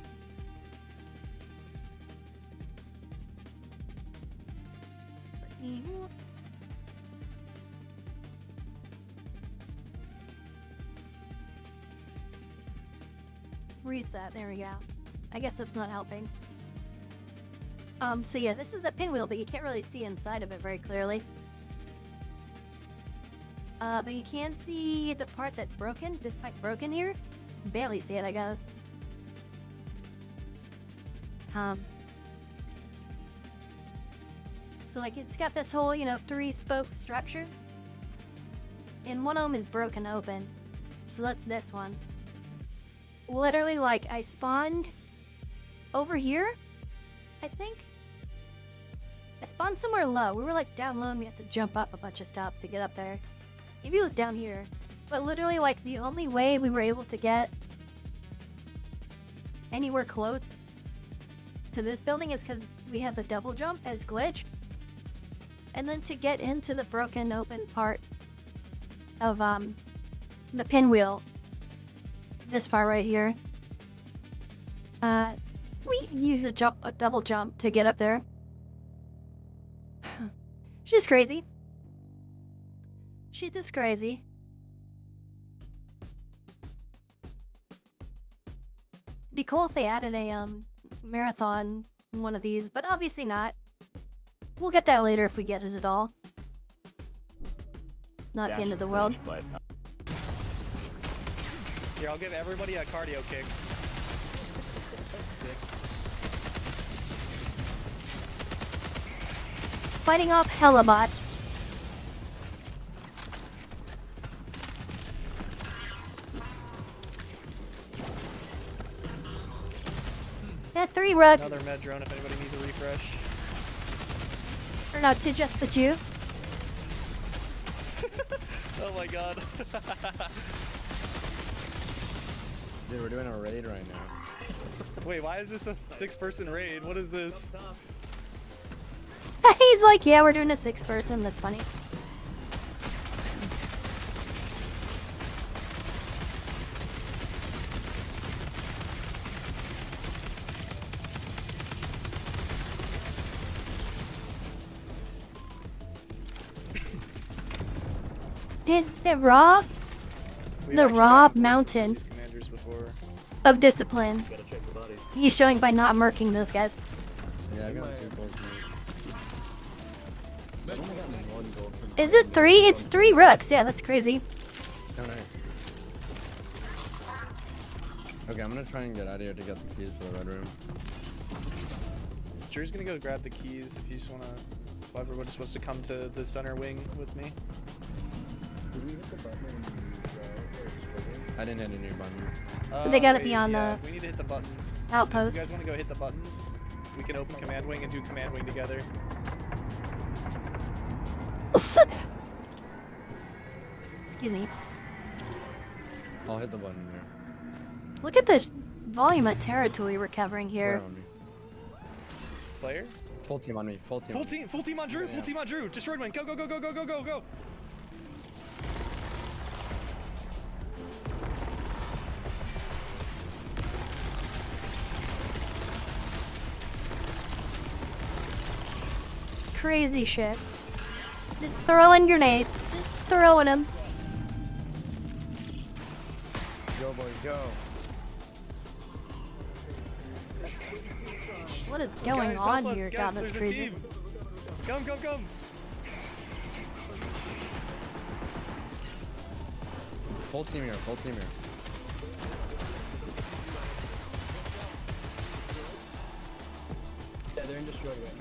reset, there we go. I guess it's not helping. So yeah, this is the pinwheel, but you can't really see inside of it very clearly. But you can see the part that's broken. This part's broken here. Barely see it, I guess. So like it's got this whole, 3-spoke structure. And one of them is broken open. So that's this one. Literally, like, I spawned over here, I think. I spawned somewhere low. We were like down low and we had to jump up a bunch of steps to get up there. Maybe it was down here. But literally, like, the only way we were able to get anywhere close to this building is because we had the double jump as glitch. And then to get into the broken open part of the pinwheel, this part right here, we use a double jump to get up there. She's crazy. She is crazy. It'd be cool if they added a marathon one of these, but obviously not. We'll get that later if we get it all. Not the end of the world. But, here, I'll give everybody a cardio kick. Fighting off Helabots. Had 3 rugs. Another med drone if anybody needs a refresh. Or no, to just the Jew. Oh my god. Dude, we're doing a raid right now. Wait, why is this a 6-person raid? What is this? He's like, yeah, we're doing a 6-person. That's funny. The raw mountain of discipline. He's showing by not murking those guys. Yeah, I got 2 gold. Is it 3? It's 3 rooks. Yeah, that's crazy. Oh, nice. Okay, I'm gonna try and get out of here to get the keys for the red room. Drew's gonna go grab the keys if you just wanna. Well, everybody's supposed to come to the center wing with me. I didn't hit any buttons. They gotta be on the we need to hit the buttons. Outpost. If you guys want to go hit the buttons, we can open command wing and do command wing together. Excuse me. I'll hit the button here. Look at the volume of territory we're covering here. Player? Full team on me. Full team. Full team on Drew. Yeah. Full team on Drew. Destroyed one. Go, go, go, go, go, go, go, go. Crazy shit. Just throwing grenades. Just throwing them. boys, go. What is going Guys, on help us, here? guys, God, that's there's a crazy. team. Come, come, come. Full team here, full team here. Yeah, they're in destroy right now.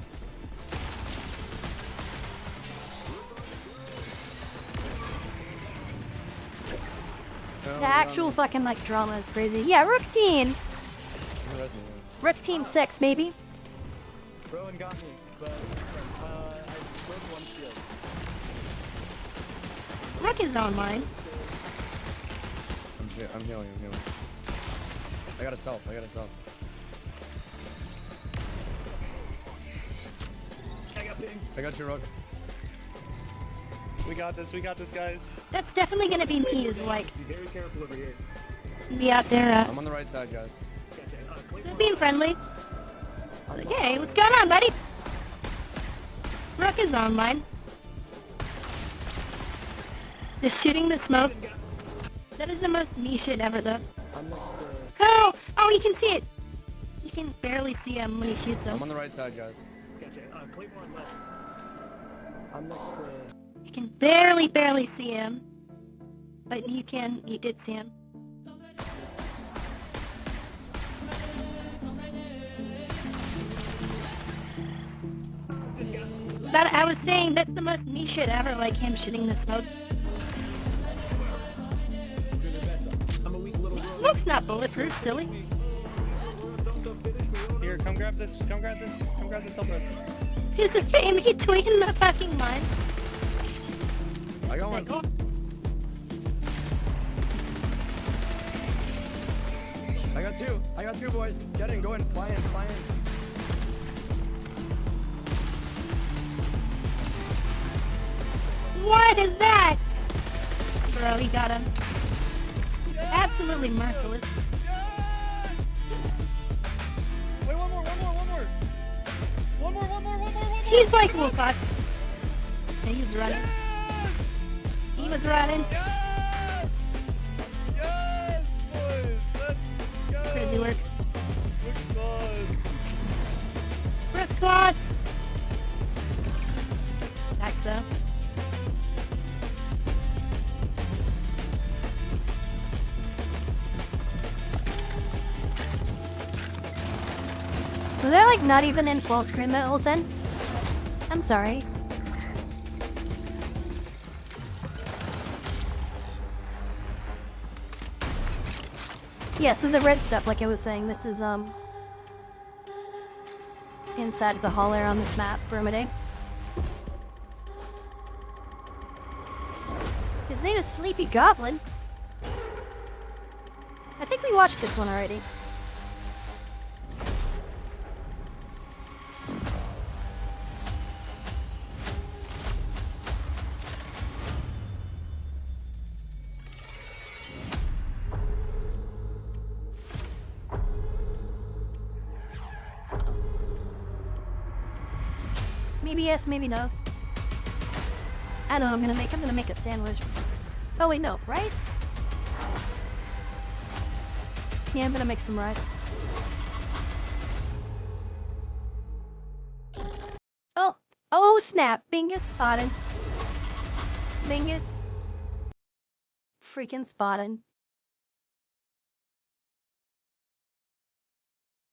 The actual fucking like drama is crazy. Yeah, Rook team. Rook team 6, maybe. Rowan got me, but I broke one shield. Rook is online. I'm healing, I'm healing. I got a self. I got ping. I got you, Rook. We got this, guys. That's definitely gonna be me, is like Be very careful over here. be out there I'm on the right side, guys. being friendly. Like, hey, what's going on, buddy? Rook is online. Just shooting the smoke. That is the most me shit ever, though. Oh! Oh, you can see it! You can barely see him when he shoots him. I'm on the right side, guys. Gotcha. Claymore on left. I'm next to... You can barely see him. But you did see him. But I was saying, that's the most me shit ever, like him shooting the smoke. Smoke's not bulletproof, silly. Here, come grab this, help us. He's a fame, he tweeting the fucking mines. I got one. I got two, boys. Get in, go in, fly in. What is that? Bro, he got him. Absolutely merciless. Wait, one more. He's like Wolfbot. Yeah, he was running. He was running. Yes, boys, let's go. Crazy work. Rook squad. Rook squad! Next though. Was I like not even in full screen that whole time? I'm sorry. Yeah, so the red stuff, like I was saying, this is inside of the hall air on this map, Burmaday. His name is Sleepy Goblin. I think we watched this one already. Maybe yes, maybe no. I don't know, I'm gonna make a sandwich. Oh wait, no, rice? Yeah, I'm gonna make some rice. Oh snap, Bingus spotted. Bingus. Freaking spotted.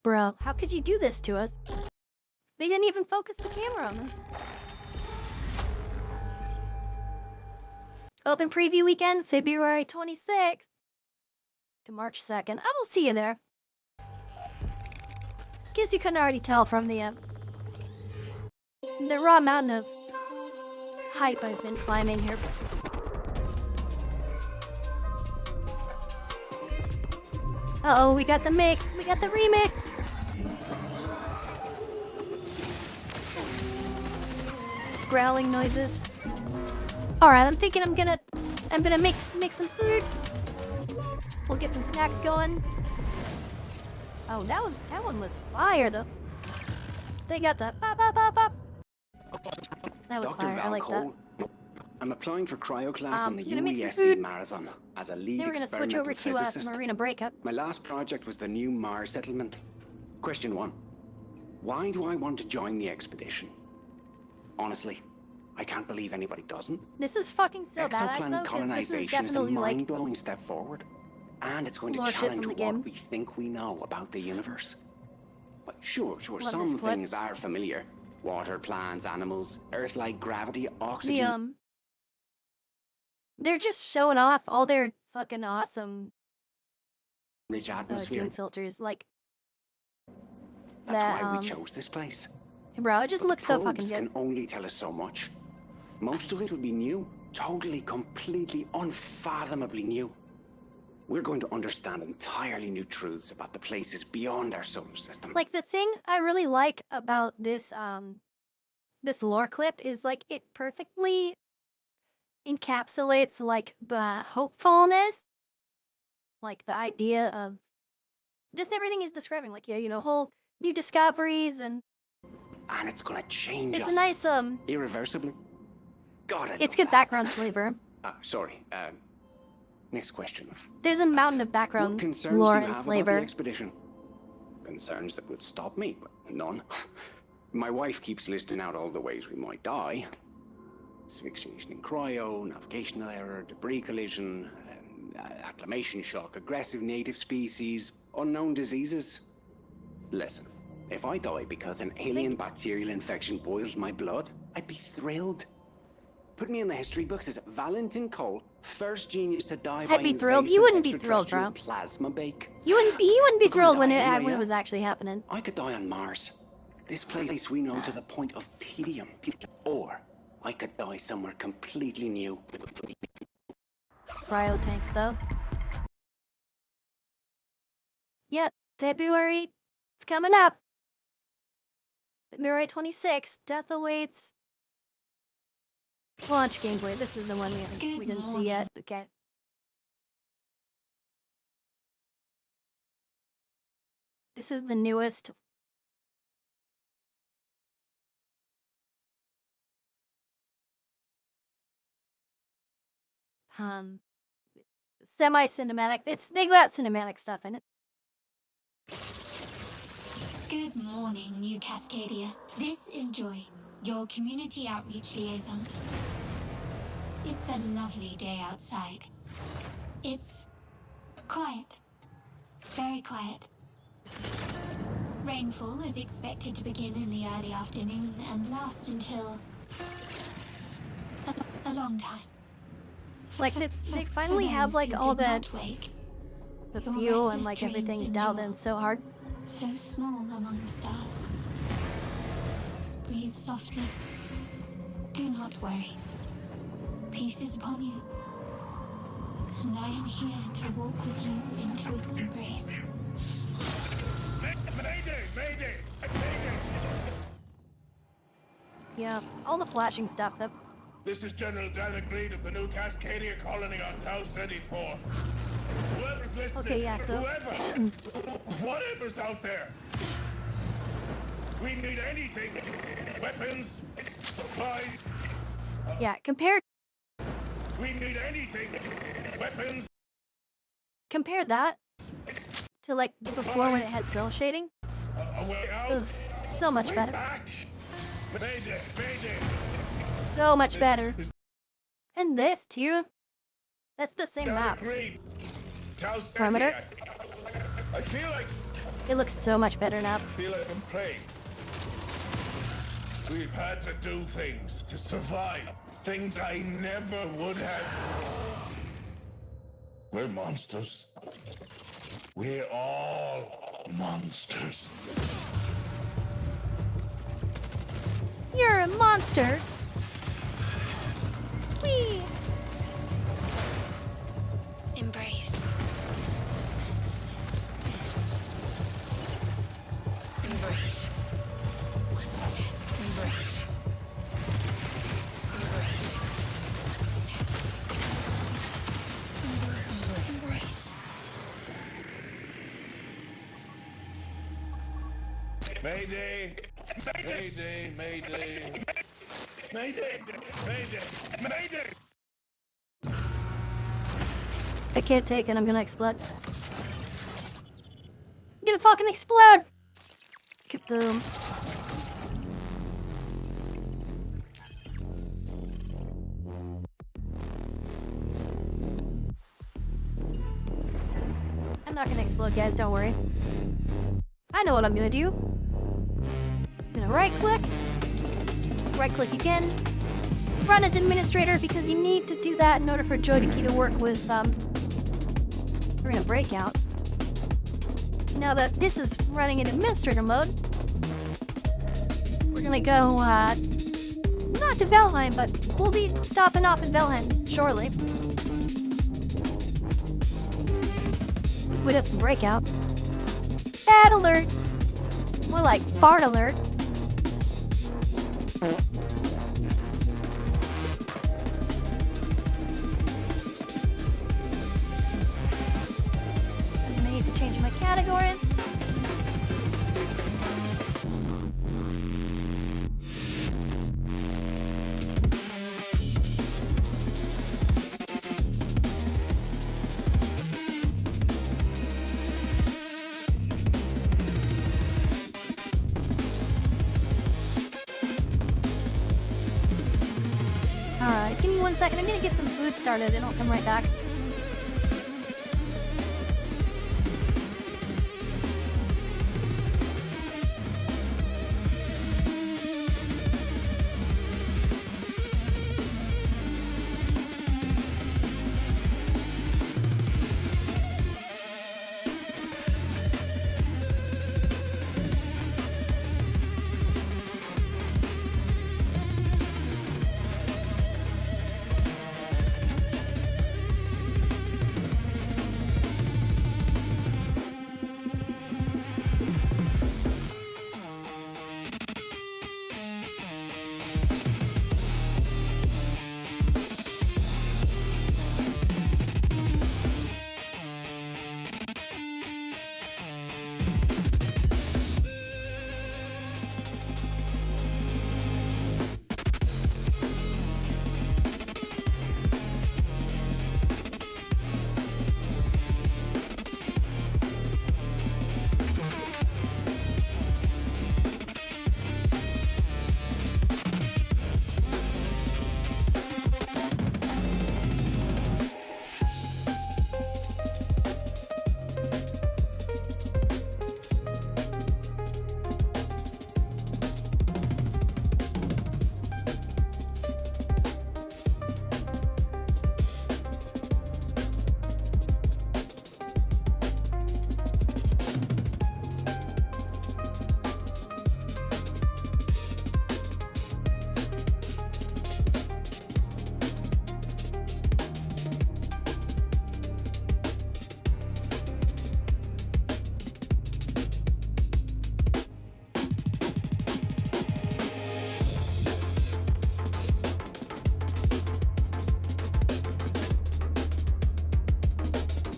Bro, how could you do this to us? They didn't even focus the camera on them. Open preview weekend, February 26th to March 2nd. I will see you there. Guess you couldn't already tell from the raw amount of hype I've been climbing here. Uh-oh, we got the mix. We got the remix. Growling noises. Alright, I'm thinking I'm gonna make some food. We'll get some snacks going. Oh, that one was fire though. They got the pop pop pop pop. That was fire. I like that. I'm applying for cryo class on the gonna make some 𝖈𝖆𝖊𝖙 food. marathon as a lead Then we're gonna switch over experimental to physicist. some arena breakup. My last project was the new Mars settlement. Question 1. Why do I want to join the expedition? Honestly, I can't believe anybody doesn't. This is fucking so badass though, Exoplanet 'cause this is colonization is a definitely like mind-blowing step forward. And it's going to lore shit challenge from what the game. we think we know about the universe. But sure, Love some this clip. things are familiar. Water, plants, animals, Earth-like gravity, the oxygen. they're just showing off all their fucking awesome Rich atmosphere. dune filters, like That's that. why we chose this place. Bro, it just looks so Probes fucking good. can only tell us so much. Most of it will be new, totally, completely, unfathomably new. We're going to understand entirely new truths about the places beyond our solar system. Like the thing I really like about this this lore clip is like it perfectly encapsulates like the hopefulness, like the idea of just everything he's describing, like yeah, you know, whole new discoveries and it's gonna change it's us. a nice irreversibly. God, I it's love good that. background flavor. Sorry. Next question. There's a mountain of What background concerns lore do you and have about flavor. the expedition? Concerns that would stop me? None. My wife keeps listing out all the ways we might die. Asphyxiation in cryo, navigational error, debris collision, acclimation shock, aggressive native species, unknown diseases. Listen, if I die because an alien bacterial infection boils my blood, I'd be thrilled. Put me in the history books as Valentin Cole, first genius to die by I'd be thrilled. You invasive wouldn't be thrilled, extraterrestrial bro. plasma bake. You wouldn't be We're gonna thrilled when die it anyway, when yeah? it was actually happening. I could die on Mars, this place we know to the point of tedium. Or I could die somewhere completely new. Cryo tanks though. Yep, February. It's coming up. February 26th. Death awaits. Launch gameplay. This is the one we didn't see yet. Okay. This is the newest. Semi-cinematic. They got cinematic stuff in it. Good morning, New Cascadia. This is Joy, your community outreach liaison. It's a lovely day outside. It's quiet. Very quiet. Rainfall is expected to begin in the early afternoon and last until a long time. Like they finally have like all the fuel and like dreams everything endure. dialed in so hard. So small among the stars. Breathe softly. Do not worry. Peace is upon you. And I am here to walk with you into its embrace. Mayday! Mayday! Yeah, all the flashing stuff though. This is General Dan Agreed of the new Cascadia colony on Tau Ceti 4. Whoever's listening, Okay, yeah, so whatever's out there, we need anything. Weapons, supplies. yeah, compare We need anything. Weapons. compare that to like before when it had cell shading. A way out. Ugh, so much Way better. back. Mayday! Mayday! So much better. And this too. That's the same Dan map. Agreed. Tau Ceti, Perimeter. I feel like It looks so much better now. I'm playing. We've had to do things to survive. Things I never would have. We're monsters. We're all monsters. You're a monster. Whee! Embrace. Embrace. Embrace. Embrace. Mayday! Mayday! Mayday! Mayday! Mayday! Mayday! I can't take it, I'm gonna explode. I'm gonna fucking explode! Kaboom. I'm not gonna explode, guys, don't worry. I know what I'm gonna do. I'm gonna right click again, run as administrator because you need to do that in order for Joy2Key to work with Arena Breakout. Now that this is running in administrator mode, we're gonna go not to 𝖈𝖆𝖊𝖘, but we'll be stopping off in 𝖈𝖆𝖊𝖘 shortly. We'd have some breakout. Bad alert! More like fart alert. I need to change my categories. Alright, give me 1 second. I'm gonna get some food started and I'll come right back.